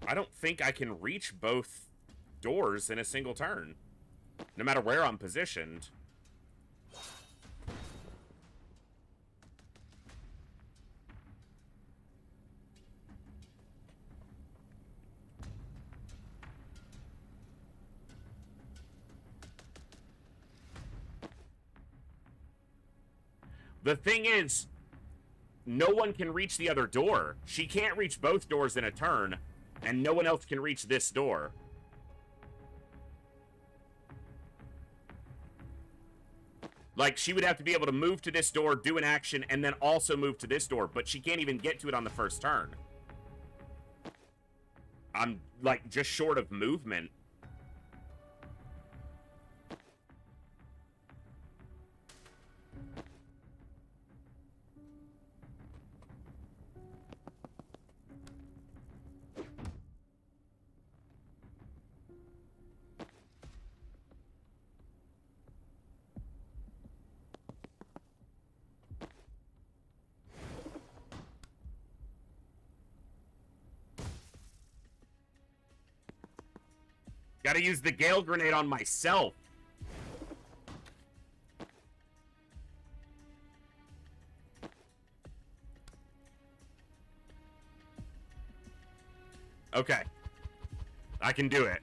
A: I don't think I can reach both doors in a single turn, no matter where I'm positioned. The thing is, no one can reach the other door. She can't reach both doors in a turn, and no one else can reach this door. Like, she would have to be able to move to this door, do an action, and then also move to this door, but she can't even get to it on the first turn. I'm, like, just short of movement. Gotta use the Gale Grenade on myself. Okay. I can do it.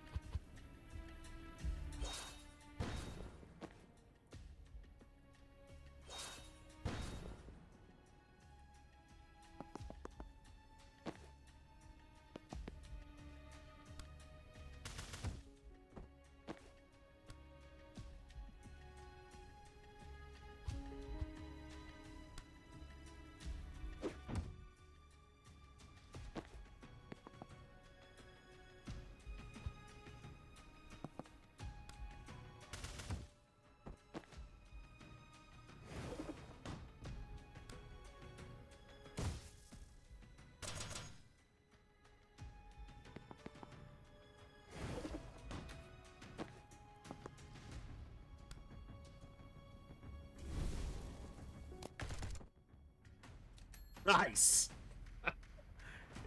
A: Nice.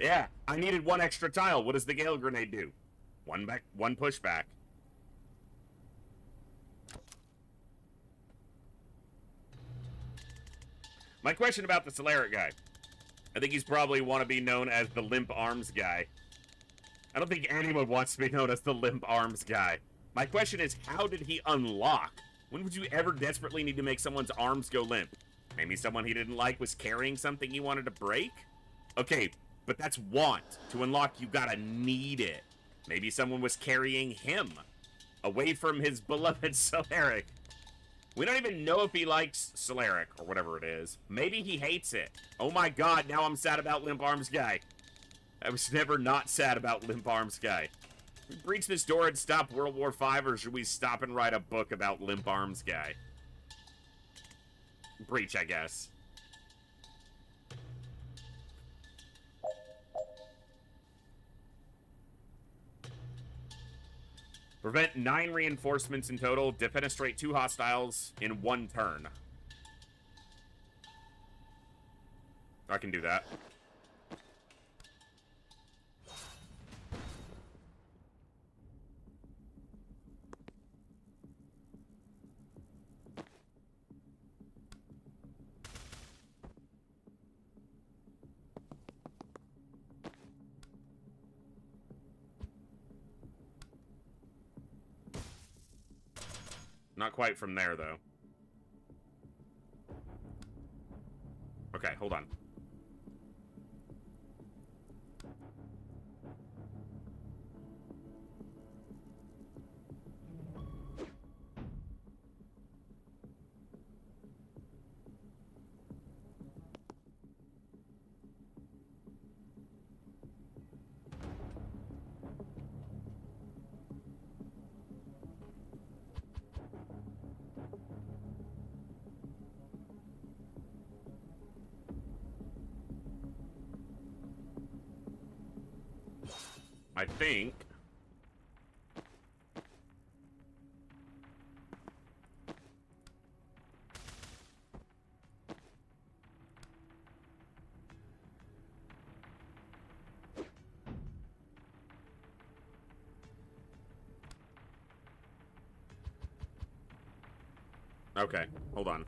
A: Yeah, I needed one extra tile. What does the Gale Grenade do? One back, one pushback. My question about the Solaric guy. I think he's probably want to be known as the Limp Arms guy. I don't think anyone wants to be known as the Limp Arms guy. My question is, how did he unlock? When would you ever desperately need to make someone's arms go limp? Maybe someone he didn't like was carrying something he wanted to break? Okay, but that's want. To unlock, you gotta need it. Maybe someone was carrying him away from his beloved Solaric. We don't even know if he likes Solaric, or whatever it is. Maybe he hates it. Oh my god, now I'm sad about Limp Arms Guy. I was never not sad about Limp Arms Guy. We breach this door and stop World War V, or should we stop and write a book about Limp Arms Guy? Breach, I guess. Prevent 9 reinforcements in total. Defenestrate 2 hostiles in 1 turn. I can do that. Not quite from there, though. Okay, hold on. I think... Okay, hold on.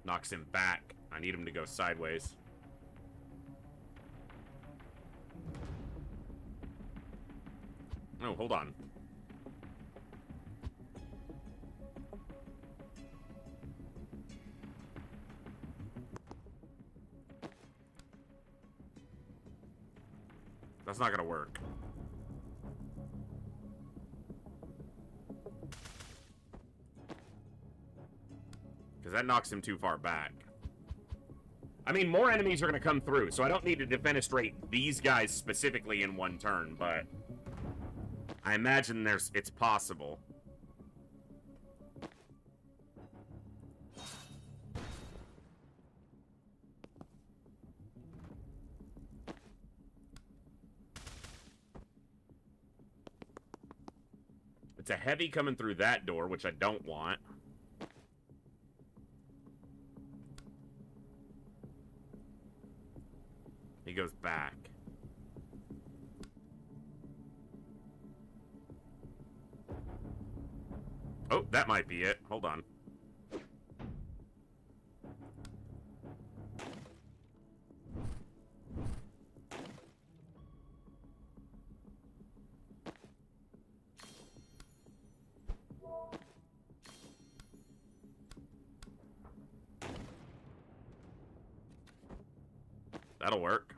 A: Knocks him back. I need him to go sideways. Oh, hold on. That's not gonna work. Because that knocks him too far back. I mean, more enemies are gonna come through, so I don't need to defenestrate these guys specifically in one turn, but I imagine it's possible. It's a heavy coming through that door, which I don't want. He goes back. Oh, that might be it. Hold on. That'll work.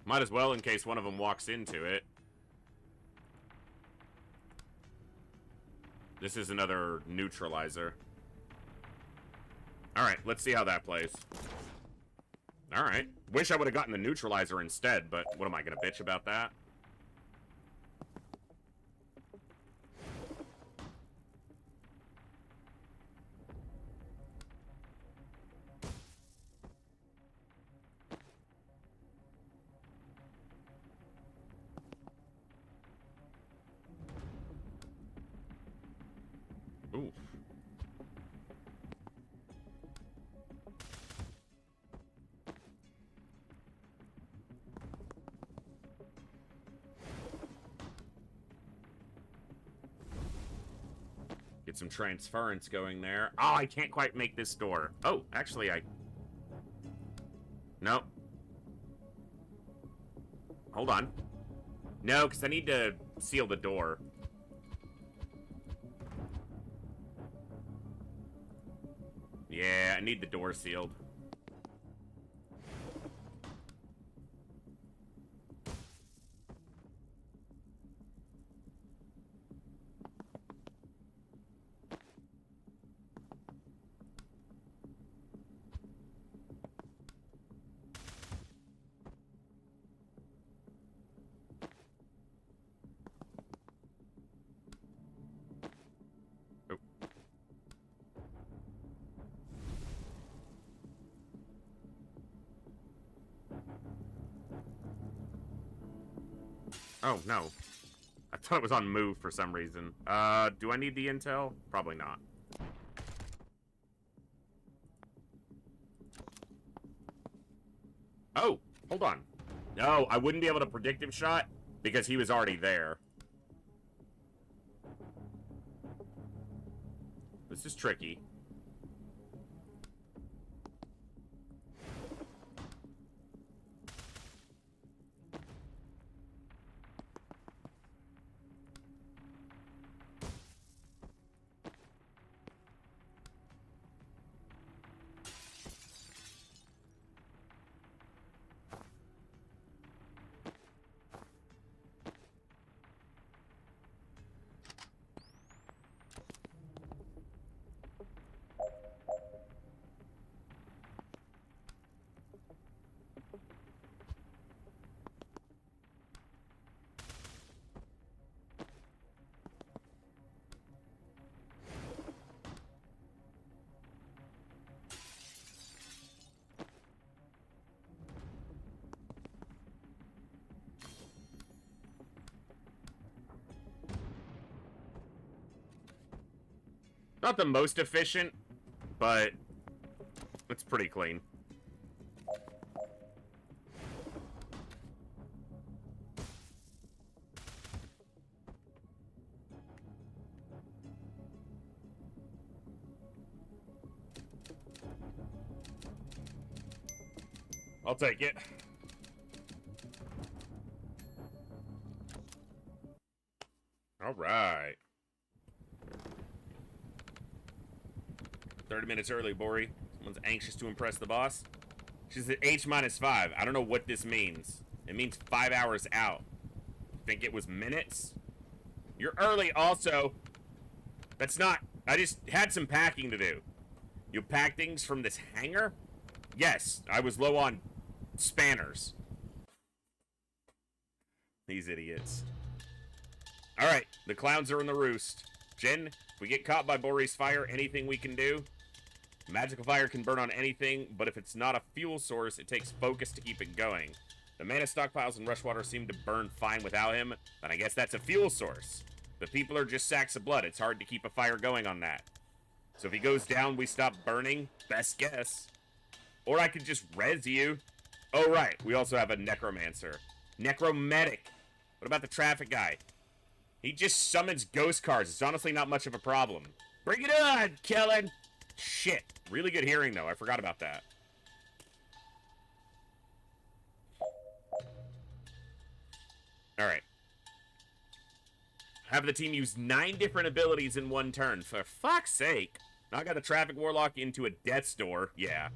A: Might as well in case one of them walks into it. This is another neutralizer. Alright, let's see how that plays. Alright. Wish I would have gotten the neutralizer instead, but what am I gonna bitch about that? Ooh. Get some transference going there. Oh, I can't quite make this door. Oh, actually, Nope. Hold on. No, because I need to seal the door. Yeah, I need the door sealed. Oh, no. I thought it was on move for some reason. Do I need the intel? Probably not. Oh, hold on. No, I wouldn't be able to predictive shot because he was already there. This is tricky. Not the most efficient, but it's pretty clean. I'll take it. All right. 30 minutes early, Bori. Someone's anxious to impress the boss. She's at H-5. I don't know what this means. It means 5 hours out. Think it was minutes? You're early also. That's not... I just had some packing to do. You pack things from this hangar? Yes, I was low on spanners. These idiots. Alright, the clowns are in the roost. Jin, if we get caught by Bori's fire, anything we can do? Magical fire can burn on anything, but if it's not a fuel source, it takes focus to keep it going. The mana stockpiles in Rushwater seem to burn fine without him, and I guess that's a fuel source. The people are just sacks of blood. It's hard to keep a fire going on that. So if he goes down, we stop burning? Best guess. Or I could just res you. Oh, right. We also have a necromancer. Necromantic. What about the traffic guy? He just summons ghost cards. It's honestly not much of a problem. Bring it on, Kellen! Shit. Really good hearing, though. I forgot about that. Alright. Have the team use 9 different abilities in one turn. For fuck's sake. Now I got a Traffic Warlock into a Death's Door. Yeah.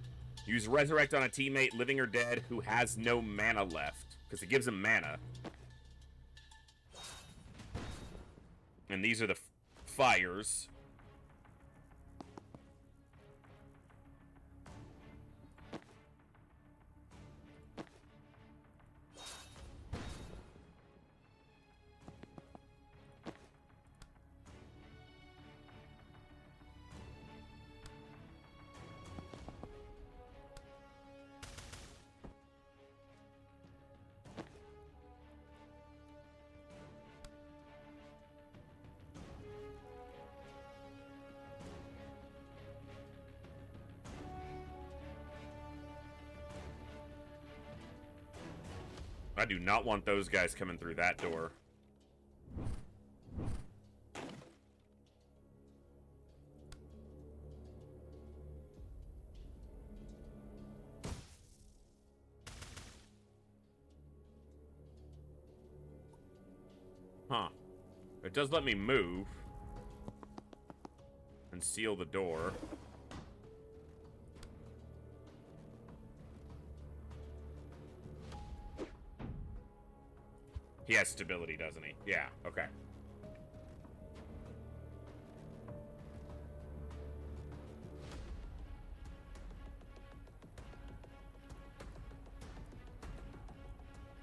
A: Use Resurrect on a teammate, living or dead, who has no mana left. Because it gives him mana. And these are the fires. I do not want those guys coming through that door. Huh. It does let me move. And seal the door. He has stability, doesn't he? Yeah, okay.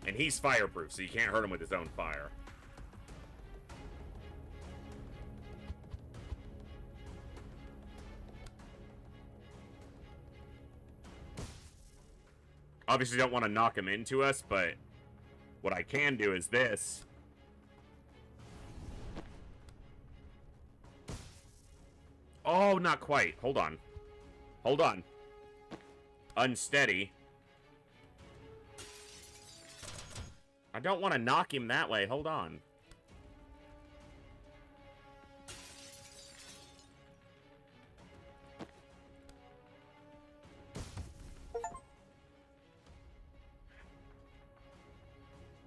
A: And he's fireproof, so you can't hurt him with his own fire. Obviously don't want to knock him into us, but what I can do is this. Oh, not quite. Hold on. Hold on. Unsteady. I don't want to knock him that way. Hold on.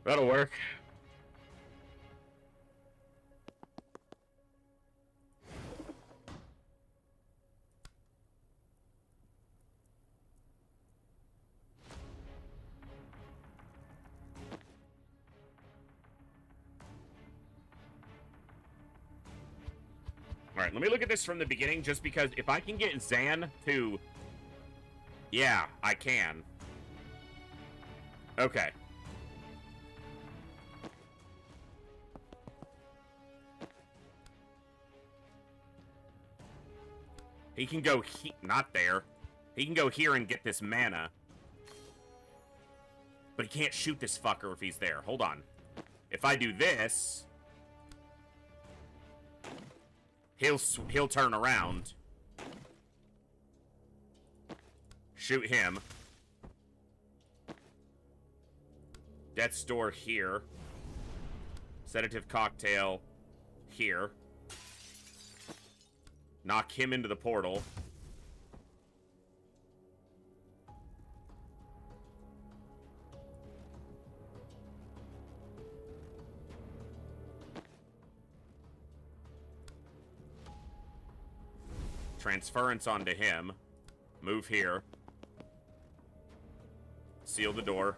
A: That'll work. Alright, let me look at this from the beginning, just because if I can get Zan to... Yeah, I can. Okay. He can go not there. He can go here and get this mana. But he can't shoot this fucker if he's there. Hold on. If I do this... he'll turn around. Shoot him. Death's door here. Sedative cocktail here. Knock him into the portal. Transference onto him. Move here. Seal the door.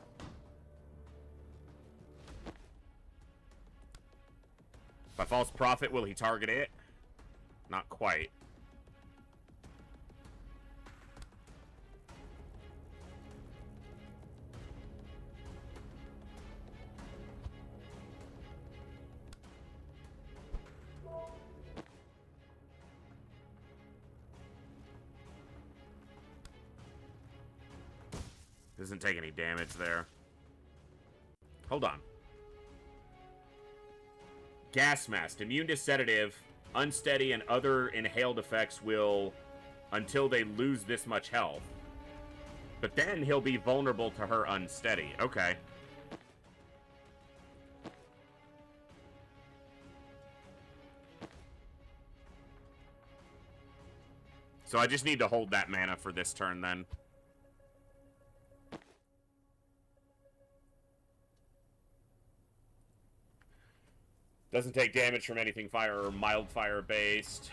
A: By false prophet, will he target it? Not quite. Doesn't take any damage there. Hold on. Gas mask. Immune to sedative, unsteady, and other inhaled effects will... until they lose this much health. But then he'll be vulnerable to her unsteady. Okay. So I just need to hold that mana for this turn then. Doesn't take damage from anything fire or mild fire based.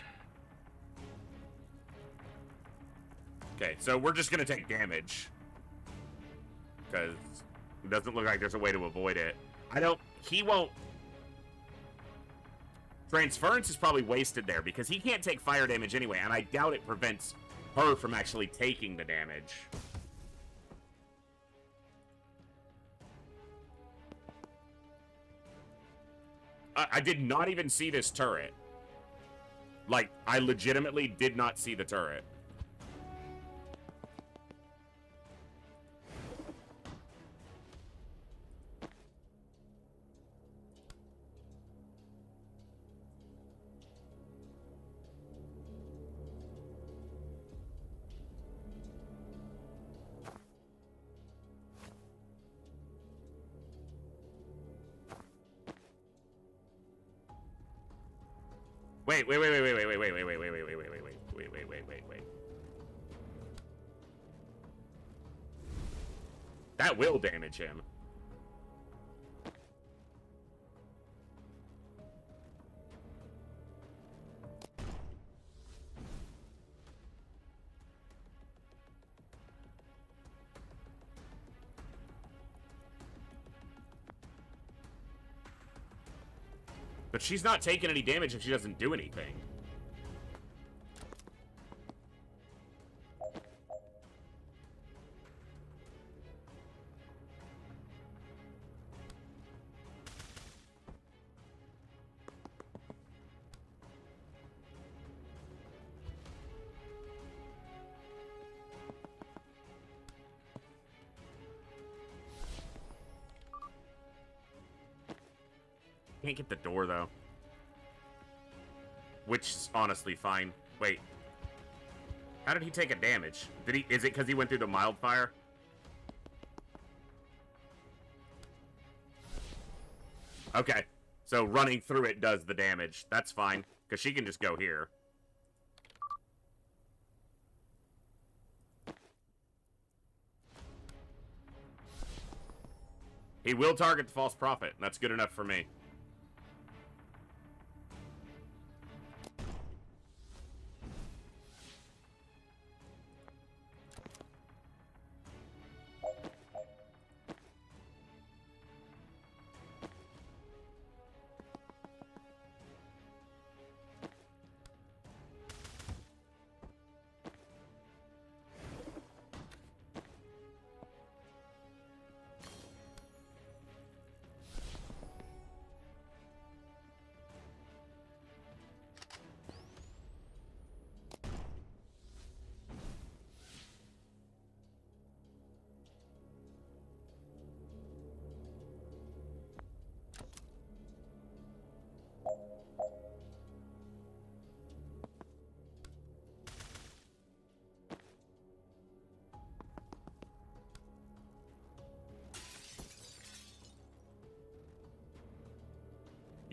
A: Okay, so we're just gonna take damage. Because it doesn't look like there's a way to avoid it. He won't... Transference is probably wasted there, because he can't take fire damage anyway, and I doubt it prevents her from actually taking the damage. I did not even see this turret. Like, I legitimately did not see the turret. Wait. That will damage him. But she's not taking any damage if she doesn't do anything. Can't get the door, though. Which is honestly fine. Wait. How did he take a damage? Is it because he went through the mild fire? Okay. So running through it does the damage. That's fine. Because she can just go here. He will target the false prophet. That's good enough for me.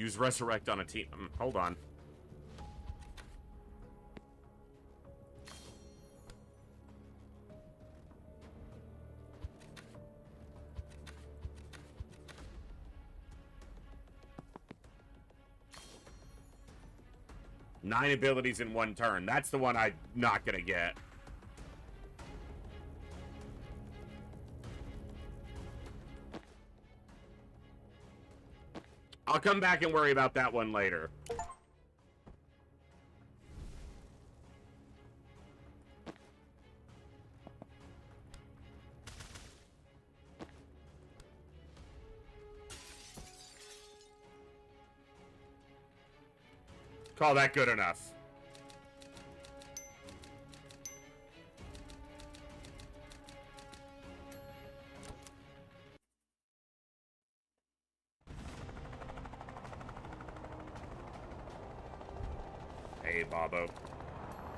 A: Use Resurrect on a team. Hold on. Nine abilities in one turn. That's the one I'm not gonna get. I'll come back and worry about that one later. Call that good enough. Hey, Bobo.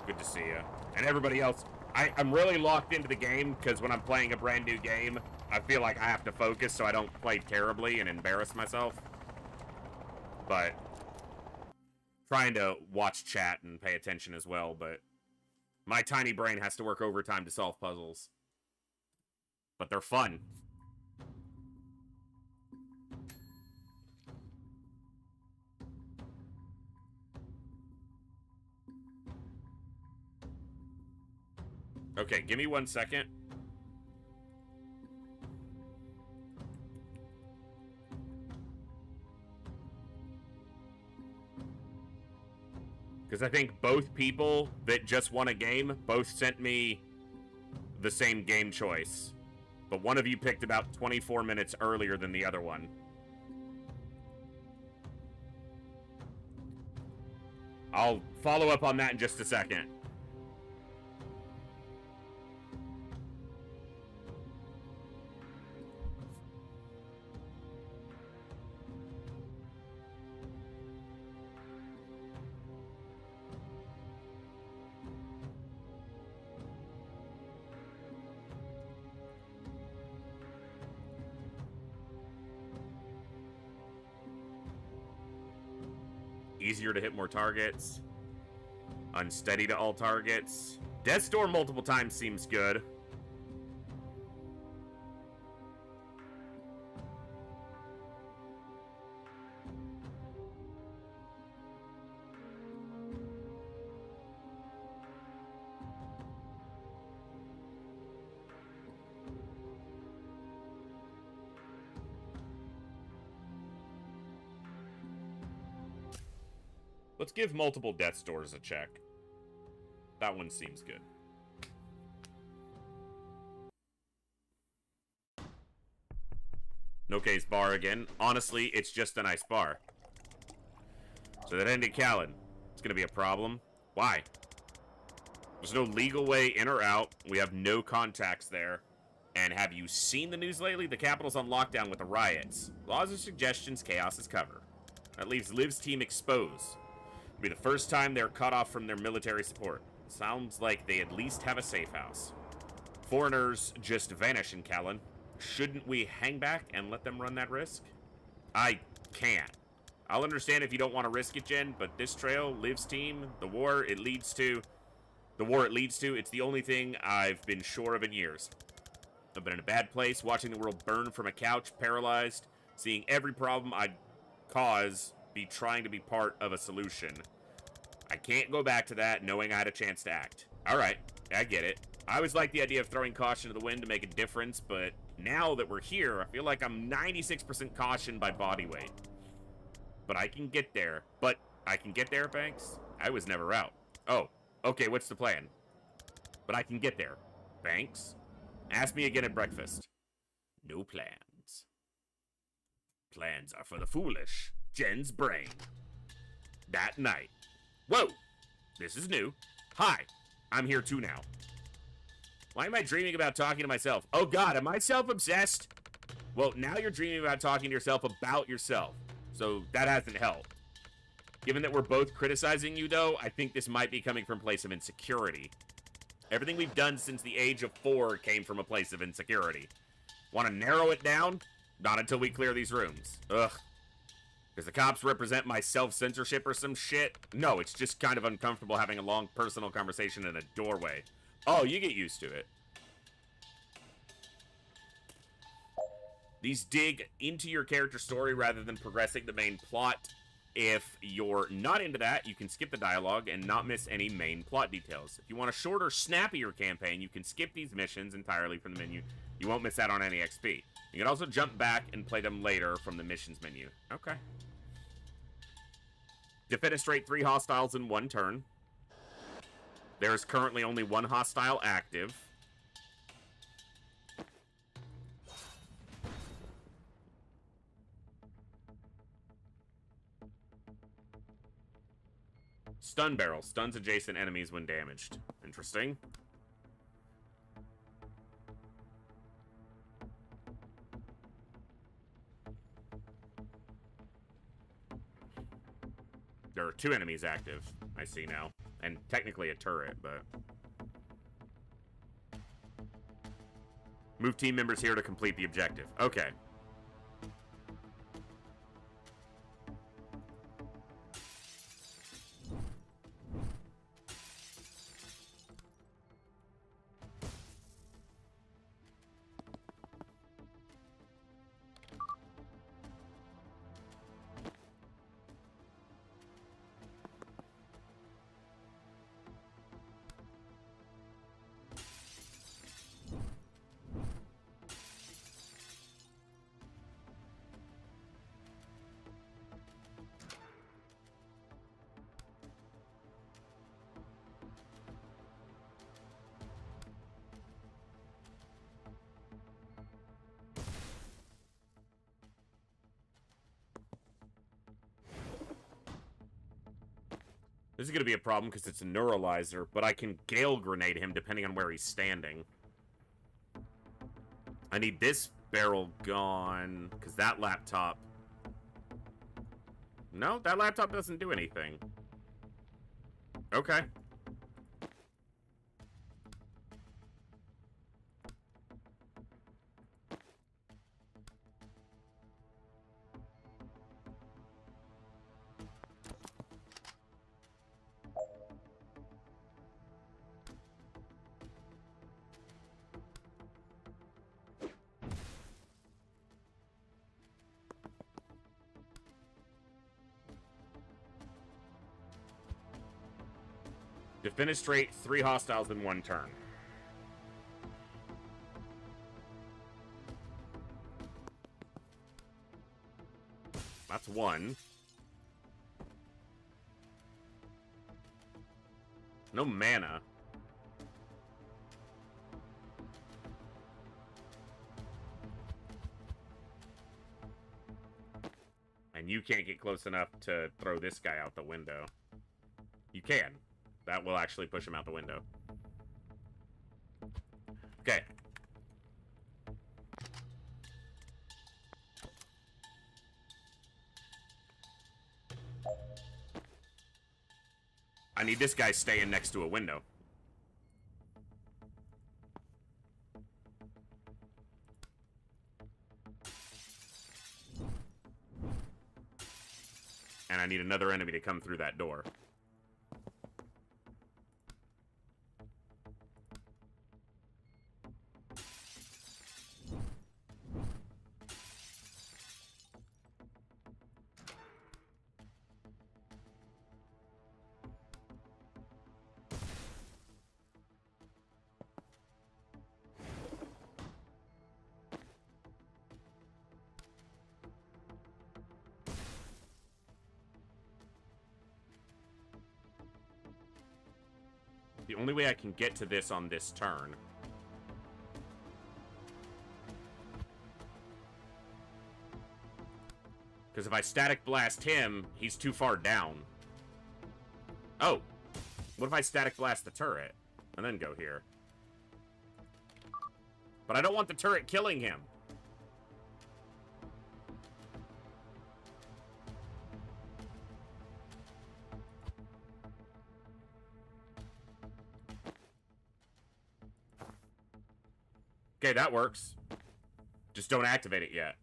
A: Good to see you. And everybody else. I'm really locked into the game because when I'm playing a brand new game, I feel like I have to focus so I don't play terribly and embarrass myself. But trying to watch chat and pay attention as well, but my tiny brain has to work overtime to solve puzzles. But they're fun. Okay, give me 1 second. Because I think both people that just won a game both sent me the same game choice. But one of you picked about 24 minutes earlier than the other one. I'll follow up on that in just a second. Easier to hit more targets. Unsteady to all targets. Death's Door multiple times seems good. Let's give multiple Death's Doors a check. That one seems good. No case bar again. Honestly, it's just a nice bar. So that ended Callan. It's gonna be a problem. Why? There's no legal way in or out. We have no contacts there. And have you seen the news lately? The capital's on lockdown with the riots. Laws are suggestions, chaos is cover. That leaves Liv's team exposed. It'll be the first time they're cut off from their military support. Sounds like they at least have a safe house. Foreigners just vanish in Callan. Shouldn't we hang back and let them run that risk? I can't. I'll understand if you don't want to risk it, Jen, but this trail, Liv's team, the war it leads to, it's the only thing I've been sure of in years. I've been in a bad place, watching the world burn from a couch, paralyzed, seeing every problem I'd cause be trying to be part of a solution. I can't go back to that knowing I had a chance to act. Alright, I get it. I always like the idea of throwing caution to the wind to make a difference, but now that we're here, I feel like I'm 96% caution by body weight. But I can get there. Banks? I was never out. Oh, okay, what's the plan? But I can get there. Banks? Ask me again at breakfast. No plans. Plans are for the foolish. Jen's brain. That night. Whoa! This is new. Hi, I'm here too now. Why am I dreaming about talking to myself? Oh god, am I self-obsessed? Well, now you're dreaming about talking to yourself about yourself. So that hasn't helped. Given that we're both criticizing you, though, I think this might be coming from a place of insecurity. Everything we've done since the age of 4 came from a place of insecurity. Want to narrow it down? Not until we clear these rooms. Ugh. Does the cops represent my self-censorship or some shit? No, it's just kind of uncomfortable having a long personal conversation in a doorway. Oh, you get used to it. These dig into your character story rather than progressing the main plot. If you're not into that, you can skip the dialogue and not miss any main plot details. If you want a shorter, snappier campaign, you can skip these missions entirely from the menu. You won't miss out on any XP. You can also jump back and play them later from the missions menu. Okay. Defenestrate 3 hostiles in 1 turn. There is currently only 1 hostile active. Stun barrel. Stuns adjacent enemies when damaged. Interesting. There are 2 enemies active, I see now. And technically a turret, but... Move team members here to complete the objective. Okay. This is going to be a problem because it's a neuralizer, but I can Gale Grenade him depending on where he's standing. I need this barrel gone because that laptop... No, that laptop doesn't do anything. Okay. Defenestrate 3 hostiles in 1 turn. That's 1. No mana. And you can't get close enough to throw this guy out the window. You can. That will actually push him out the window. Okay. I need this guy staying next to a window. And I need another enemy to come through that door. The only way I can get to this on this turn because if I static blast him, he's too far down. Oh, what if I static blast the turret and then go here? But I don't want the turret killing him. Okay, that works. Just don't activate it yet.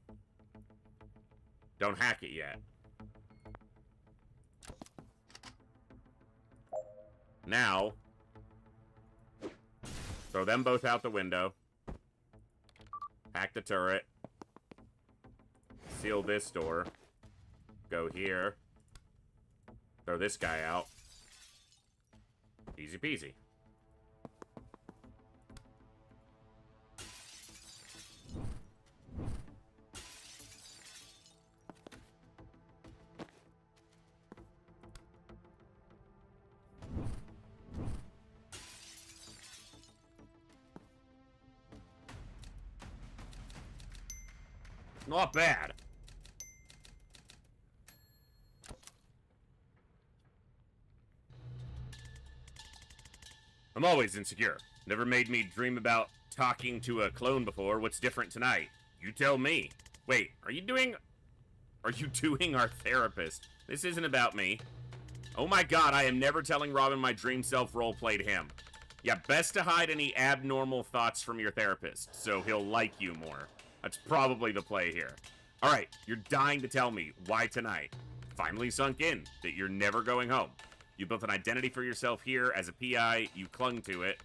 A: Don't hack it yet. Now, throw them both out the window. Hack the turret. Seal this door. Go here. Throw this guy out. Easy peasy. Not bad. I'm always insecure. Never made me dream about talking to a clone before. What's different tonight? You tell me. Wait, are you doing our therapist? This isn't about me. Oh my god, I am never telling Robin my dream self roleplayed him. Yeah, best to hide any abnormal thoughts from your therapist, so he'll like you more. That's probably the play here. Alright, you're dying to tell me why tonight. Finally sunk in that you're never going home. You built an identity for yourself here as a PI, you clung to it.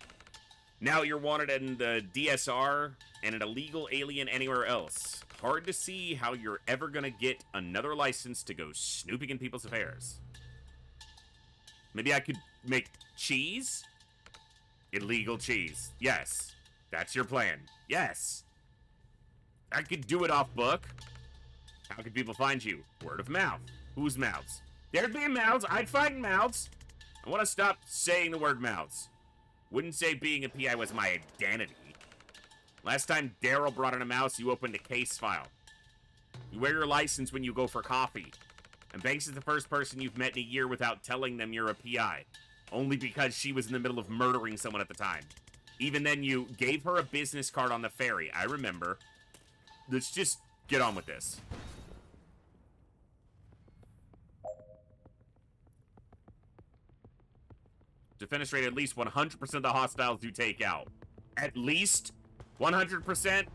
A: Now you're wanted in the DSR and an illegal alien anywhere else. Hard to see how you're ever gonna get another license to go snooping in people's affairs. Maybe I could make cheese? Illegal cheese. Yes. That's your plan. Yes. I could do it off book. How could people find you? Word of mouth. Whose mouths? There'd be mouths. I'd find mouths. I want to stop saying the word mouths. Wouldn't say being a PI was my identity. Last time Daryl brought in a mouse, you opened a case file. You wear your license when you go for coffee. And Banks is the first person you've met in a year without telling them you're a PI. Only because she was in the middle of murdering someone at the time. Even then, you gave her a business card on the ferry. I remember. Let's just get on with this. Defenestrate at least 100% of the hostiles you take out. At least 100%?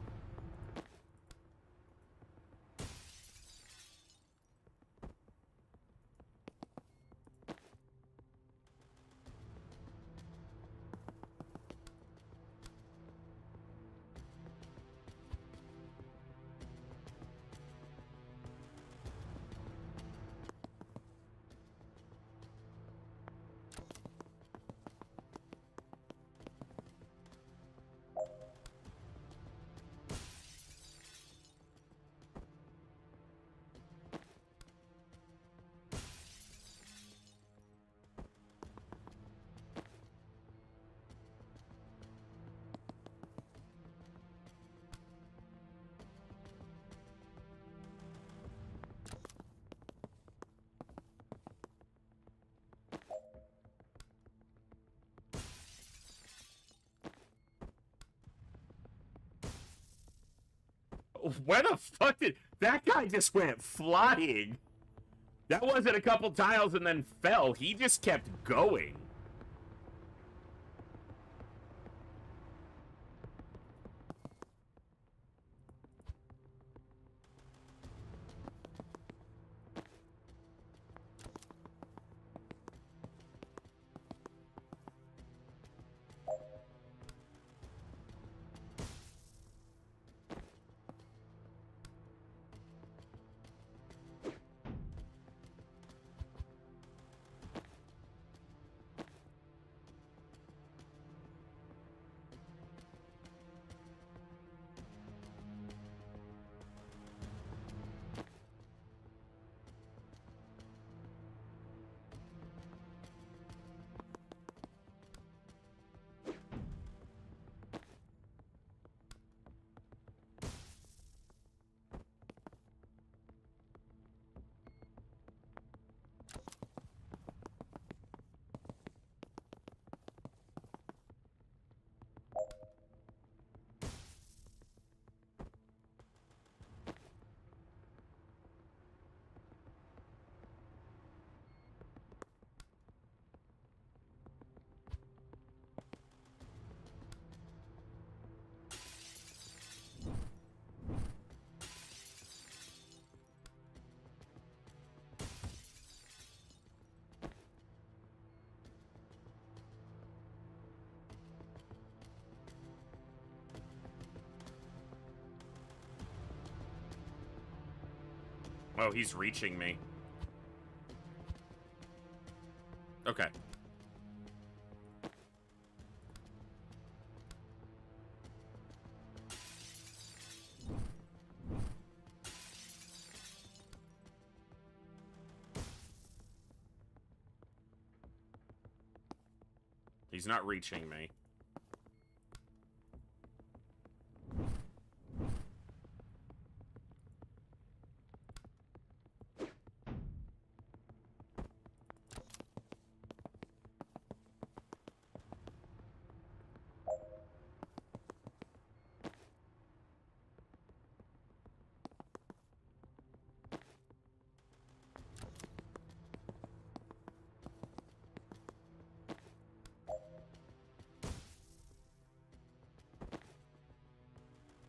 A: Where the fuck did... That guy just went flying. That wasn't a couple tiles and then fell. He just kept going. Oh, he's reaching me. Okay. He's not reaching me.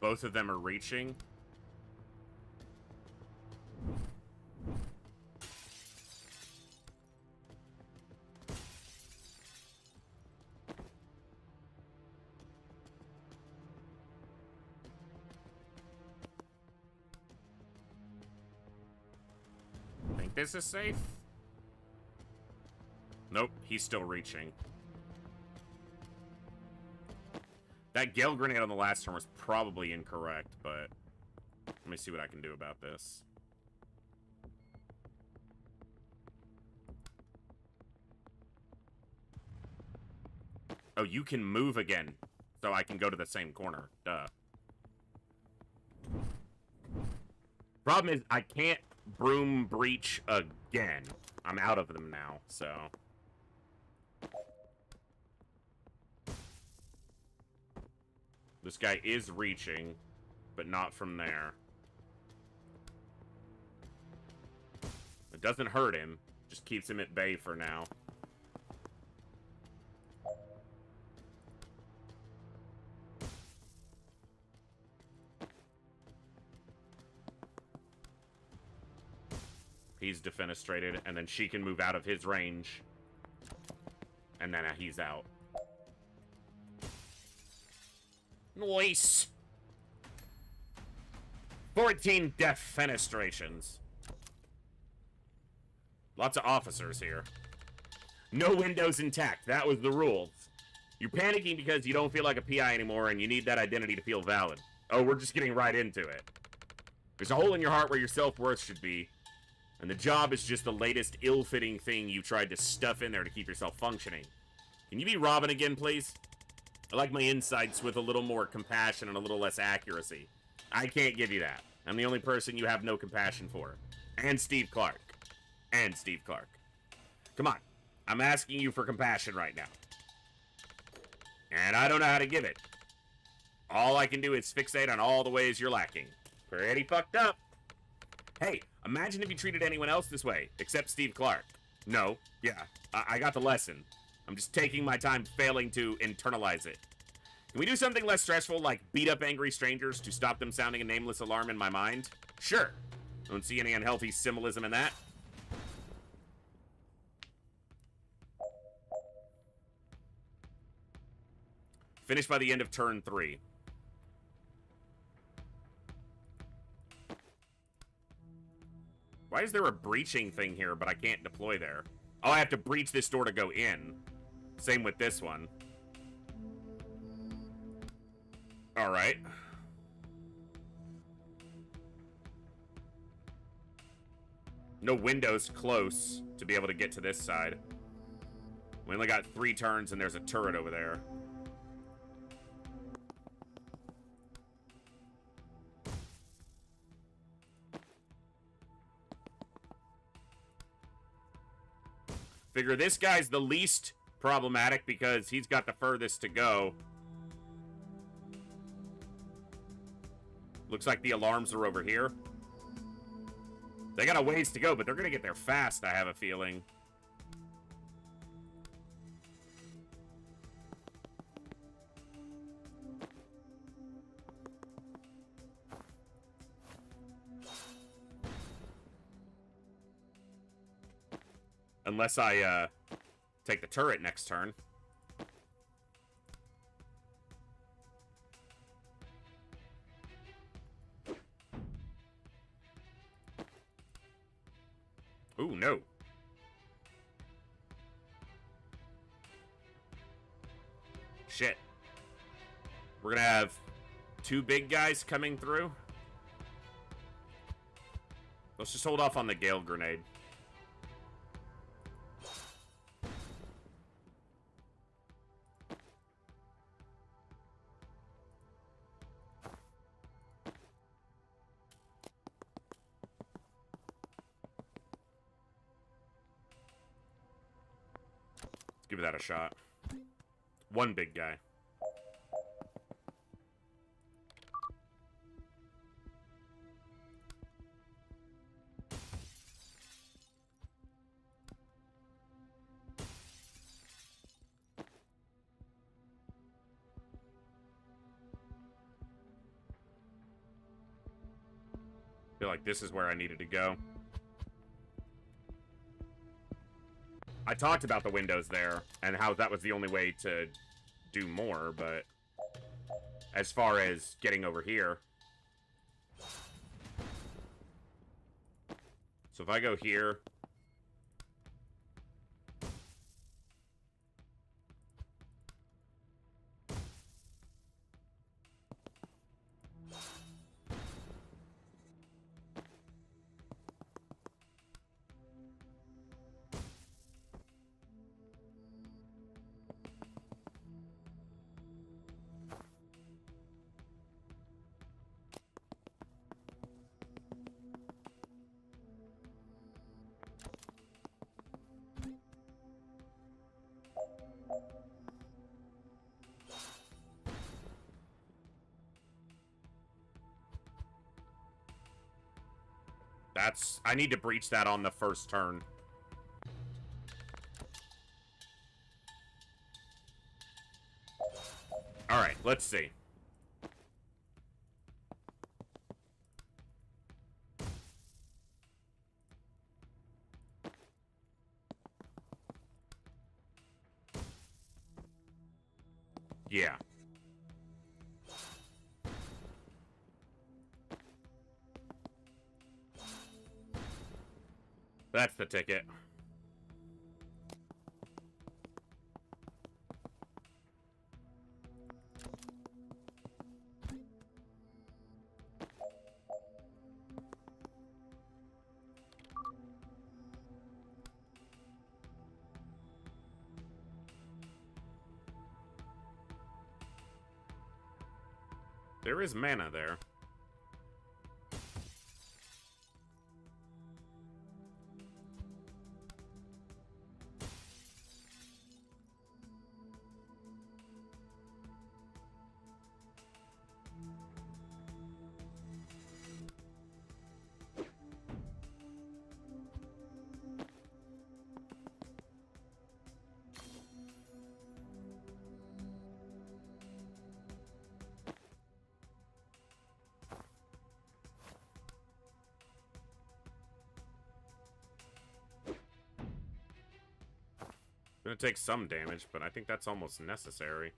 A: Both of them are reaching. Think this is safe? Nope, he's still reaching. That Gale grenade on the last turn was probably incorrect, but let me see what I can do about this. Oh, you can move again, so I can go to the same corner. Duh. Problem is, I can't broom breach again. I'm out of them now, so... This guy is reaching, but not from there. It doesn't hurt him, just keeps him at bay for now. He's defenestrated, and then she can move out of his range. And then he's out. Nice! 14 defenestrations. Lots of officers here. No windows intact. That was the rules. You're panicking because you don't feel like a PI anymore and you need that identity to feel valid. Oh, we're just getting right into it. There's a hole in your heart where your self-worth should be. And the job is just the latest ill-fitting thing you tried to stuff in there to keep yourself functioning. Can you be Robin again, please? I like my insights with a little more compassion and a little less accuracy. I can't give you that. I'm the only person you have no compassion for. And Steve Clark. And Steve Clark. Come on. I'm asking you for compassion right now. And I don't know how to give it. All I can do is fixate on all the ways you're lacking. Pretty fucked up. Hey, imagine if you treated anyone else this way, except Steve Clark. No. Yeah, I got the lesson. I'm just taking my time failing to internalize it. Can we do something less stressful, like beat up angry strangers to stop them sounding a nameless alarm in my mind? Sure. Don't see any unhealthy symbolism in that. Finish by the end of turn 3. Why is there a breaching thing here, but I can't deploy there? Oh, I have to breach this door to go in. Same with this one. Alright. No windows close to be able to get to this side. We only got 3 turns and there's a turret over there. Figure this guy's the least problematic because he's got the furthest to go. Looks like the alarms are over here. They got a ways to go, but they're going to get there fast, I have a feeling. Unless I, take the turret next turn. Ooh, no. Shit. We're gonna have two big guys coming through. Let's just hold off on the Gale Grenade. Let's give that a shot. One big guy. Feel like this is where I needed to go. I talked about the windows there and how that was the only way to do more, but as far as getting over here. So if I go here. I need to breach that on the first turn. Alright, let's see. Yeah. That's the ticket. There is mana there. Gonna take some damage, but I think that's almost necessary.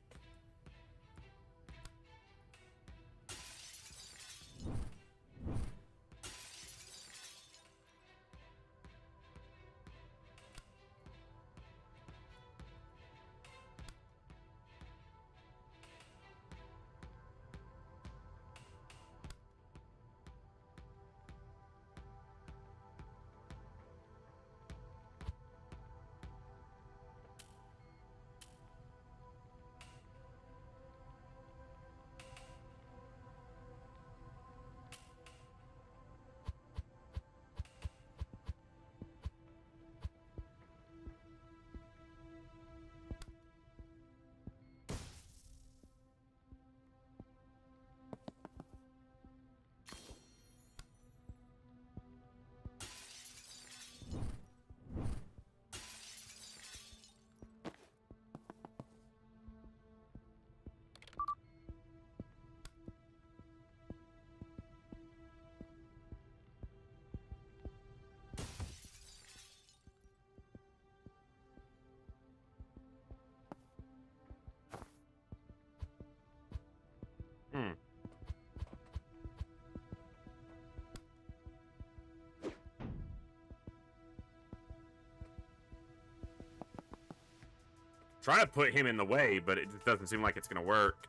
A: Trying to put him in the way, but it just doesn't seem like it's gonna work.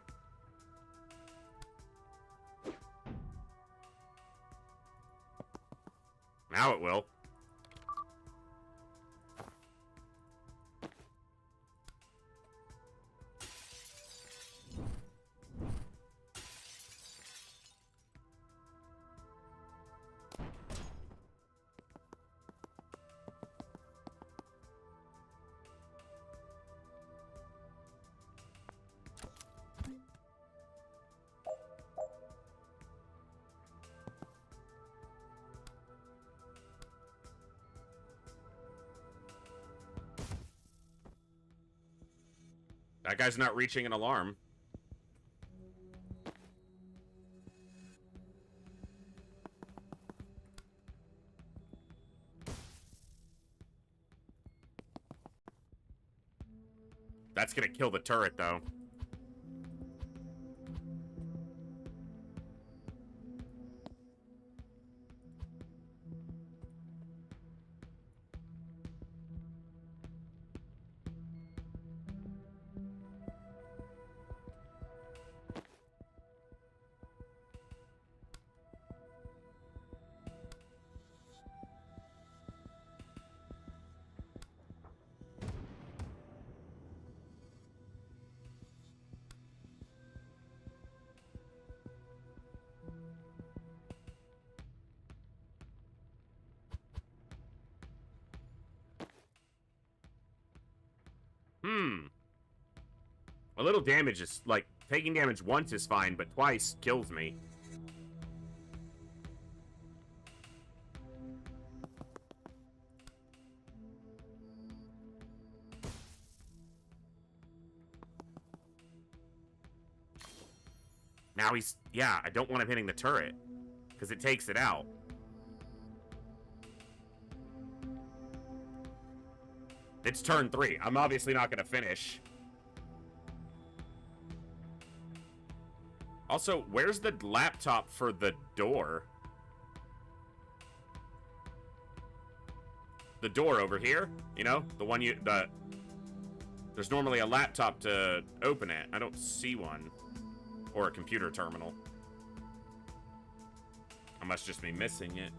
A: Now it will. That guy's not reaching an alarm. That's gonna kill the turret, though. A little damage is, like, taking damage once is fine, but twice kills me. Now he's... Yeah, I don't want him hitting the turret, because it takes it out. It's turn 3. I'm obviously not going to finish. Also, where's the laptop for the door? The door over here? You know? The one you... There's normally a laptop to open it. I don't see one. Or a computer terminal. I must just be missing it.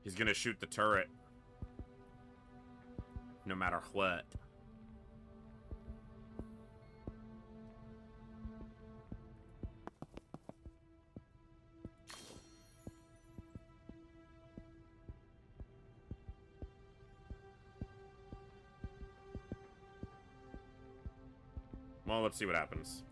A: He's gonna shoot the turret. No matter what. Well, let's see what happens.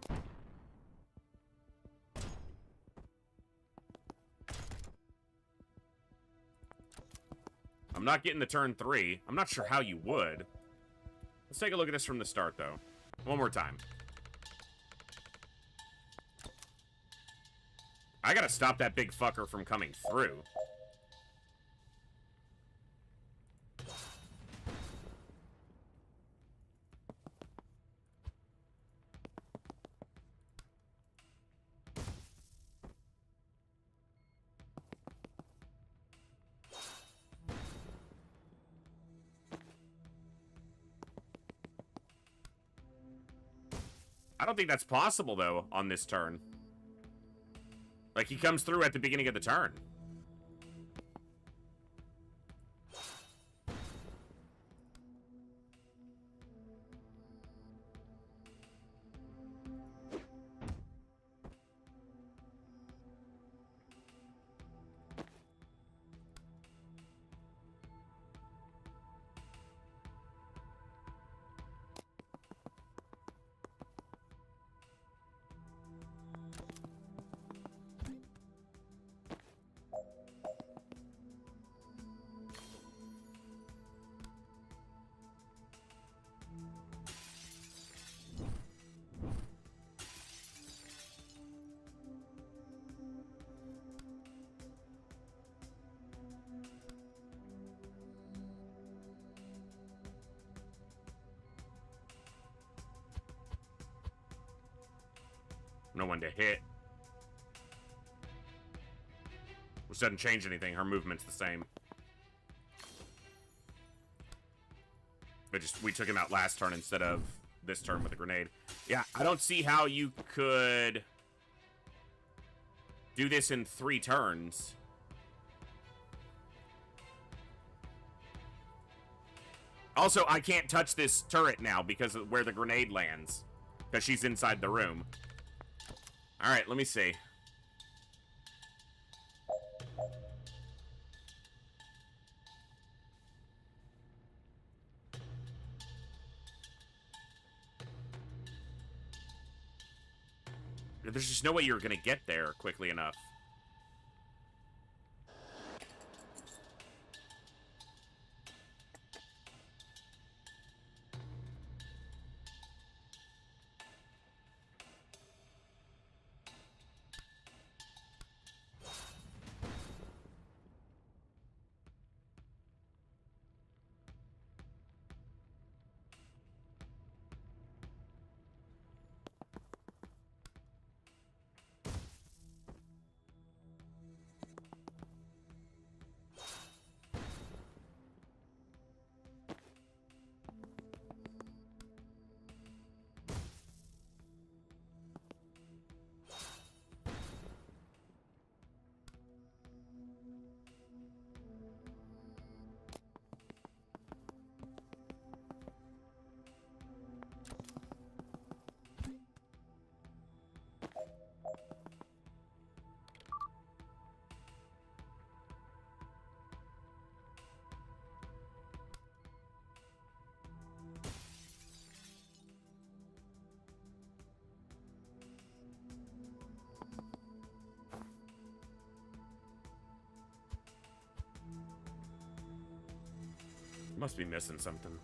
A: I'm not getting the turn 3. I'm not sure how you would. Let's take a look at this from the start, though. One more time. I gotta stop that big fucker from coming through. I don't think that's possible, though, on this turn. Like, he comes through at the beginning of the turn. No one to hit. Which doesn't change anything. Her movement's the same. But just, we took him out last turn instead of this turn with a grenade. Yeah, I don't see how you could do this in 3 turns. Also, I can't touch this turret now because of where the grenade lands. Because she's inside the room. Alright, let me see. There's just no way you're gonna get there quickly enough. Must be missing something.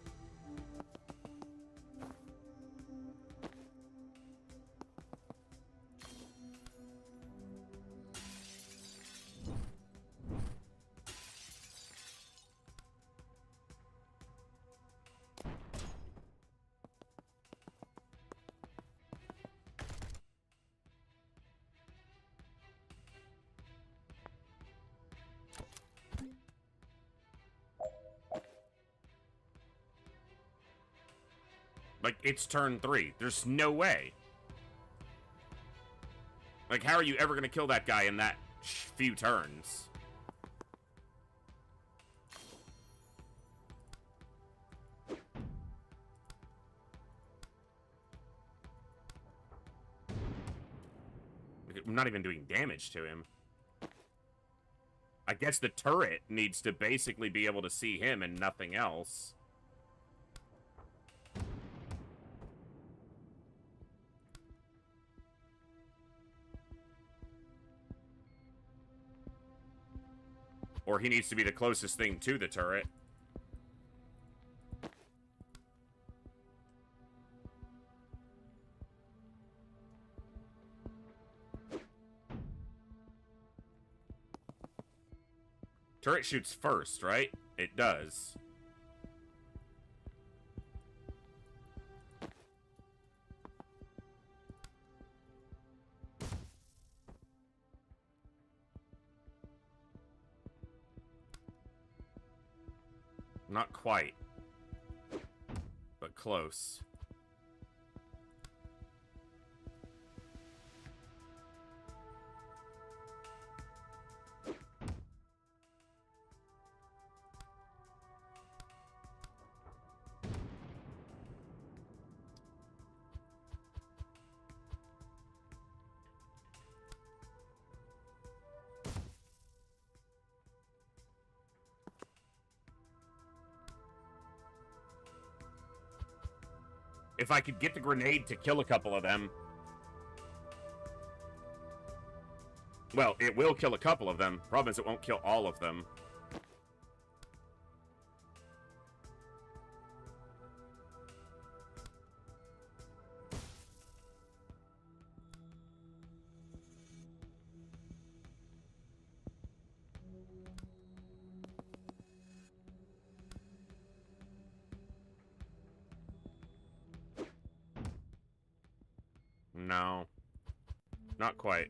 A: Like, it's turn 3. There's no way. Like, how are you ever gonna kill that guy in that few turns? Like, I'm not even doing damage to him. I guess the turret needs to basically be able to see him and nothing else. Or he needs to be the closest thing to the turret. Turret shoots first, right? It does. Not quite, but close. If I could get the grenade to kill a couple of them. Well, it will kill a couple of them. Problem is, it won't kill all of them. No. Not quite.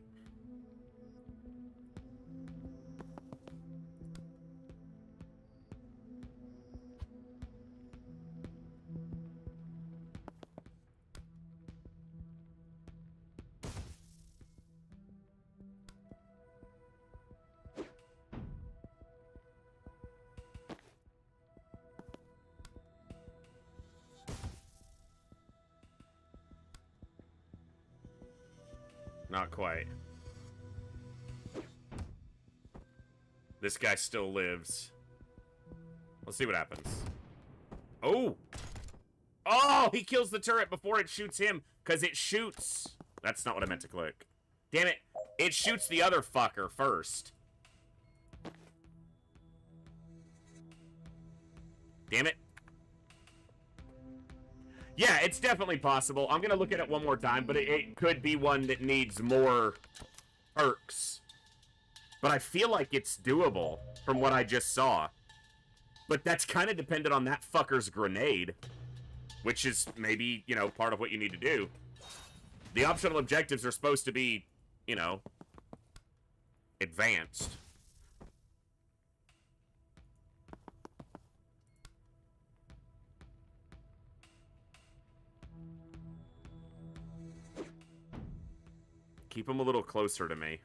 A: Not quite. This guy still lives. Let's see what happens. Oh! Oh! He kills the turret before it shoots him, because it shoots... That's not what I meant to click. Damn it. It shoots the other fucker first. Damn it. Yeah, it's definitely possible. I'm going to look at it one more time, but it could be one that needs more perks. But I feel like it's doable from what I just saw. But that's kind of dependent on that fucker's grenade, which is maybe, you know, part of what you need to do. The optional objectives are supposed to be, you know, advanced. Keep him a little closer to me.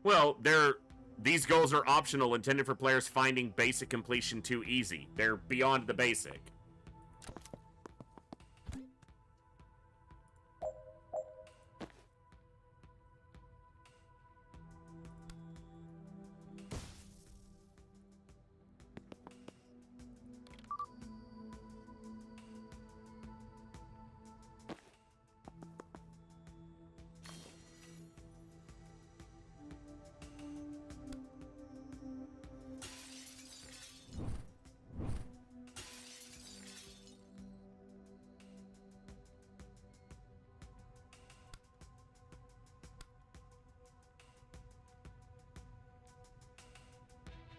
A: Well, these goals are optional, intended for players finding basic completion too easy. They're beyond the basic.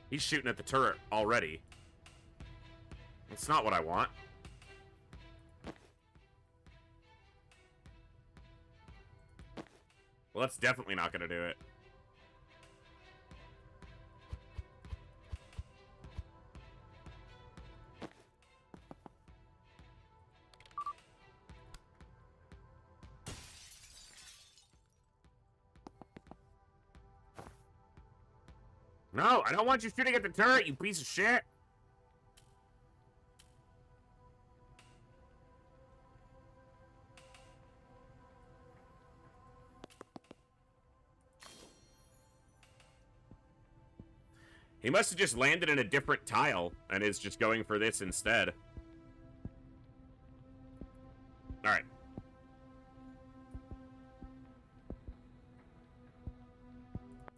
A: He's shooting at the turret already. That's not what I want. Well, that's definitely not going to do it. No, I don't want you shooting at the turret, you piece of shit. He must have just landed in a different tile and is just going for this instead. Alright.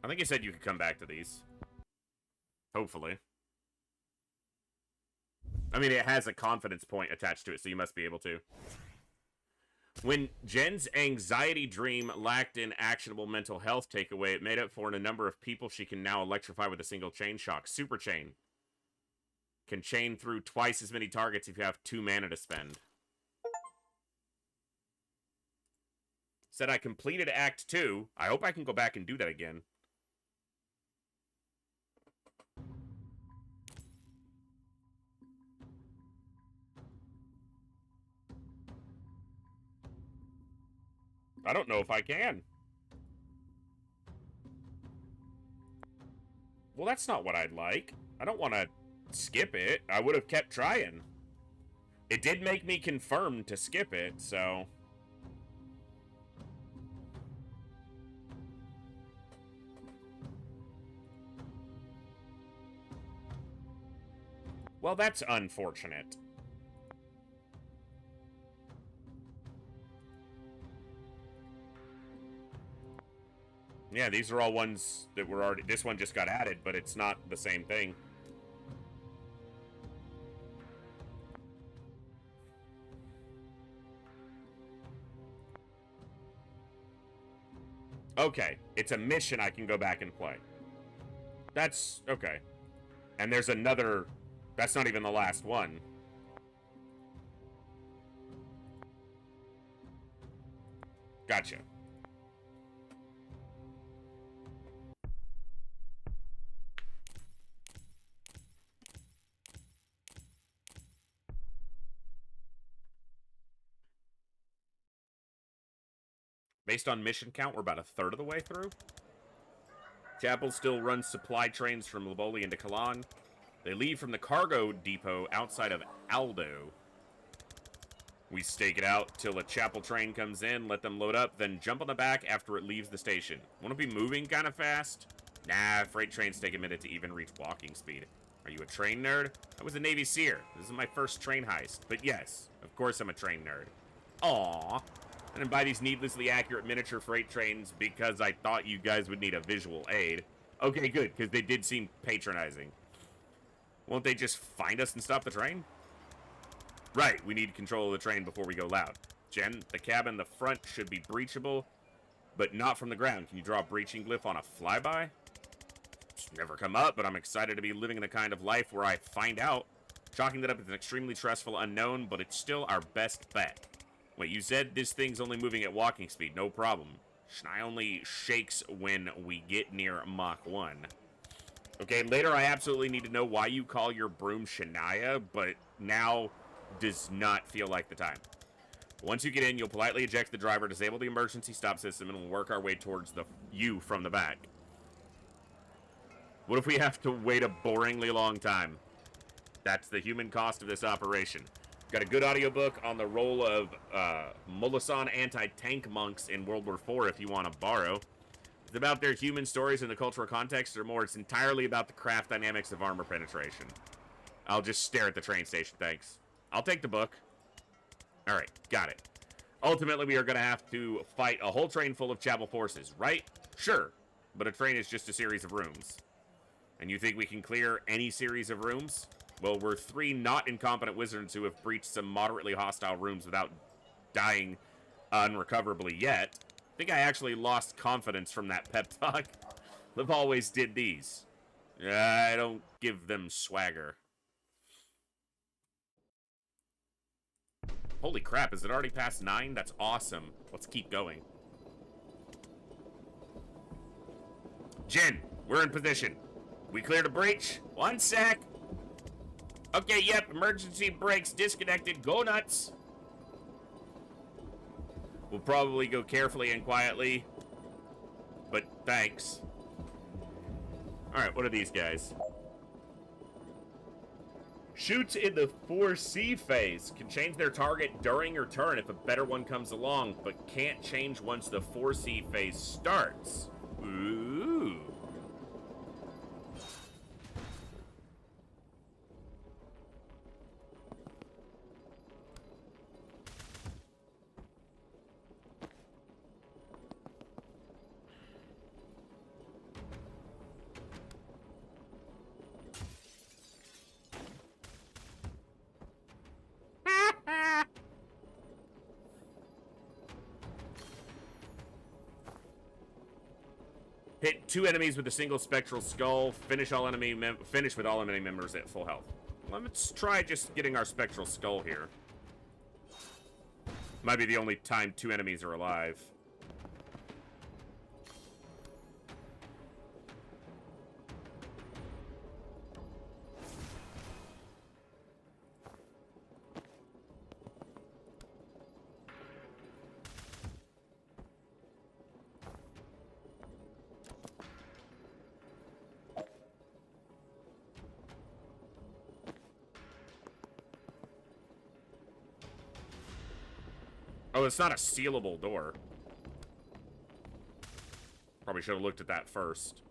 A: I think he said you could come back to these. Hopefully. I mean, it has a confidence point attached to it, so you must be able to. When Jen's anxiety dream lacked in actionable mental health takeaway, it made up for in a number of people she can now electrify with a single chain shock. Super chain. Can chain through twice as many targets if you have 2 mana to spend. Said I completed Act 2. I hope I can go back and do that again. I don't know if I can. Well, that's not what I'd like. I don't want to skip it. I would have kept trying. It did make me confirm to skip it, so... Well, that's unfortunate. Yeah, these are all ones that were already... This one just got added, but it's not the same thing. Okay, it's a mission I can go back and play. That's... okay. And there's another... That's not even the last one. Gotcha. Based on mission count, we're about a third of the way through. Chapel still runs supply trains from Laboli into Kalan. They leave from the cargo depot outside of Aldo. We stake it out till a Chapel train comes in, let them load up, then jump on the back after it leaves the station. Want to be moving kind of fast? Nah, freight trains take a minute to even reach walking speed. Are you a train nerd? I was a Navy SEER. This is my first train heist. But yes, of course I'm a train nerd. Aww. I didn't buy these needlessly accurate miniature freight trains because I thought you guys would need a visual aid. Okay, good, because they did seem patronizing. Won't they just find us and stop the train? Right, we need control of the train before we go loud. Jen, the cab in the front should be breachable, but not from the ground. Can you draw a breaching glyph on a flyby? It's never come up, but I'm excited to be living in a kind of life where I find out. Chalking that up is an extremely stressful unknown, but it's still our best bet. Wait, you said this thing's only moving at walking speed, no problem. Shania only shakes when we get near Mach 1. Okay, later I absolutely need to know why you call your broom Shania, but now does not feel like the time. Once you get in, you'll politely eject the driver, disable the emergency stop system, and we'll work our way towards you from the back. What if we have to wait a boringly long time? That's the human cost of this operation. Got a good audiobook on the role of Mulasan anti-tank monks in World War IV if you want to borrow. It's about their human stories in the cultural context, or more, it's entirely about the craft dynamics of armor penetration. I'll just stare at the train station, thanks. I'll take the book. Alright, got it. Ultimately, we are going to have to fight a whole train full of Chapel forces, right? Sure, but a train is just a series of rooms. And you think we can clear any series of rooms? Well, we're 3 not incompetent wizards who have breached some moderately hostile rooms without dying unrecoverably yet. I think I actually lost confidence from that pep talk. Liv always did these. I don't give them swagger. Holy crap, is it already past 9? That's awesome. Let's keep going. Jen, we're in position. We cleared a breach? 1 sec. Okay, yep, emergency brakes disconnected. Go nuts. We'll probably go carefully and quietly, but thanks. Alright, what are these guys? Shoots in the 4C phase. Can change their target during your turn if a better one comes along, but can't change once the 4C phase starts. Ooh. Hit 2 enemies with a single spectral skull. Finish with all enemy members at full health. Let's try just getting our spectral skull here. Might be the only time 2 enemies are alive. Oh, it's not a sealable door. Probably should have looked at that first.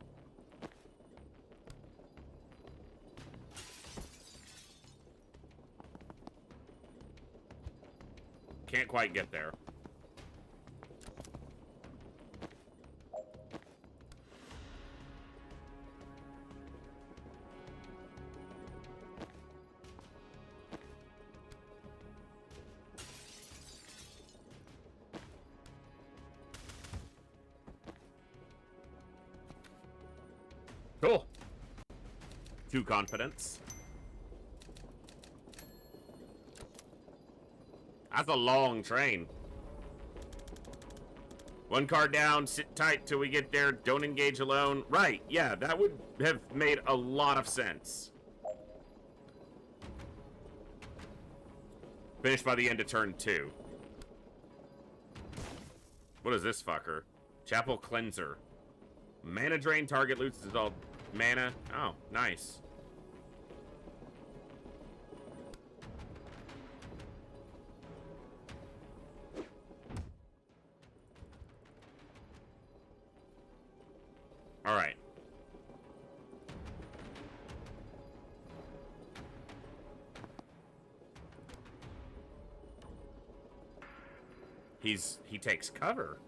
A: Can't quite get there. Cool. 2 confidence. That's a long train. 1 car down, sit tight till we get there, don't engage alone. Right, yeah, that would have made a lot of sense. Finish by the end of turn 2. What is this fucker? Chapel Cleanser. Mana drain, target loses all mana. Oh, nice. All right. He takes cover.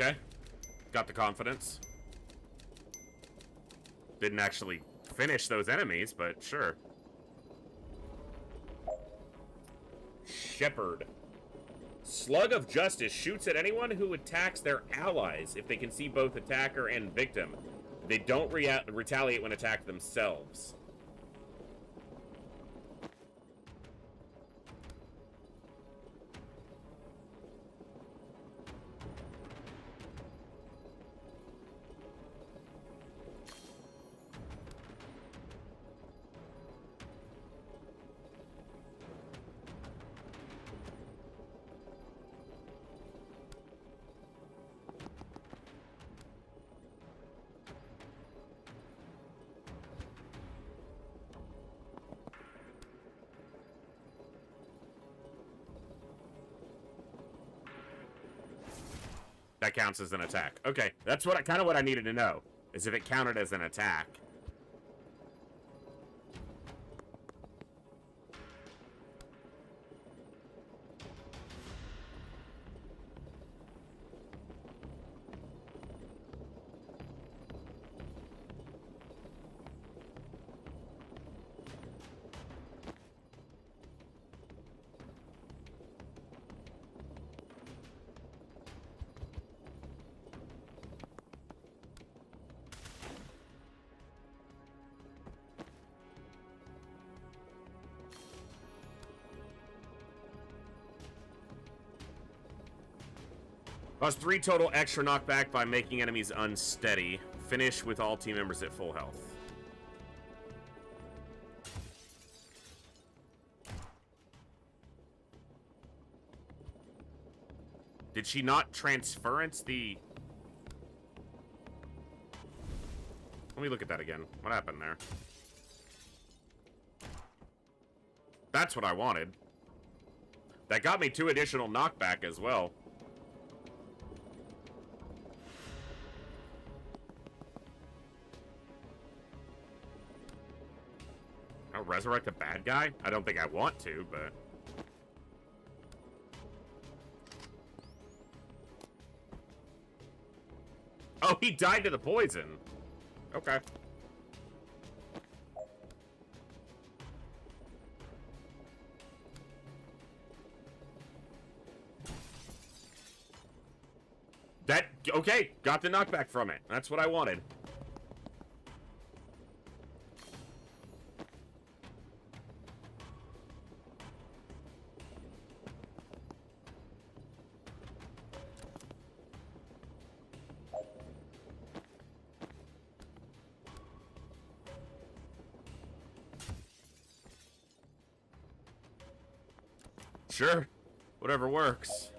A: Okay. Got the confidence. Didn't actually finish those enemies, but sure. Shepherd. Slug of Justice shoots at anyone who attacks their allies if they can see both attacker and victim. They don't retaliate when attacked themselves. That counts as an attack. Okay, that's kind of what I needed to know, is if it counted as an attack. Plus 3 total extra knockback by making enemies unsteady. Finish with all team members at full health. Did she not transference the... Let me look at that again. What happened there? That's what I wanted. That got me 2 additional knockback as well. I'll resurrect a bad guy? I don't think I want to, but... Oh, he died to the poison. Okay. Okay, got the knockback from it. That's what I wanted. Sure. Whatever works.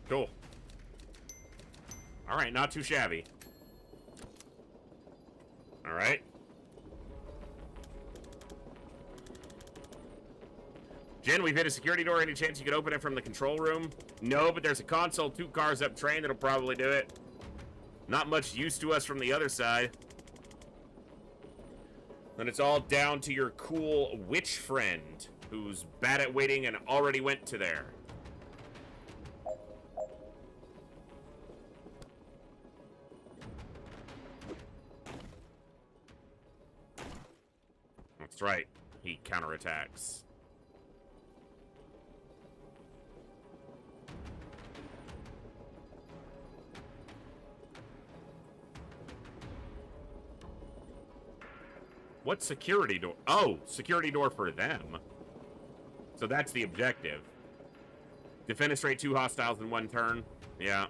A: Cool. Alright, not too shabby. Alright. Jen, we've hit a security door. Any chance you could open it from the control room? No, but there's a console 2 cars up train that'll probably do it. Not much use to us from the other side. Then it's all down to your cool witch friend, who's bad at waiting and already went to there. That's right. He counterattacks. What security door? Oh, security door for them. So that's the objective. Defenestrate 2 hostiles in 1 turn. Yeah.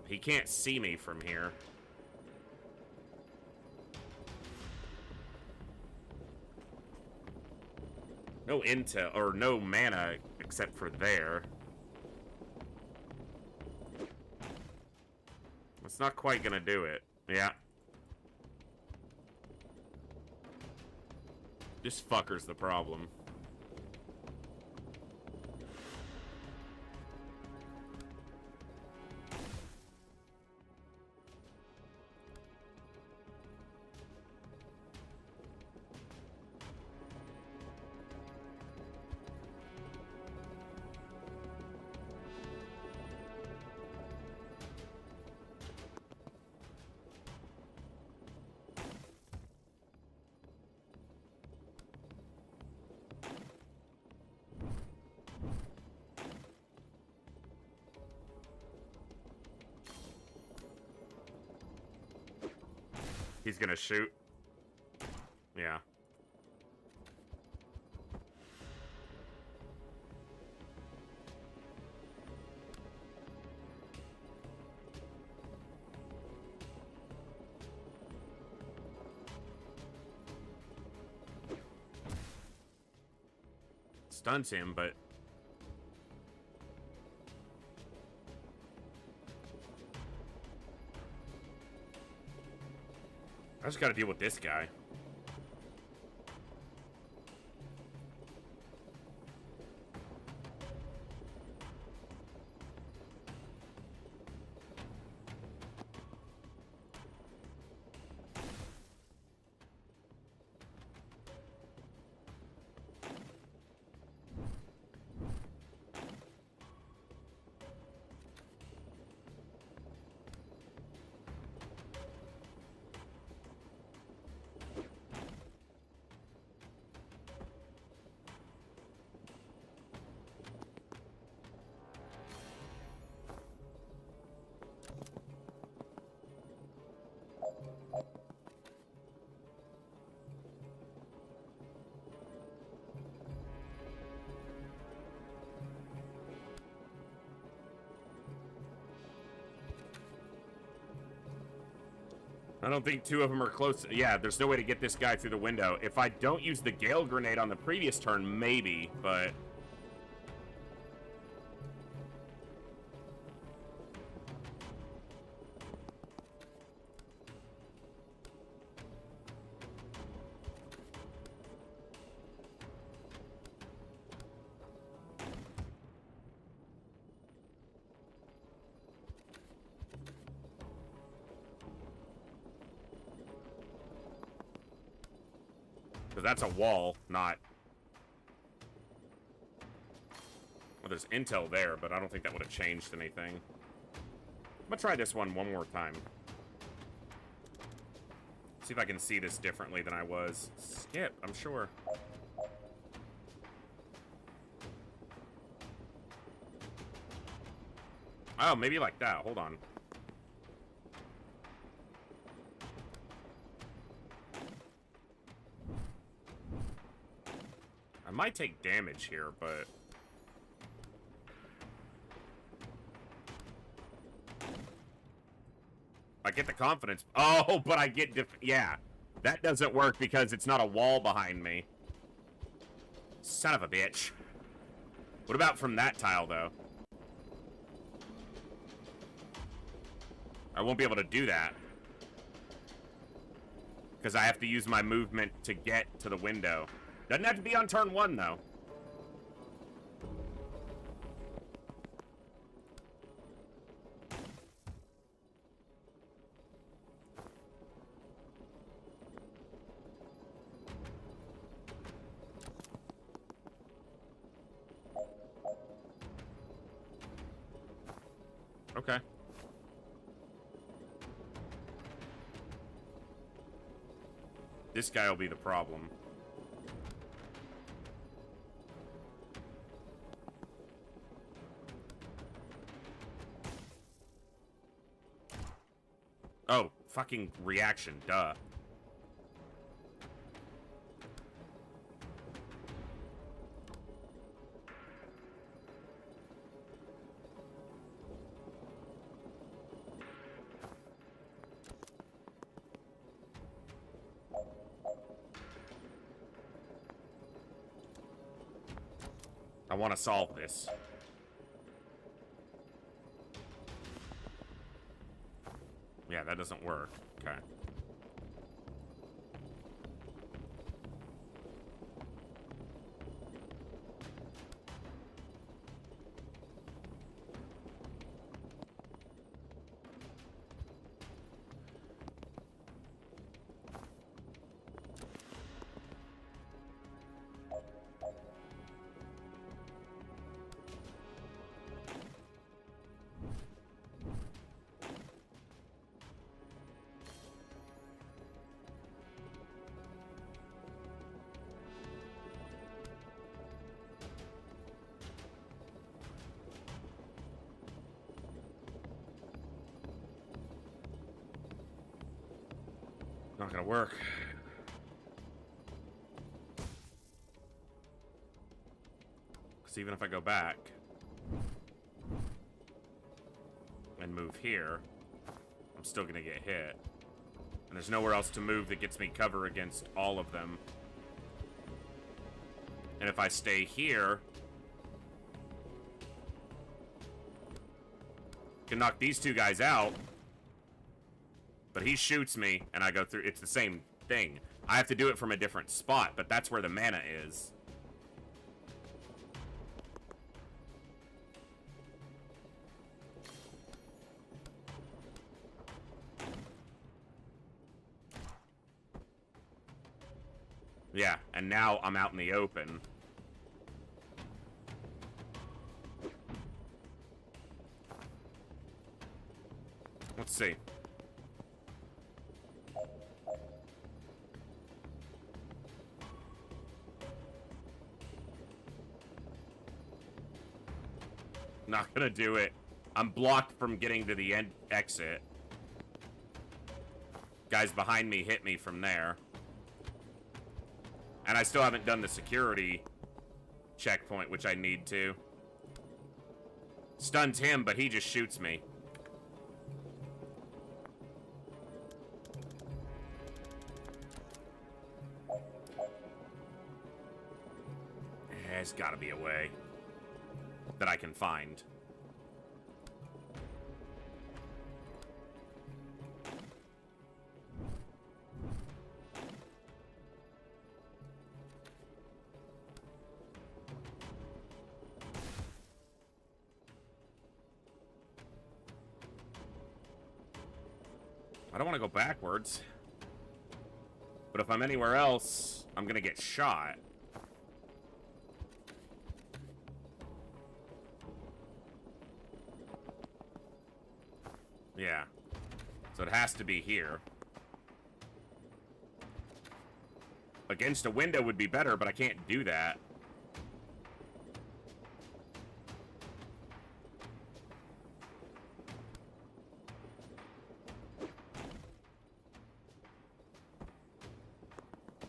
A: He can't see me from here. No intel, or no mana except for there. It's not quite gonna do it. Yeah. This fucker's the problem. He's gonna shoot. Yeah. Stuns him, but I just gotta deal with this guy. I don't think 2 of them are close. Yeah, there's no way to get this guy through the window. If I don't use the Gale Grenade on the previous turn, maybe, but because that's a wall, not... Oh, there's intel there, but I don't think that would have changed anything. I'm gonna try this one more time. See if I can see this differently than I was. Skip, I'm sure. Oh, maybe like that. Hold on. I might take damage here, but... I get the confidence. Oh, but I get... Yeah. That doesn't work because it's not a wall behind me. Son of a bitch. What about from that tile, though? I won't be able to do that. Because I have to use my movement to get to the window. Doesn't have to be on turn 1, though. Okay. This guy will be the problem. Oh, fucking reaction, duh. I want to solve this. Yeah, that doesn't work. Okay. Not gonna work. Because even if I go back and move here, I'm still gonna get hit. And there's nowhere else to move that gets me cover against all of them. And if I stay here, I can knock these two guys out. But he shoots me, and I go through. It's the same thing. I have to do it from a different spot, but that's where the mana is. Yeah, and now I'm out in the open. Let's see. Not gonna do it. I'm blocked from getting to the end exit. Guys behind me hit me from there. And I still haven't done the security checkpoint, which I need to. Stuns him, but he just shoots me. There's gotta be a way that I can find. I don't want to go backwards. But if I'm anywhere else, I'm gonna get shot. Yeah. So it has to be here. Against a window would be better, but I can't do that.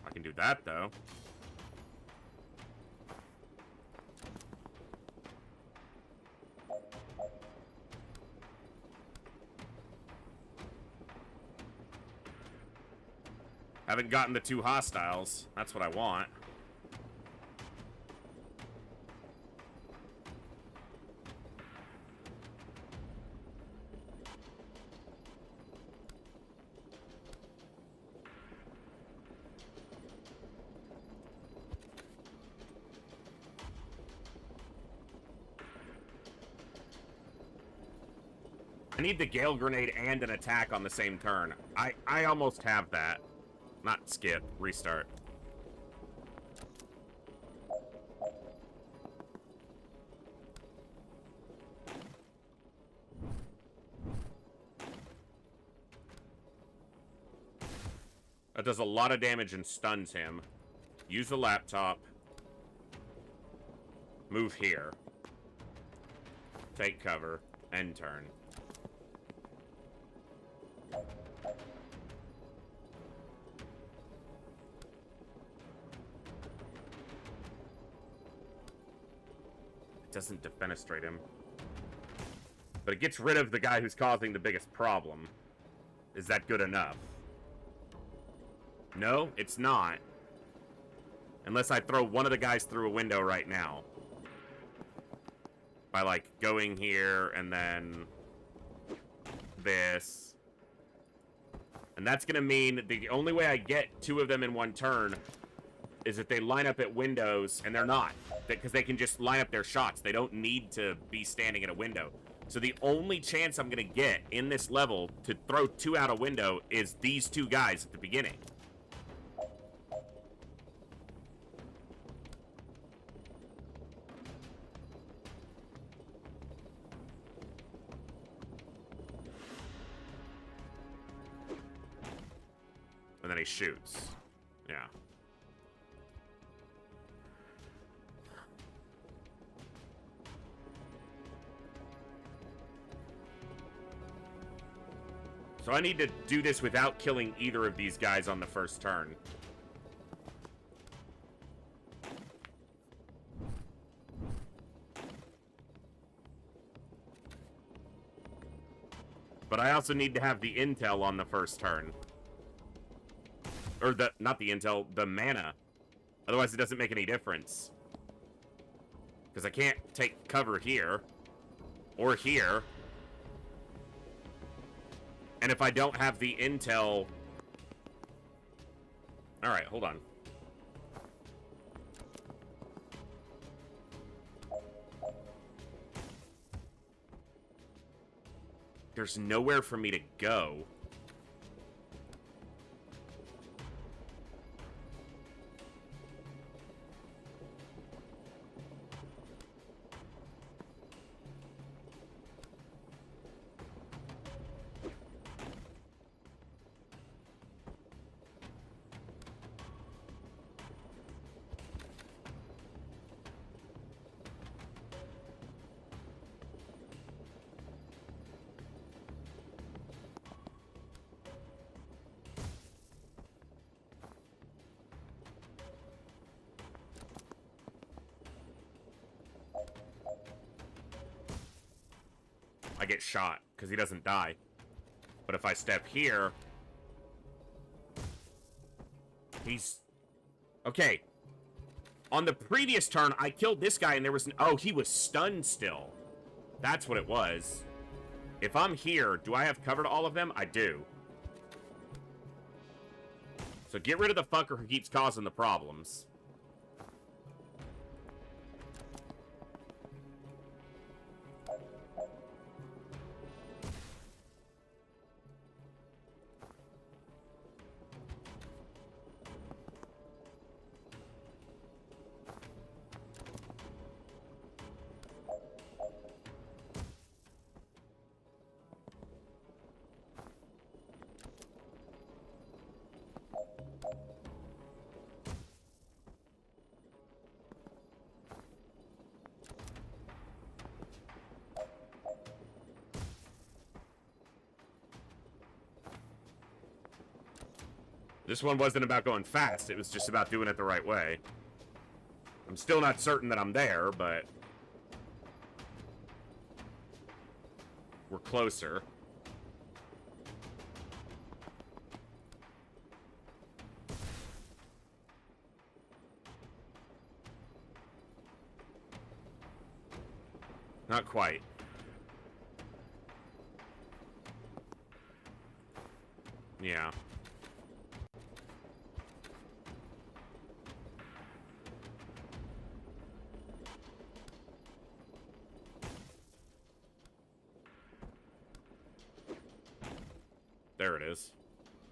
A: I can do that, though. Haven't gotten the 2 hostiles. That's what I want. I need the Gale Grenade and an attack on the same turn. I almost have that. Not skip, restart. That does a lot of damage and stuns him. Use the laptop. Move here. Take cover. End turn. Doesn't defenestrate him. But it gets rid of the guy who's causing the biggest problem. Is that good enough? No, it's not. Unless I throw one of the guys through a window right now. By, like, going here and then this. And that's gonna mean the only way I get 2 of them in one turn is if they line up at windows, and they're not. Because they can just line up their shots. They don't need to be standing at a window. So the only chance I'm going to get in this level to throw 2 out a window is these 2 guys at the beginning. And then he shoots. Yeah. So I need to do this without killing either of these guys on the first turn. But I also need to have the intel on the first turn. Or not the intel, the mana. Otherwise it doesn't make any difference. Because I can't take cover here. Or here. And if I don't have the intel... Alright, hold on. There's nowhere for me to go. I get shot, because he doesn't die. But if I step here... He's... Okay. On the previous turn, I killed this guy and there was... Oh, he was stunned still. That's what it was. If I'm here, do I have cover to all of them? I do. So get rid of the fucker who keeps causing the problems. This one wasn't about going fast, it was just about doing it the right way. I'm still not certain that I'm there, but we're closer. Not quite. Yeah. There it is.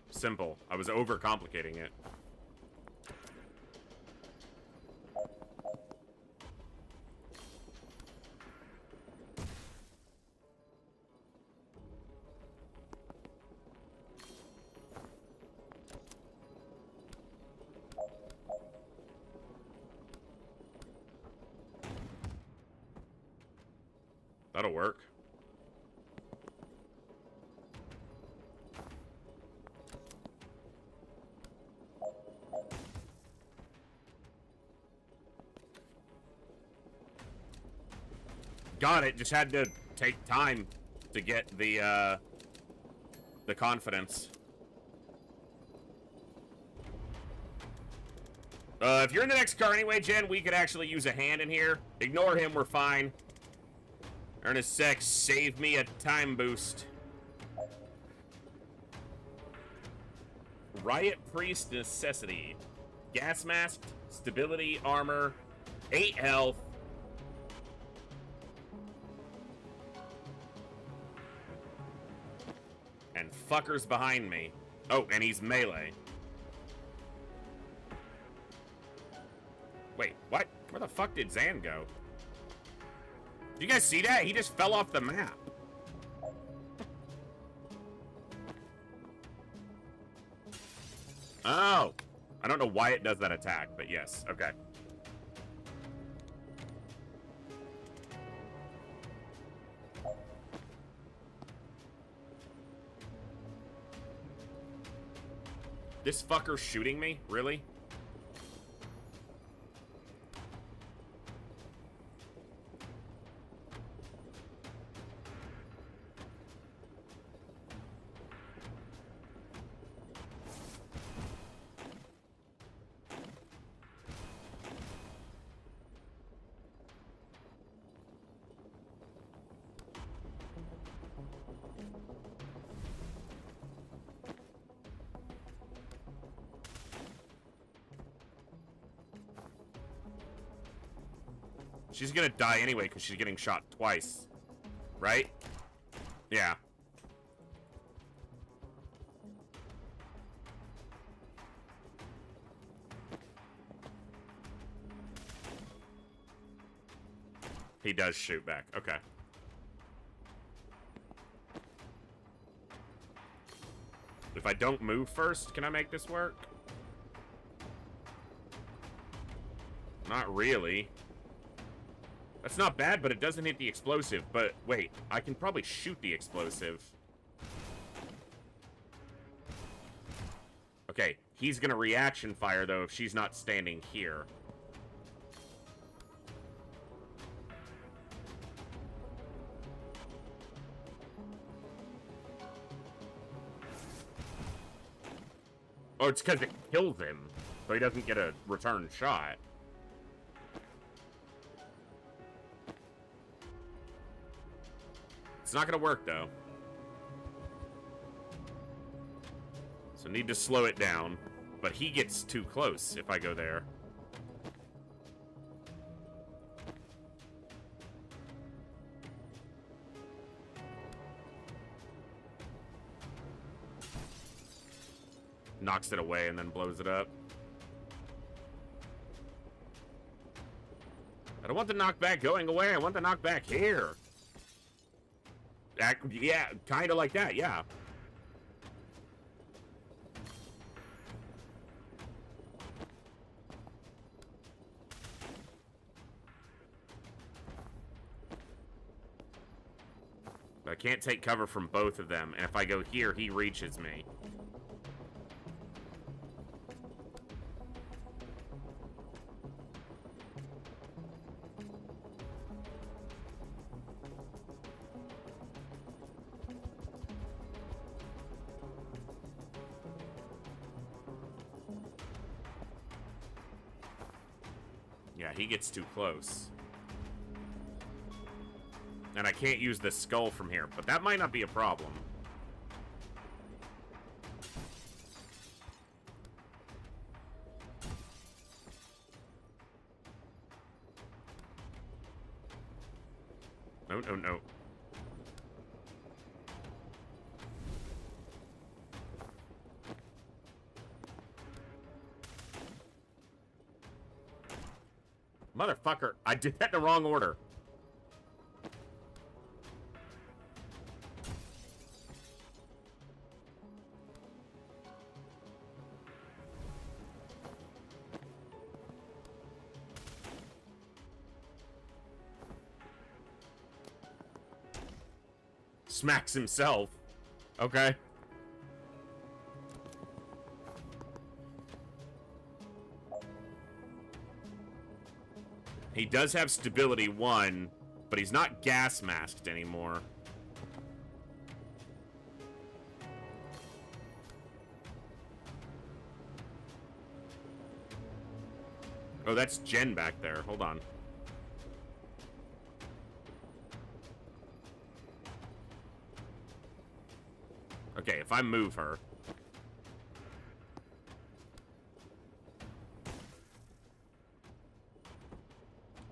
A: Simple. I was overcomplicating it. That'll work. Got it. Just had to take time to get the confidence. If you're in the next car anyway, Jen, we could actually use a hand in here. Ignore him, we're fine. Ernest Sex, save me a time boost. Riot Priest Necessity. Gas mask, stability, armor, 8 health. And fuckers behind me. Oh, and he's melee. Wait, what? Where the fuck did Zan go? Did you guys see that? He just fell off the map. Oh. I don't know why it does that attack, but yes. Okay. This fucker's shooting me? Really? She's gonna die anyway because she's getting shot twice. Right? Yeah. He does shoot back. Okay. If I don't move first, can I make this work? Not really. That's not bad, but it doesn't hit the explosive. But wait, I can probably shoot the explosive. Okay, he's gonna reaction fire, though, if she's not standing here. Oh, it's because it kills him, so he doesn't get a return shot. It's not gonna work, though. So need to slow it down. But he gets too close if I go there. Knocks it away and then blows it up. I don't want the knockback going away. I want the knockback here. Yeah, kind of like that, yeah. But I can't take cover from both of them, and if I go here, he reaches me. Yeah, he gets too close. And I can't use the skull from here, but that might not be a problem. No, no, no. Motherfucker, I did that in the wrong order. Smacks himself. Okay. He does have stability 1, but he's not gas masked anymore. Oh, that's Jen back there. Hold on. Okay, if I move her.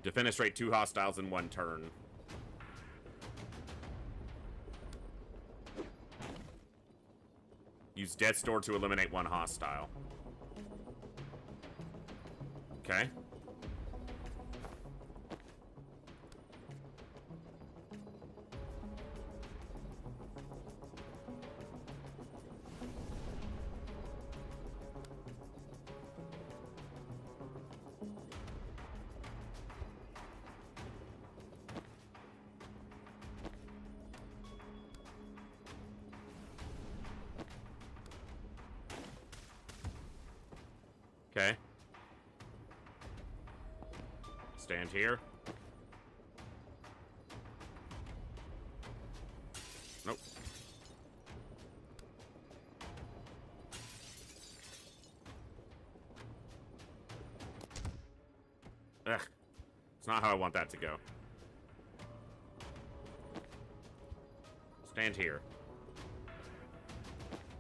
A: Defenestrate 2 hostiles in 1 turn. Use Death's Door to eliminate 1 hostile. Okay. Okay. Stand here. Nope. Ugh. It's not how I want that to go. Stand here.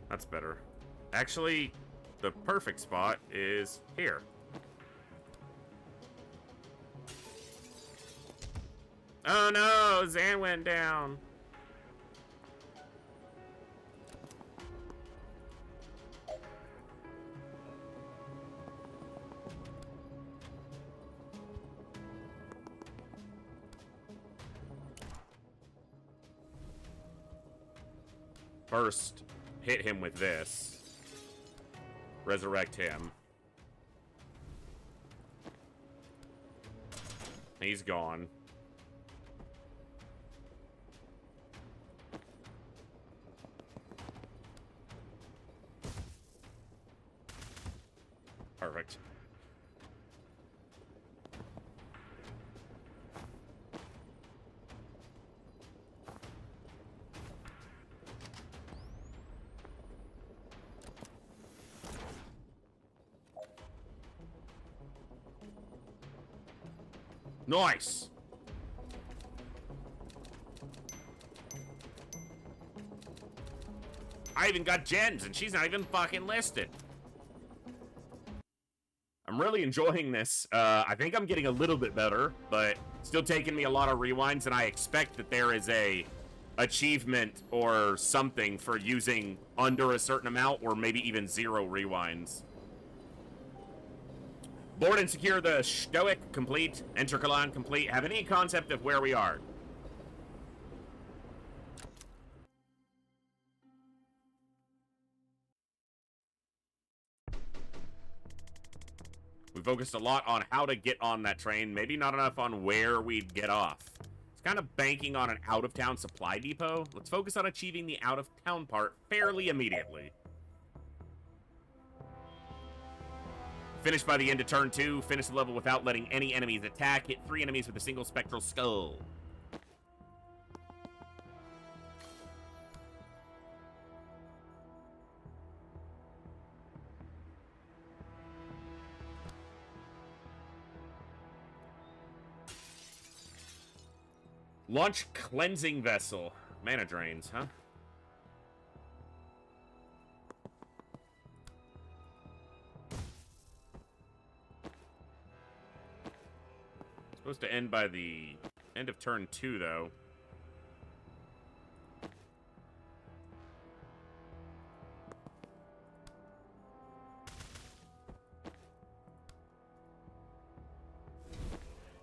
A: That's better. Actually, the perfect spot is here. Oh no, Zan went down. First, hit him with this. Resurrect him. He's gone. Perfect. Nice. I even got Jen's, and she's not even fucking listed. I'm really enjoying this. I think I'm getting a little bit better, but still taking me a lot of rewinds, and I expect that there is a achievement or something for using under a certain amount, or maybe even 0 rewinds. Board and secure the Stoic complete. Enter Kalan complete. Have any concept of where we are? We focused a lot on how to get on that train, maybe not enough on where we'd get off. It's kind of banking on an out-of-town supply depot. Let's focus on achieving the out-of-town part fairly immediately. Finish by the end of turn 2. Finish the level without letting any enemies attack. Hit 3 enemies with a single spectral skull. Launch cleansing vessel. Mana drains, huh? Supposed to end by the end of turn 2, though.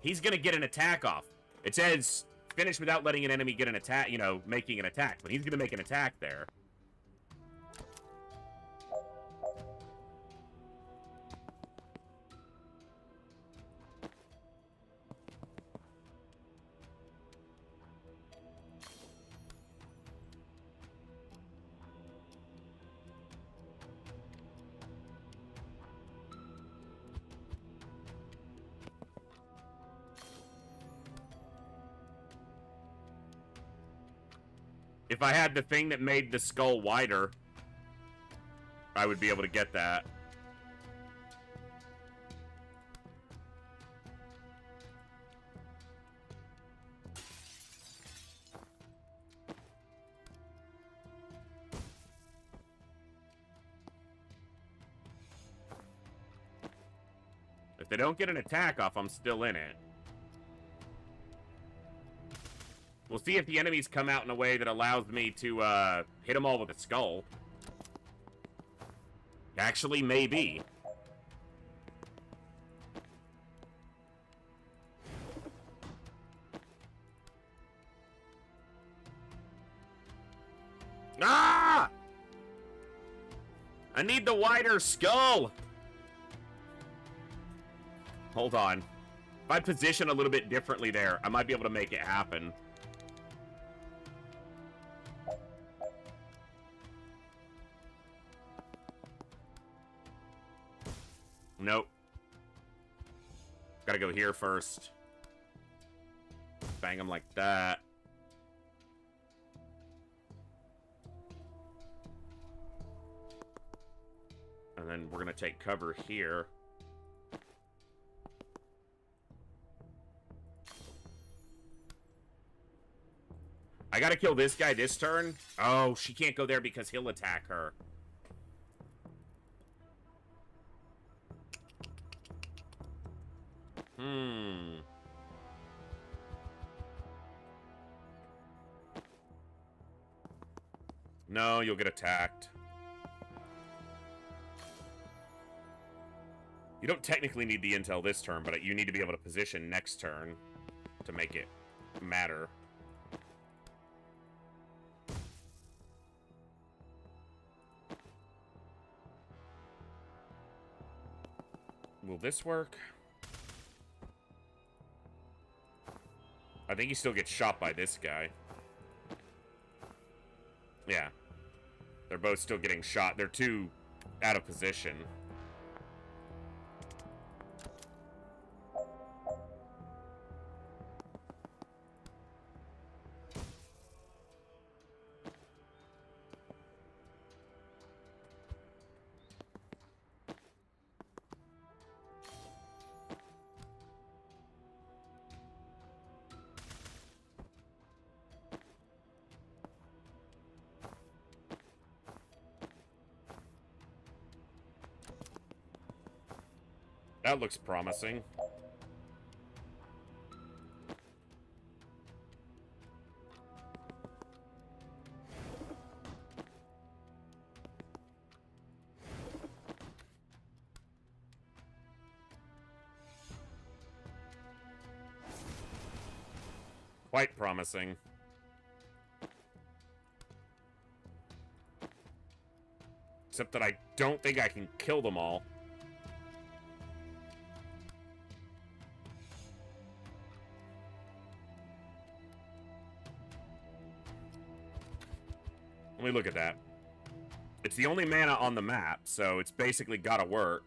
A: He's gonna get an attack off. It says finish without letting an enemy get an attack, you know, making an attack. But he's gonna make an attack there. If I had the thing that made the skull wider, I would be able to get that. If they don't get an attack off, I'm still in it. We'll see if the enemies come out in a way that allows me to hit them all with a skull. Actually, maybe. Ah! I need the wider skull! Hold on. If I position a little bit differently there, I might be able to make it happen. Nope. Gotta go here first. Bang him like that. And then we're gonna take cover here. I gotta kill this guy this turn. Oh, she can't go there because he'll attack her. No, you'll get attacked. You don't technically need the intel this turn, but you need to be able to position next turn to make it matter. Will this work? I think he still gets shot by this guy. Yeah. They're both still getting shot. They're too out of position. That looks promising. Quite promising. Except that I don't think I can kill them all. Let me look at that. It's the only mana on the map, so it's basically gotta work.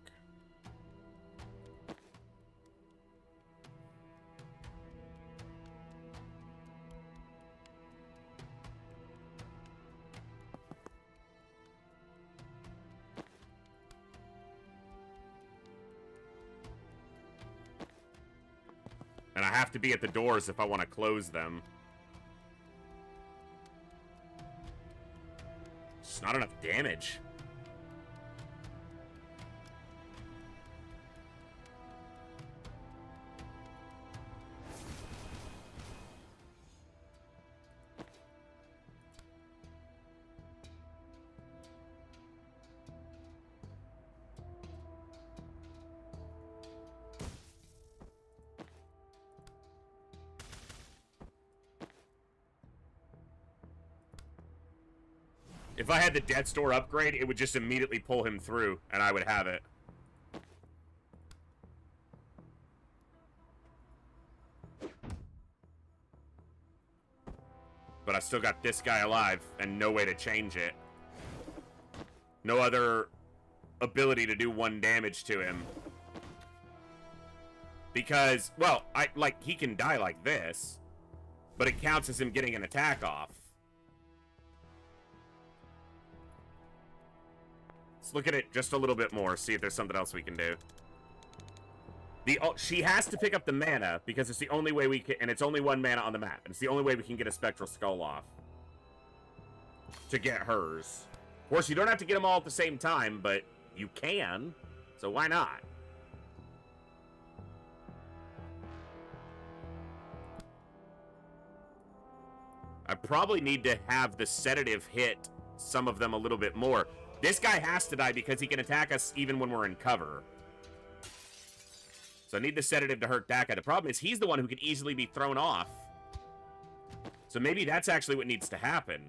A: And I have to be at the doors if I want to close them. Not enough damage. If I had the Death's Door upgrade, it would just immediately pull him through, and I would have it. But I still got this guy alive, and no way to change it. No other ability to do 1 damage to him. Because, well, he can die like this, but it counts as him getting an attack off. Let's look at it just a little bit more, see if there's something else we can do. She has to pick up the mana, because it's the only way we can, and it's only 1 mana on the map, and it's the only way we can get a Spectral Skull off. To get hers. Of course, you don't have to get them all at the same time, but you can, so why not? I probably need to have the sedative hit some of them a little bit more. This guy has to die because he can attack us even when we're in cover. So I need the sedative to hurt that guy. The problem is he's the one who can easily be thrown off. So maybe that's actually what needs to happen.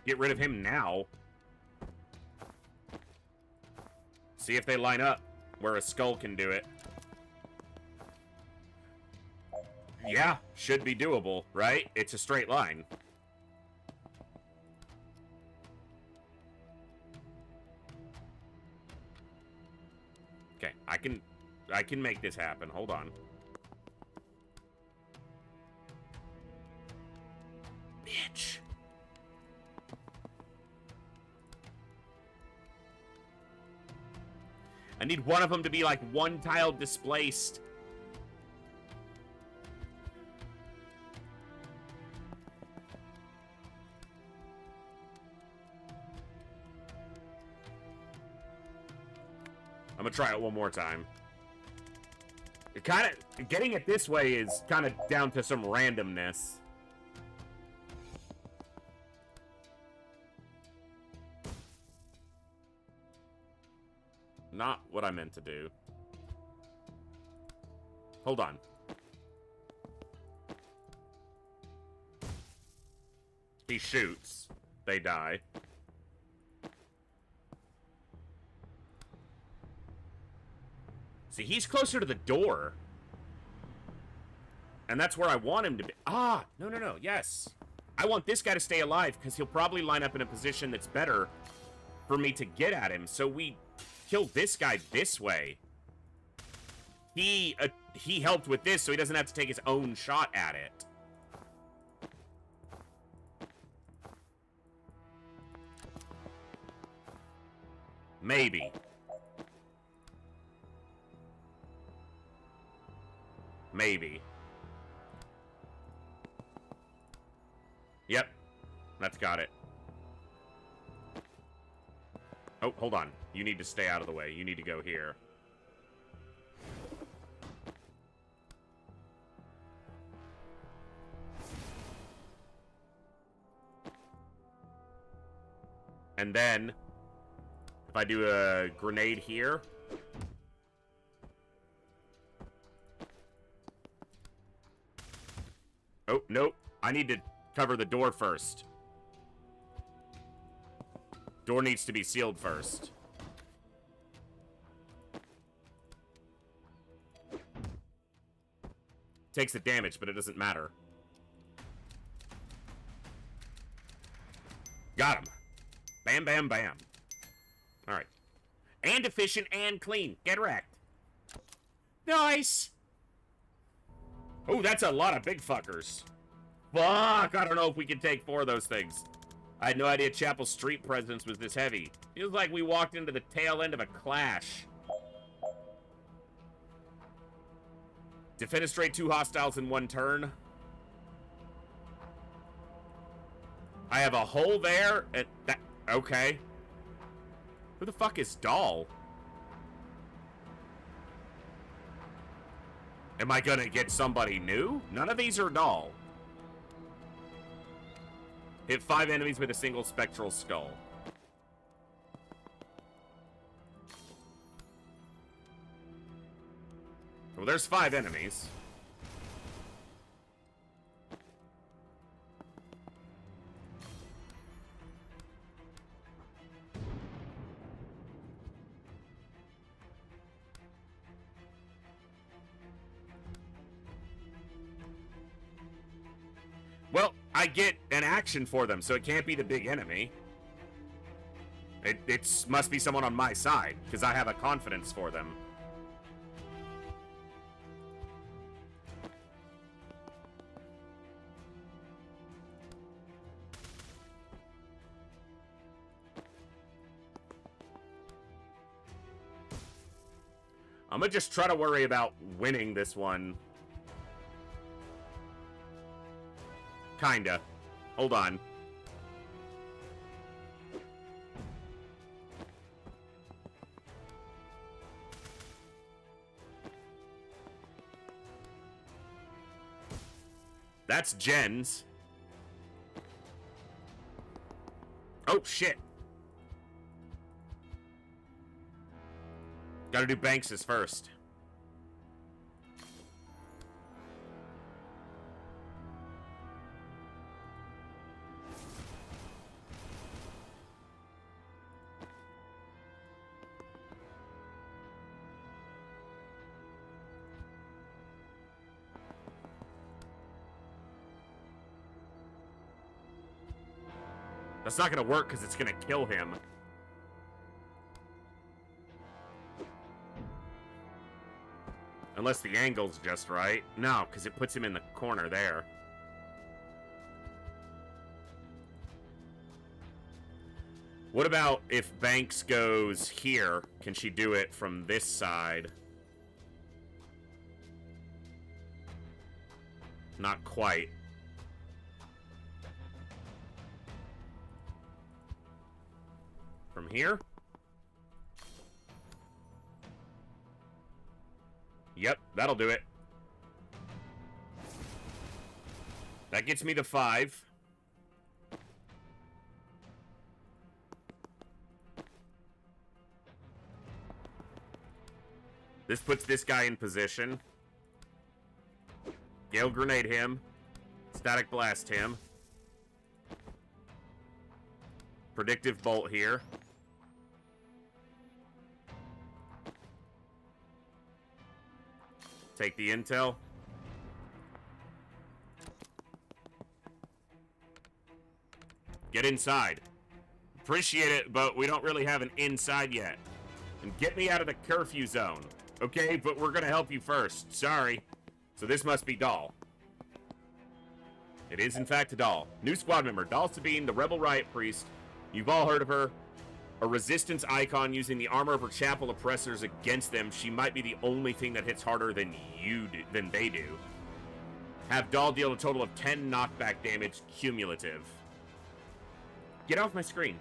A: Get rid of him now. See if they line up where a skull can do it. Yeah, should be doable, right? It's a straight line. Okay, I can make this happen. Hold on. Bitch. I need one of them to be like 1 tile displaced. I'm gonna try it one more time. It kind of, getting it this way is kind of down to some randomness. Not what I meant to do. Hold on. He shoots. They die. See, he's closer to the door. And that's where I want him to be. Ah, no. Yes. I want this guy to stay alive because he'll probably line up in a position that's better for me to get at him. So we kill this guy this way. He helped with this, so he doesn't have to take his own shot at it. Maybe. Maybe. Yep. That's got it. Oh, hold on. You need to stay out of the way. You need to go here. And then, if I do a grenade here... Oh, nope. I need to cover the door first. Door needs to be sealed first. Takes the damage, but it doesn't matter. Got him. Bam, bam, bam. Alright. And efficient and clean. Get wrecked. Nice! Oh, that's a lot of big fuckers. Fuck, I don't know if we can take 4 of those things. I had no idea Chapel Street presence was this heavy. It was like we walked into the tail end of a clash. Defenestrate 2 hostiles in 1 turn. I have a hole there. Okay. Who the fuck is Dahl? Am I gonna get somebody new? None of these are Dahl. Hit 5 enemies with a single spectral skull. Well, there's 5 enemies. Well, I get an action for them, so it can't be the big enemy. It must be someone on my side, because I have a confidence for them. I'm gonna just try to worry about winning this one. Kinda. Hold on. That's Jen's. Oh, shit. Gotta do Banks's first. That's not gonna work because it's gonna kill him. Unless the angle's just right. No, because it puts him in the corner there. What about if Banks goes here? Can she do it from this side? Not quite. From here? Yep, that'll do it. That gets me to 5. This puts this guy in position. Gale Grenade him. Static Blast him. Predictive Bolt here. Take the intel. Get inside. Appreciate it, but we don't really have an inside yet. And get me out of the curfew zone. Okay, but we're gonna help you first. Sorry. So this must be Dahl. It is in fact Dahl. New squad member, Dahl Sabine, the Rebel Riot Priest. You've all heard of her. A resistance icon using the armor of her chapel oppressors against them. She might be the only thing that hits harder than they do. Have Dahl deal a total of 10 knockback damage cumulative. Get off my screen.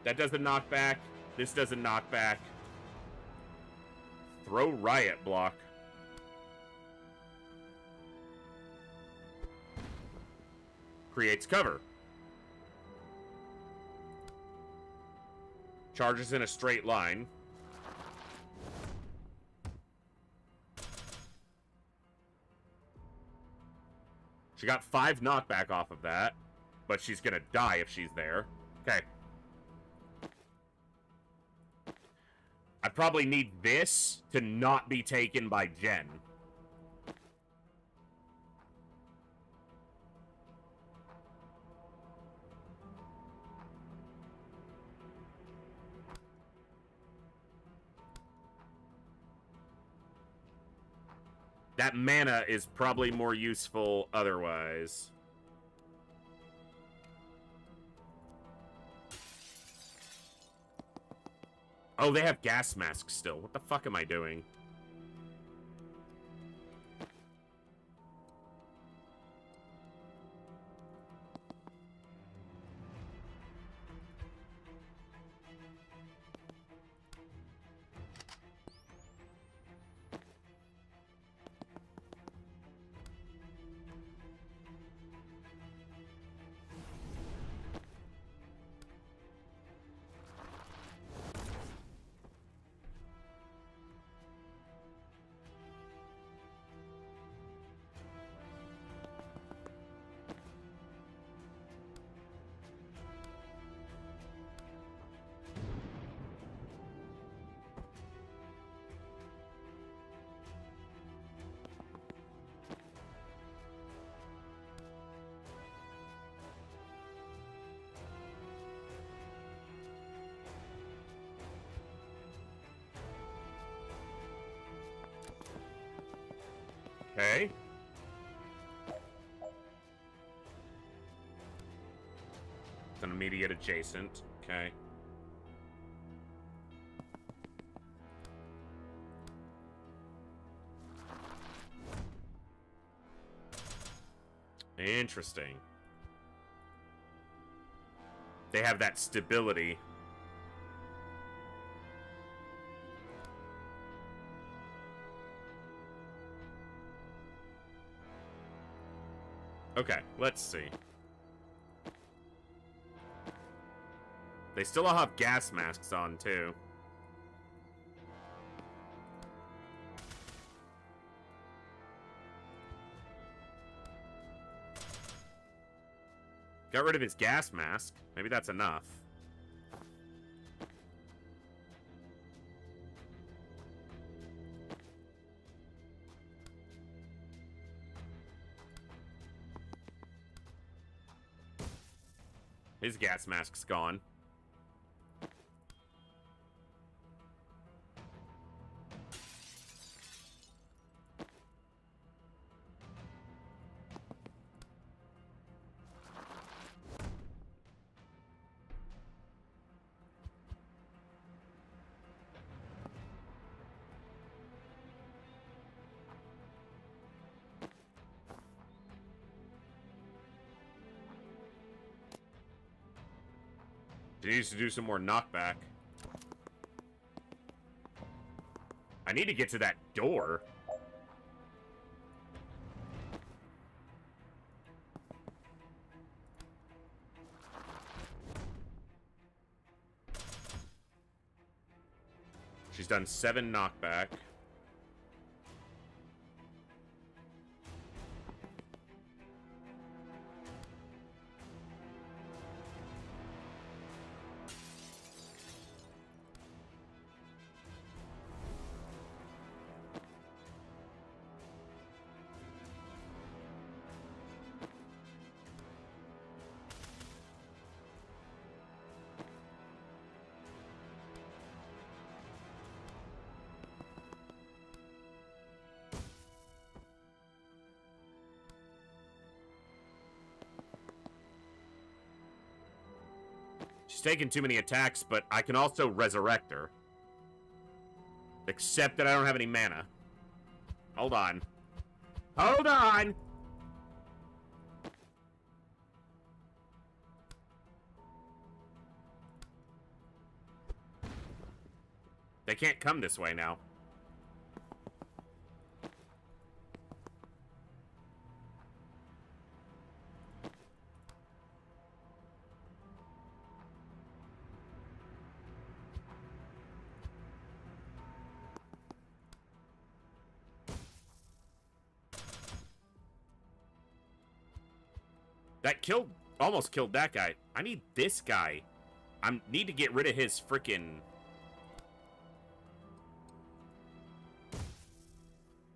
A: That does a knockback. This does a knockback. Throw Riot Block. Creates cover. Charges in a straight line. She got 5 knockback off of that, but she's gonna die if she's there. Okay. I probably need this to not be taken by Jen. That mana is probably more useful otherwise. Oh, they have gas masks still. What the fuck am I doing? Okay. It's an immediate adjacent. Okay. Interesting. They have that stability. Okay, let's see. They still all have gas masks on, too. Got rid of his gas mask. Maybe that's enough. His gas mask's gone. He needs to do some more knockback. I need to get to that door. She's done 7 knockback. She's taking too many attacks, but I can also resurrect her. Except that I don't have any mana. Hold on. Hold on! They can't come this way now. That almost killed that guy. I need this guy. I need to get rid of his freaking...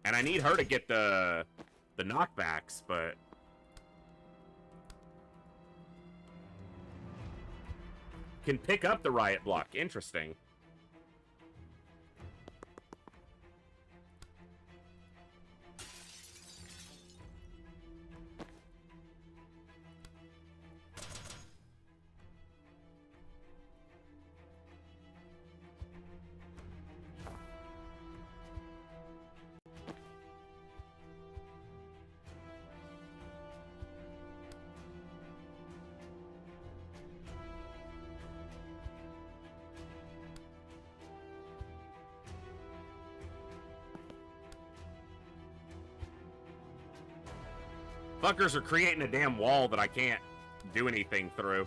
A: And I need her to get the knockbacks, but... Can pick up the riot block. Interesting. Fuckers are creating a damn wall that I can't do anything through.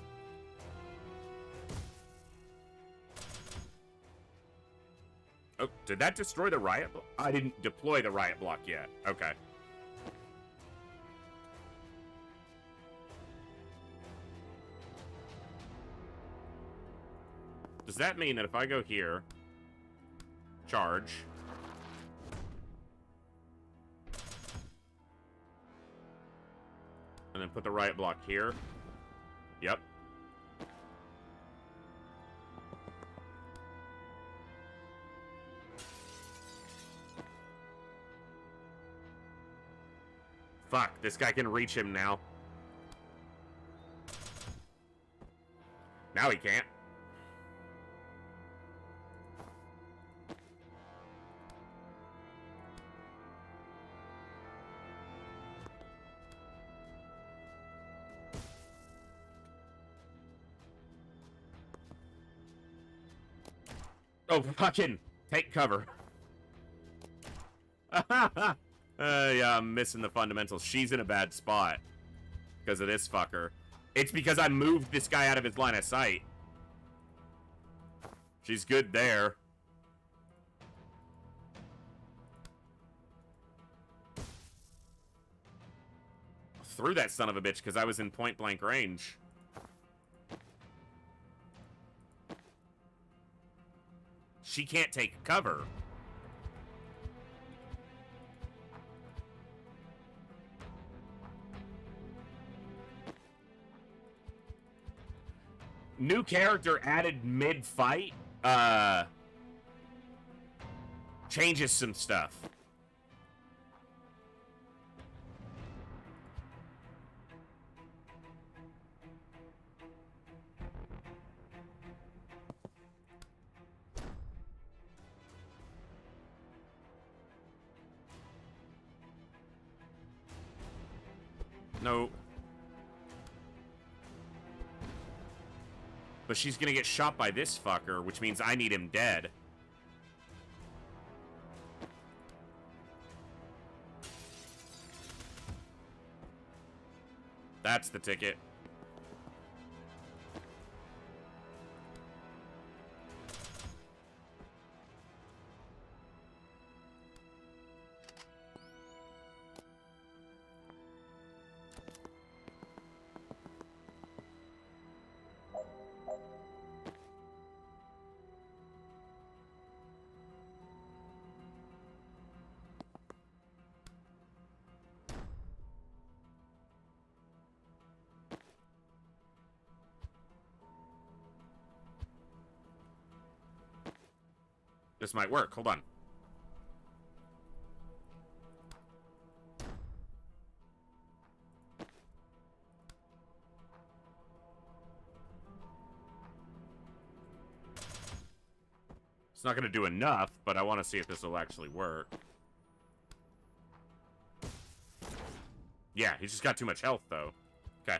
A: Oh, did that destroy the riot block? I didn't deploy the riot block yet. Okay. Does that mean that if I go here, charge, and then put the riot block here? Yep. Fuck, this guy can reach him now. Now he can't. Oh, fucking take cover. Yeah, I'm missing the fundamentals. She's in a bad spot because of this fucker. It's because I moved this guy out of his line of sight. She's good there. Threw that son of a bitch because I was in point blank range. She can't take cover. New character added mid-fight, changes some stuff. No. But she's gonna get shot by this fucker, which means I need him dead. That's the ticket. This might work. Hold on. It's not going to do enough, but I want to see if this will actually work. Yeah, he's just got too much health, though. Okay.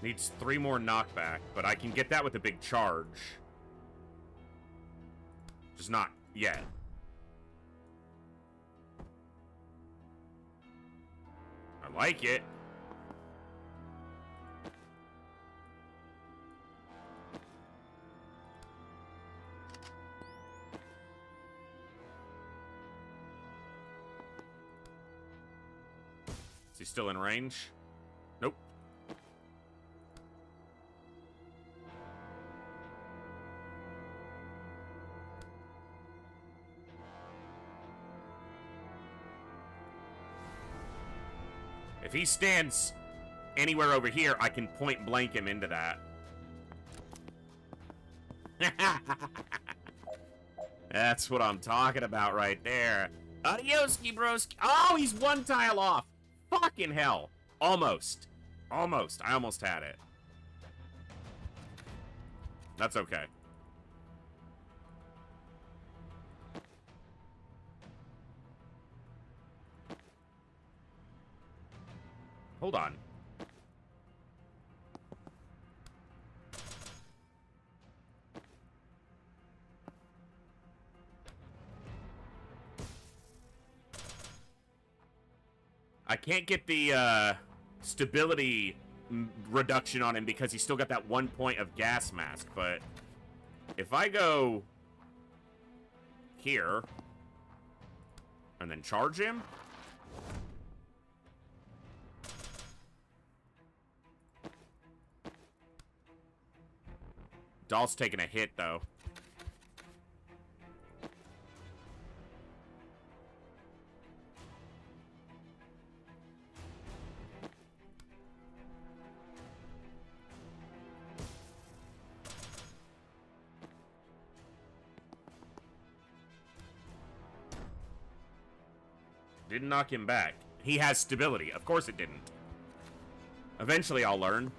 A: Needs 3 more knockback, but I can get that with a big charge. Just not yet. I like it. He's still in range. Nope. If he stands anywhere over here, I can point blank him into that. That's what I'm talking about right there. Adioski, broski. Oh, he's one tile off. Fucking hell. Almost. Almost. I almost had it. That's okay. Hold on. I can't get the stability reduction on him because he's still got that 1 point of gas mask, but if I go here and then charge him, Doll's taking a hit though. Didn't knock him back. He has stability. Of course it didn't. Eventually I'll learn.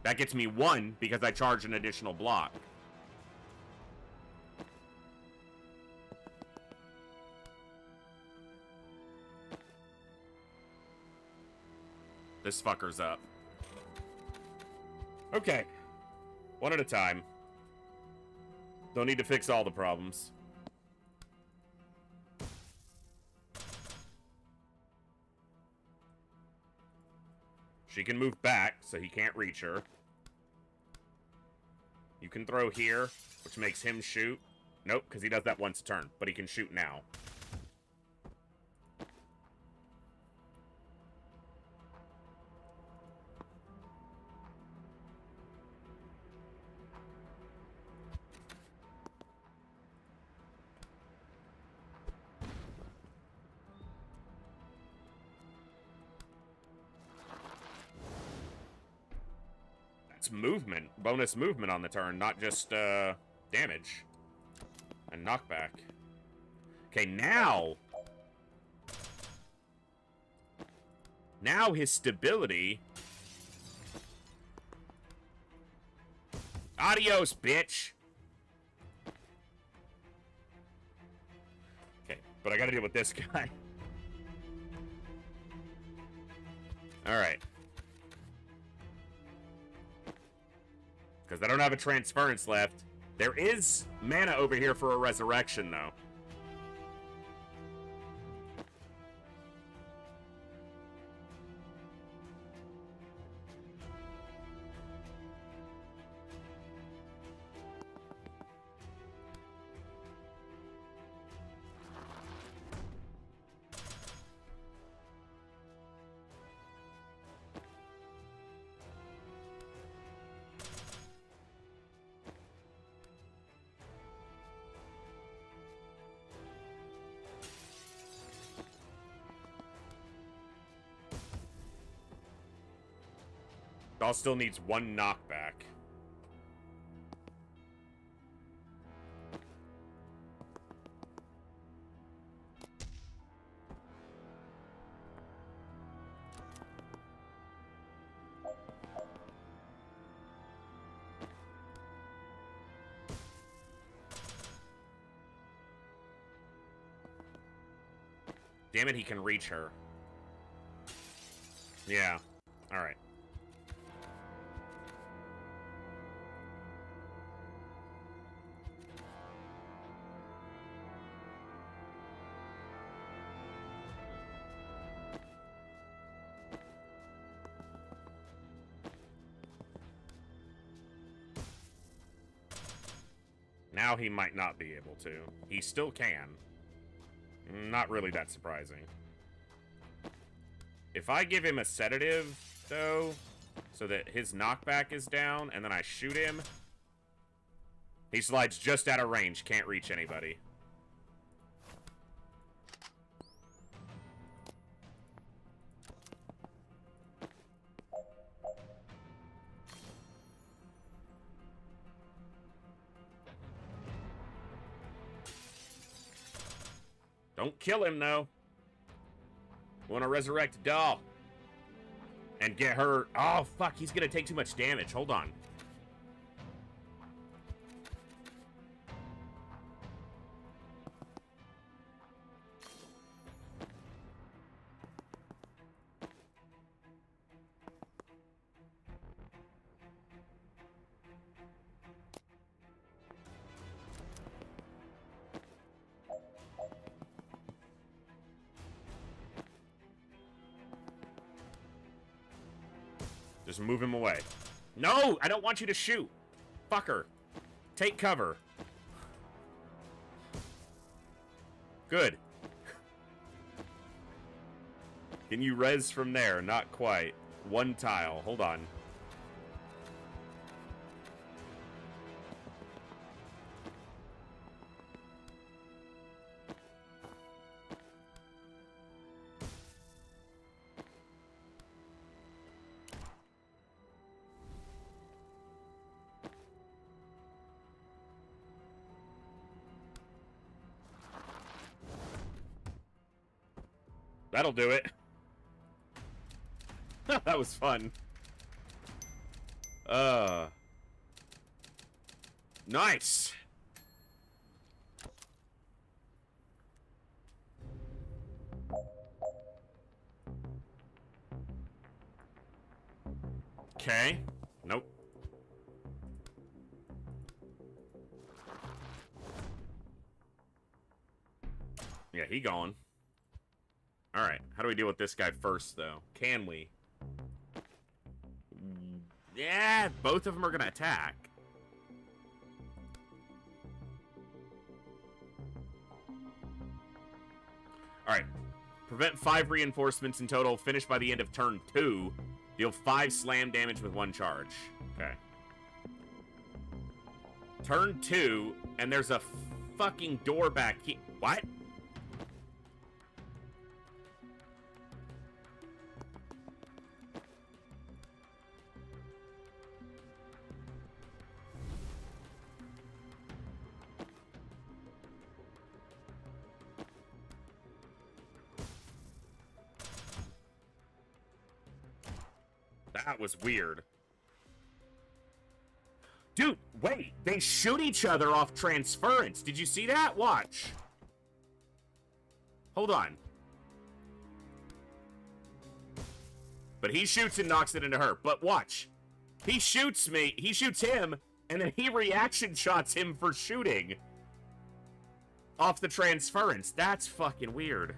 A: That gets me 1 because I charged an additional block. This fucker's up. Okay. One at a time. Don't need to fix all the problems. She can move back, so he can't reach her. You can throw here, which makes him shoot. Nope, because he does that once a turn, but he can shoot now. Movement, bonus movement on the turn, not just damage and knockback. Okay, now his stability. Adios, bitch. Okay, but I gotta deal with this guy. All right. Because I don't have a transference left. There is mana over here for a resurrection, though. Doll still needs 1 knockback. Damn it, he can reach her. Yeah. Alright. Now he might not be able to. He still can. Not really that surprising. If I give him a sedative, though, so that his knockback is down, and then I shoot him, he slides just out of range, can't reach anybody. Don't kill him, though. Want to resurrect Doll. And get her... Oh, fuck, he's going to take too much damage. Hold on. Just move him away. No! I don't want you to shoot! Fucker. Take cover. Good. Can you res from there? Not quite. One tile. Hold on. That'll do it. That was fun. Nice. Okay. Nope. Yeah, he gone. Alright, how do we deal with this guy first, though? Can we? Yeah, both of them are gonna attack. Alright. Prevent 5 reinforcements in total. Finish by the end of turn 2. Deal 5 slam damage with 1 charge. Okay. Turn 2, and there's a fucking door back here. What? That was weird. Dude, wait. They shoot each other off transference. Did you see that? Watch. Hold on. But he shoots and knocks it into her. But watch. He shoots me. He shoots him. And then he reaction shots him for shooting. Off the transference. That's fucking weird.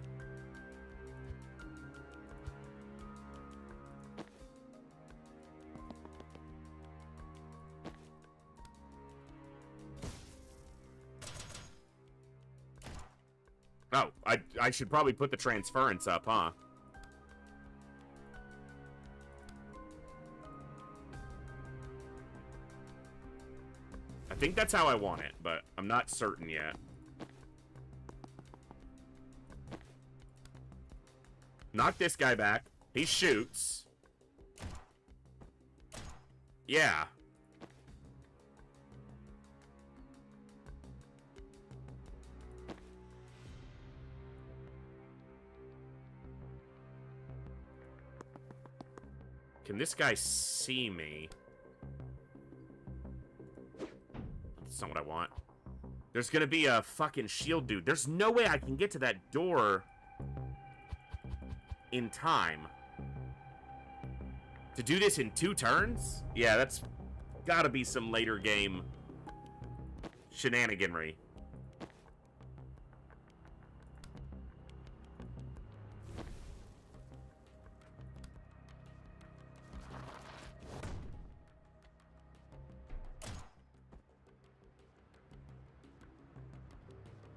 A: Oh, I should probably put the transference up, huh? I think that's how I want it, but I'm not certain yet. Knock this guy back. He shoots. Yeah. Can this guy see me? That's not what I want. There's gonna be a fucking shield dude. There's no way I can get to that door in time. To do this in 2 turns? Yeah, that's gotta be some later game shenaniganry.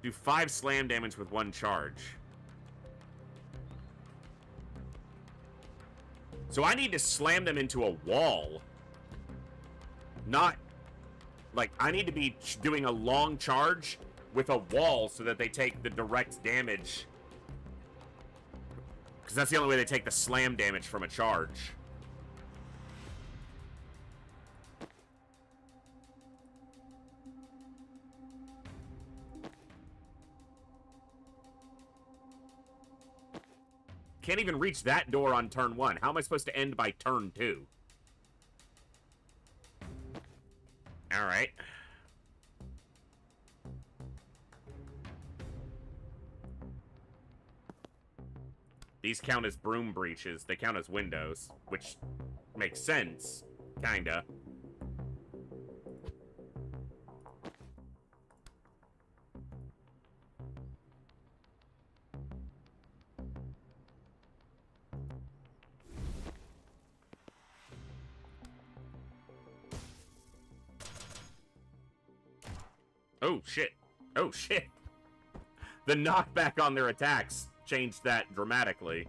A: Do 5 slam damage with 1 charge. So I need to slam them into a wall. Not... Like, I need to be doing a long charge with a wall so that they take the direct damage. Because that's the only way they take the slam damage from a charge. Can't even reach that door on turn 1. How am I supposed to end by turn 2? Alright. These count as broom breaches. They count as windows, which makes sense. Kinda. Oh, shit. Oh, shit. The knockback on their attacks changed that dramatically.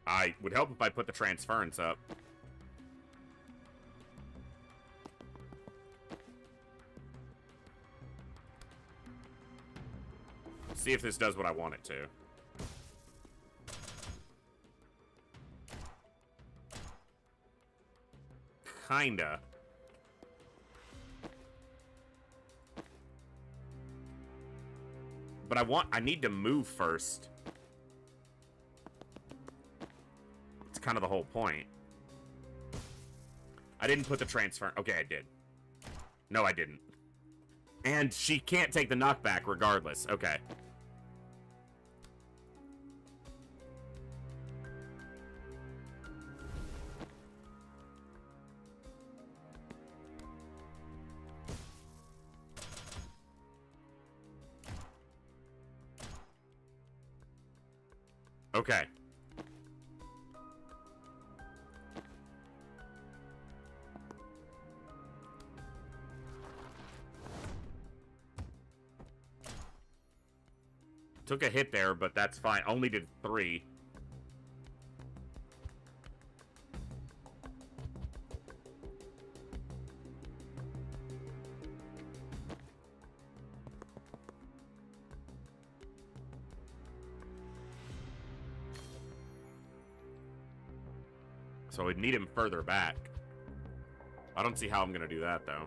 A: I would help if I put the transference up. See if this does what I want it to. Kinda. But I need to move first. It's kind of the whole point. I didn't put the transfer. Okay, I did. No, I didn't. And she can't take the knockback regardless. Okay. Okay. Took a hit there, but that's fine. Only did 3. So we'd need him further back. I don't see how I'm gonna do that, though.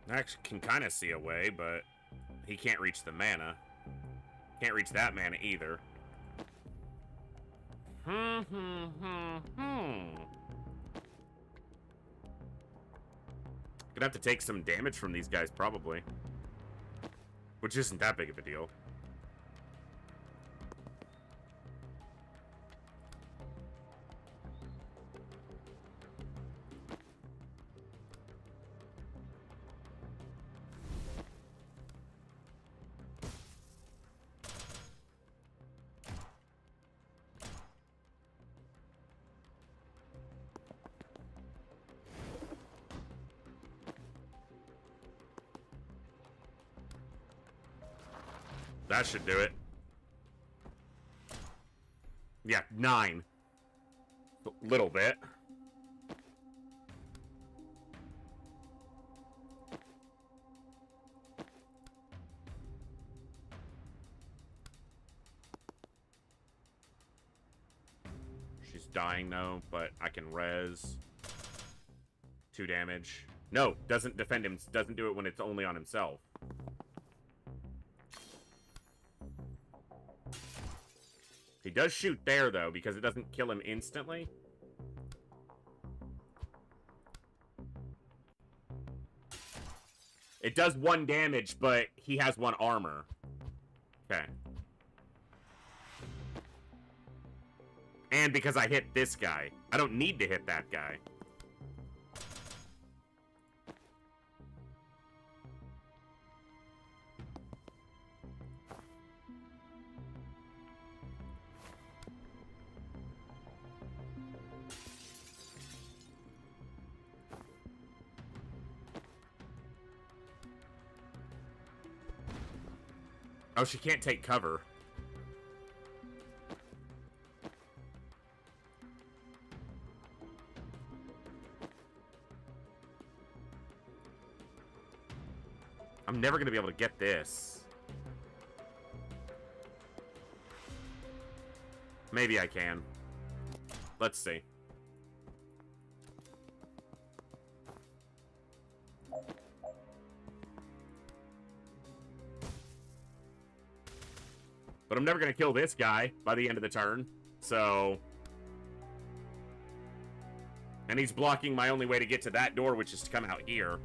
A: I actually can kind of see a way, but he can't reach the mana. Can't reach that mana either. Gonna have to take some damage from these guys, probably. Which isn't that big of a deal. That should do it. Yeah, 9. A little bit. She's dying though, but I can res. 2 damage. No, doesn't defend him. Doesn't do it when it's only on himself. He does shoot there, though, because it doesn't kill him instantly. It does 1 damage, but he has 1 armor. Okay. And because I hit this guy. I don't need to hit that guy. Oh, she can't take cover. I'm never gonna be able to get this. Maybe I can. Let's see. But I'm never gonna kill this guy by the end of the turn, so... And he's blocking my only way to get to that door, which is to come out here.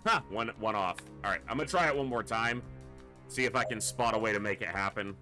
A: Ha! One off. Alright, I'm gonna try it one more time. See if I can spot a way to make it happen.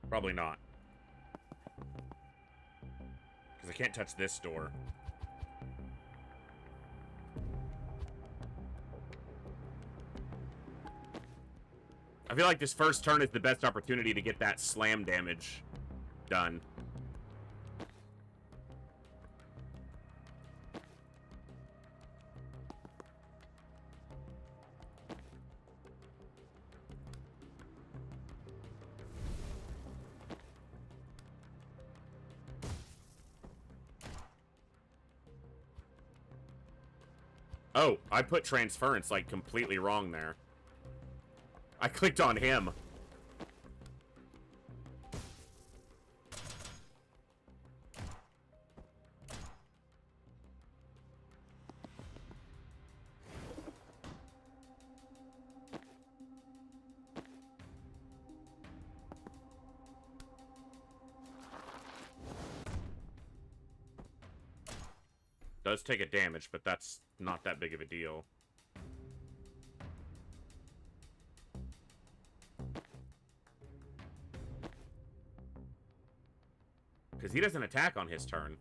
A: Probably not. Because I can't touch this door. I feel like this first turn is the best opportunity to get that slam damage done. Oh, I put transference, like, completely wrong there. I clicked on him. Does take a damage, but that's not that big of a deal. Because he doesn't attack on his turn.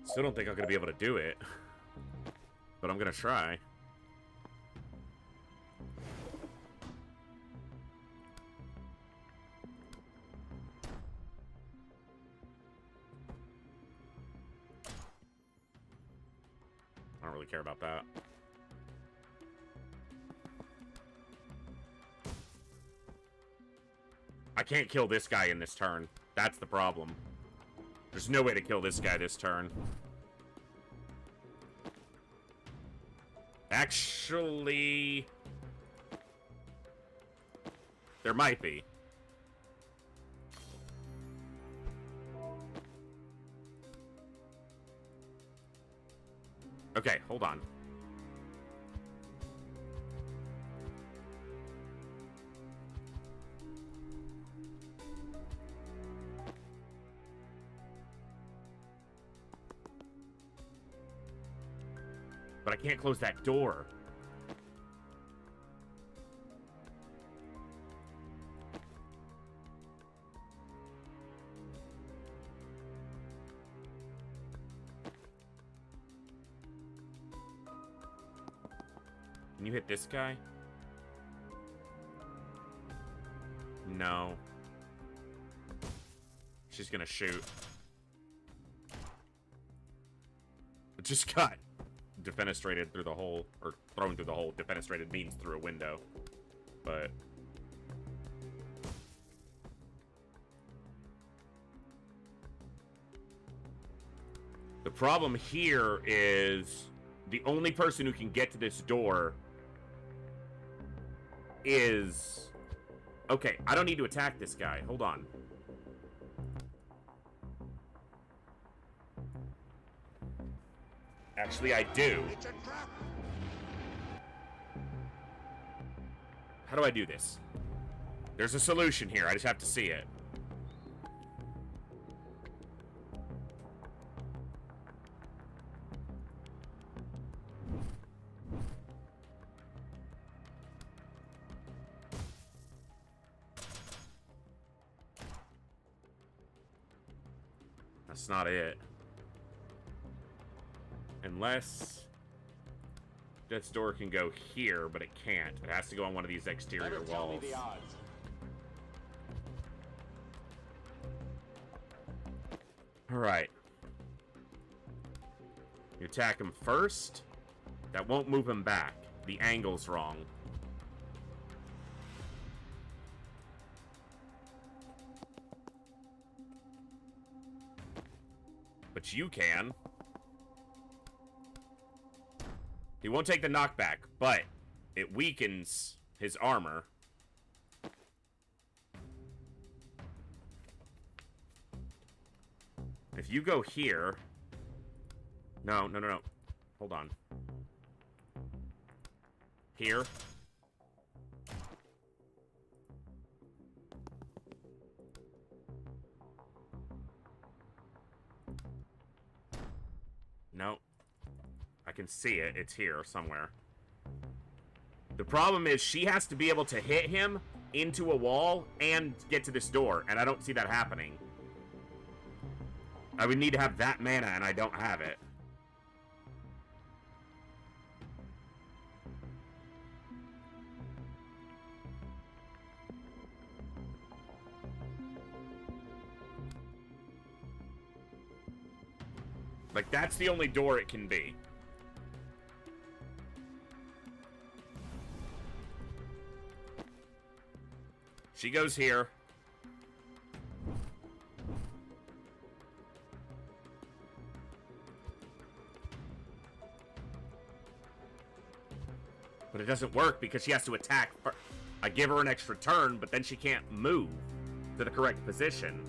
A: Still don't think I'm going to be able to do it. But I'm going to try. I don't really care about that. I can't kill this guy in this turn. That's the problem. There's no way to kill this guy this turn. Actually... there might be. Okay, hold on. But I can't close that door. Can you hit this guy? No. She's gonna shoot. It just got defenestrated through the hole, or thrown through the hole. Defenestrated means through a window. But The problem here is the only person who can get to this door is... Okay, I don't need to attack this guy. Hold on. Actually, I do. How do I do this? There's a solution here. I just have to see it. That's not it. Unless Death's Door can go here, but it can't. It has to go on one of these exterior walls. Alright. You attack him first. That won't move him back. The angle's wrong. But you can. He won't take the knockback, but it weakens his armor. If you go here... No. Hold on. Here. No. I can see it. It's here somewhere. The problem is she has to be able to hit him into a wall and get to this door, and I don't see that happening. I would need to have that mana, and I don't have it. Like, that's the only door it can be. She goes here. But it doesn't work because she has to attack. I give her an extra turn, but then she can't move to the correct position.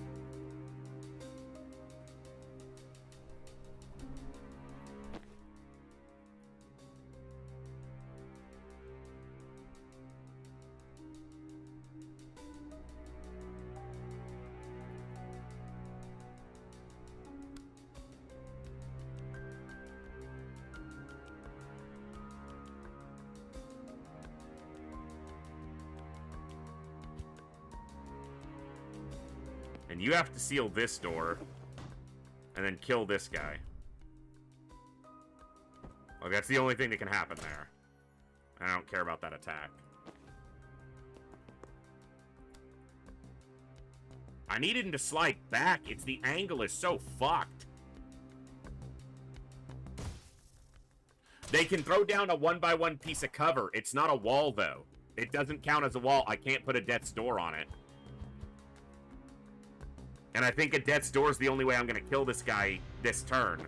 A: And you have to seal this door and then kill this guy. Like, that's the only thing that can happen there. I don't care about that attack. I needed him to slide back. It's the angle is so fucked. They can throw down a 1x1 piece of cover. It's not a wall, though. It doesn't count as a wall. I can't put a Death's Door on it. And I think a Death's Door is the only way I'm going to kill this guy this turn.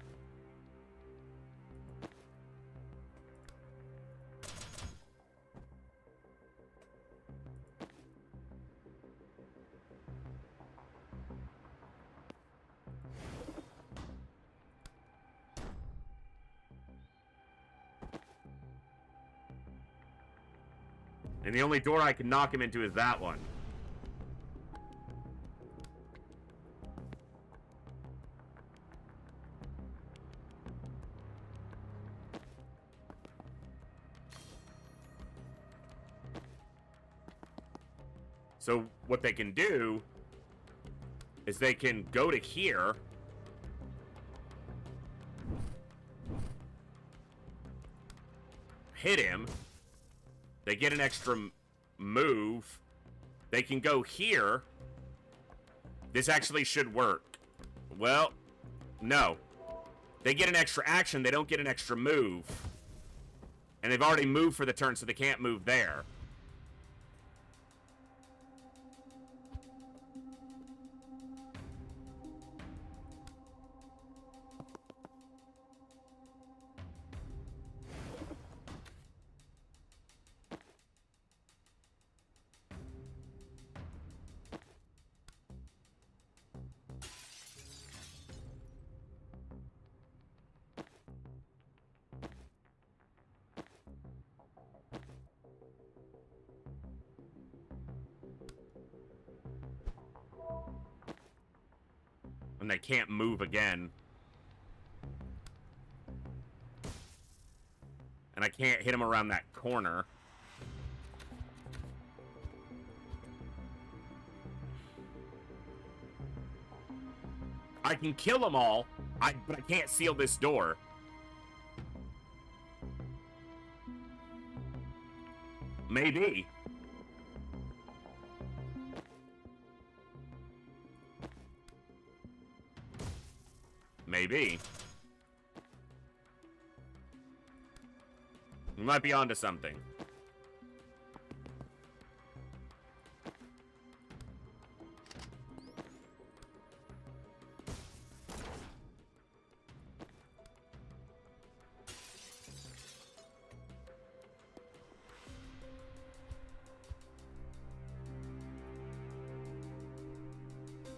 A: And the only door I can knock him into is that one. So what they can do is they can go to here. Hit him. They get an extra move. They can go here. This actually should work. Well, no. They get an extra action. They don't get an extra move. And they've already moved for the turn, so they can't move there. And they can't move again. And I can't hit him around that corner. I can kill them all, but I can't seal this door. Maybe. Maybe. We might be onto something.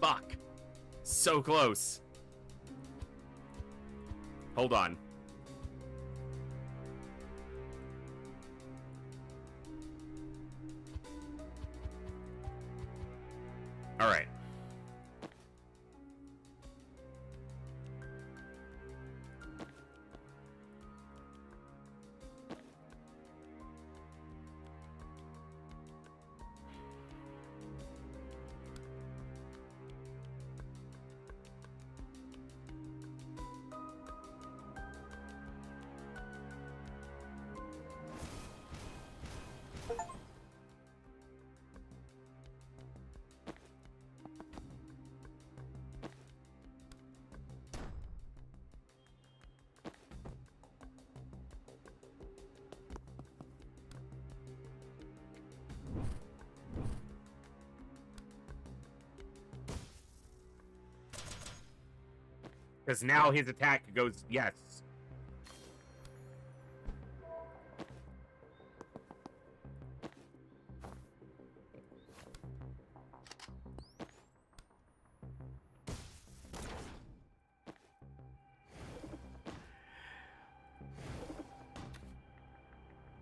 A: Fuck. So close. Hold on. All right. Because now his attack goes, yes.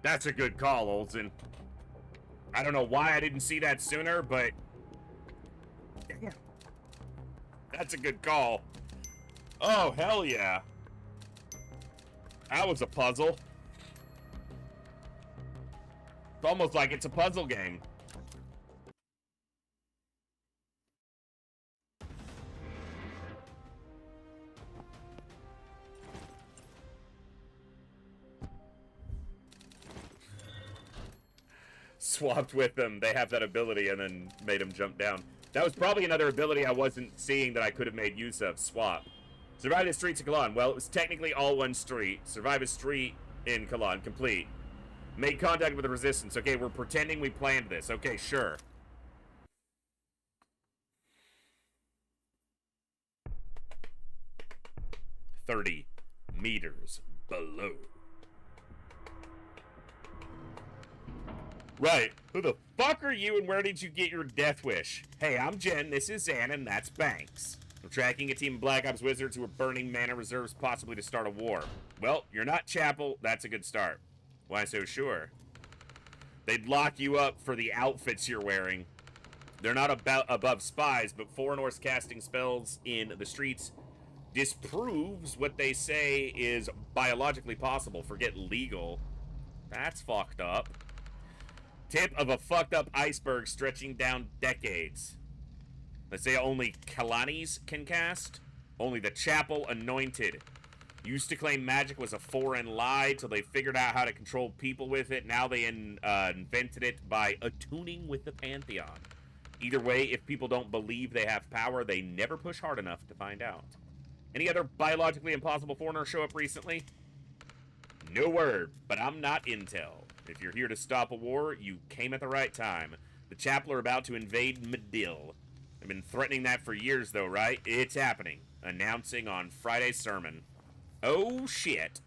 A: That's a good call, Olsen. I don't know why I didn't see that sooner, but... That's a good call. Oh, hell yeah. That was a puzzle. It's almost like it's a puzzle game. Swapped with them. They have that ability and then made him jump down. That was probably another ability I wasn't seeing that I could have made use of. Swap. Survive the streets of Kalan. Well, it was technically all one street. Survive a street in Kalan. Complete. Made contact with the resistance. Okay, we're pretending we planned this. Okay, sure. $30 meters below. Right. Who the fuck are you and where did you get your death wish? Hey, I'm Jen, this is Zan, and that's Banks. We're tracking a team of Black Ops wizards who are burning mana reserves possibly to start a war. Well, you're not Chapel. That's a good start. Why so sure? They'd lock you up for the outfits you're wearing. They're not above spies, but foreigners casting spells in the streets disproves what they say is biologically possible. Forget legal. That's fucked up. Tip of a fucked up iceberg stretching down decades. They say only Kalanis can cast. Only the Chapel Anointed. Used to claim magic was a foreign lie till they figured out how to control people with it. Now they invented it by attuning with the Pantheon. Either way, if people don't believe they have power, they never push hard enough to find out. Any other biologically impossible foreigners show up recently? No word, but I'm not intel. If you're here to stop a war, you came at the right time. The Chapel are about to invade Medill. I've been threatening that for years, though, right? It's happening. Announcing on Friday's sermon. Oh, shit.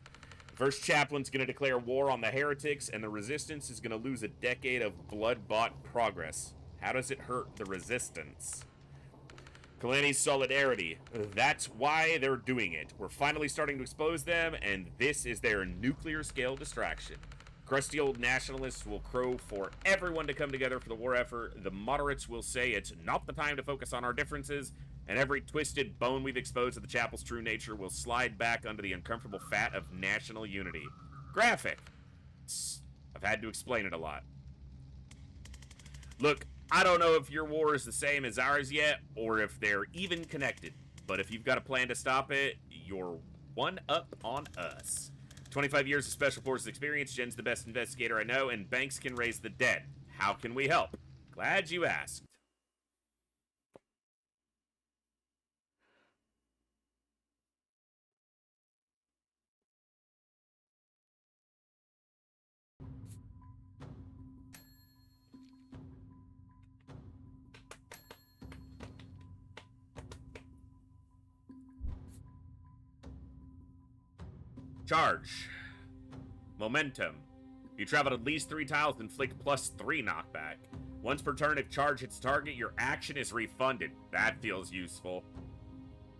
A: The first chaplain's going to declare war on the heretics, and the resistance is going to lose a decade of blood-bought progress. How does it hurt the resistance? Kalani's solidarity. That's why they're doing it. We're finally starting to expose them, and this is their nuclear-scale distraction. Crusty old nationalists will crow for everyone to come together for the war effort. The moderates will say it's not the time to focus on our differences. and every twisted bone we've exposed to the chapel's true nature will slide back under the uncomfortable fat of national unity. Graphic. I've had to explain it a lot. Look, I don't know if your war is the same as ours yet, or if they're even connected, but if you've got a plan to stop it, you're one up on us. 25 years of Special Forces experience, Jen's the best investigator I know, and Banks can raise the dead. How can we help? Glad you asked. Charge. Momentum. You traveled at least 3 tiles, inflict +3 knockback. Once per turn, if charge hits target, your action is refunded. That feels useful.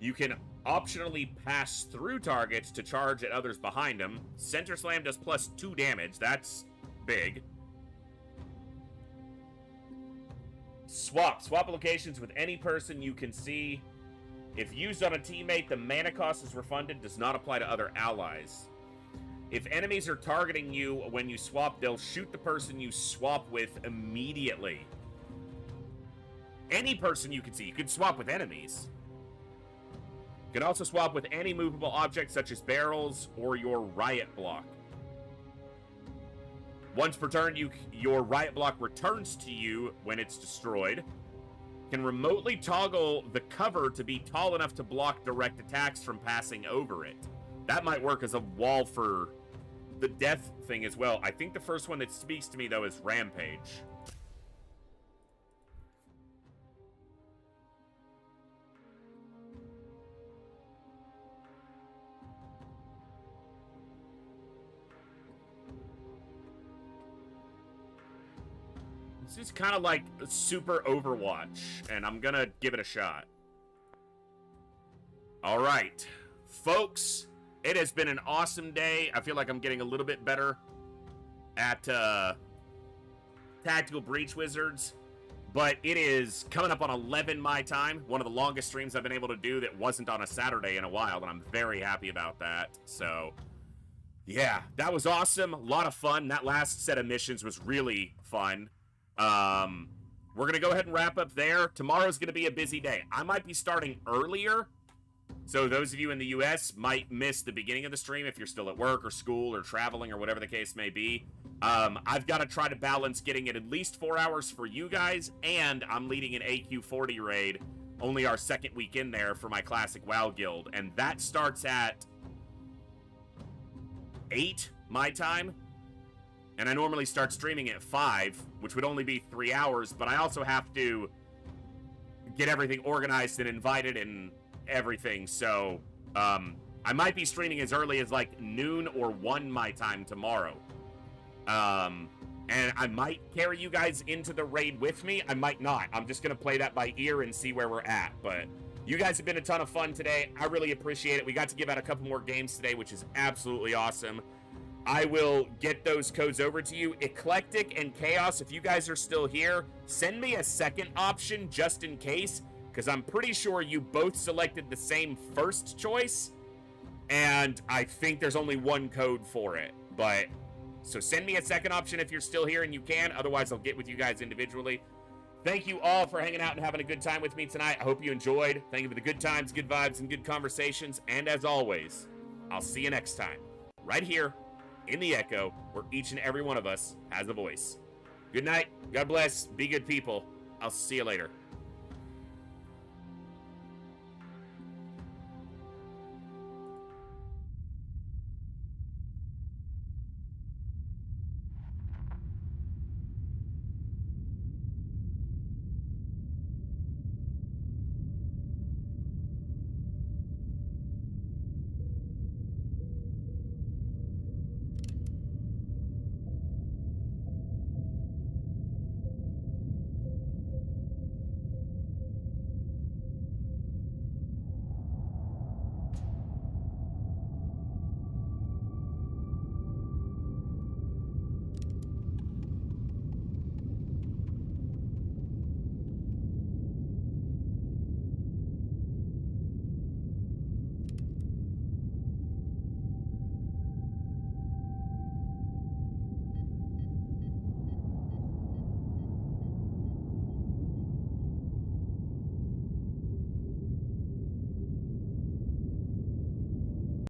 A: You can optionally pass through targets to charge at others behind them. Center Slam does +2 damage. That's big. Swap. Swap locations with any person you can see. If used on a teammate, the mana cost is refunded. Does not apply to other allies. If enemies are targeting you when you swap, they'll shoot the person you swap with immediately. Any person you can see. You can swap with enemies. You can also swap with any movable object such as barrels or your riot block. Once per turn, your riot block returns to you when it's destroyed. Can remotely toggle the cover to be tall enough to block direct attacks from passing over it. That might work as a wall for the death thing as well. I think the first one that speaks to me, though, is Rampage. This is kind of like Super Overwatch, and I'm gonna give it a shot. All right, folks, it has been an awesome day. I feel like I'm getting a little bit better at Tactical Breach Wizards, but it is coming up on 11 my time, one of the longest streams I've been able to do that wasn't on a Saturday in a while, and I'm very happy about that. So, yeah, that was awesome. A lot of fun. That last set of missions was really fun. We're gonna go ahead and wrap up there. Tomorrow's gonna be a busy day. I might be starting earlier, so those of you in the US might miss the beginning of the stream if you're still at work or school or traveling or whatever the case may be. I've got to try to balance getting it at least 4 hours for you guys, and I'm leading an AQ40 raid, only our second week in there for my Classic WoW guild, and that starts at 8 my time. And I normally start streaming at 5, which would only be 3 hours, but I also have to get everything organized and invited and everything, so, I might be streaming as early as, like, noon or 1 my time tomorrow. And I might carry you guys into the raid with me. I might not. I'm just gonna play that by ear and see where we're at, but you guys have been a ton of fun today. I really appreciate it. We got to give out a couple more games today, which is absolutely awesome. I will get those codes over to you. Eclectic and Chaos, if you guys are still here, send me a second option just in case, because I'm pretty sure you both selected the same first choice, and I think there's only one code for it. But, so send me a second option if you're still here and you can. Otherwise, I'll get with you guys individually. Thank you all for hanging out and having a good time with me tonight. I hope you enjoyed. Thank you for the good times, good vibes, and good conversations. And as always, I'll see you next time, right here, in the Echo, where each and every one of us has a voice. Good night. God bless. Be good people. I'll see you later.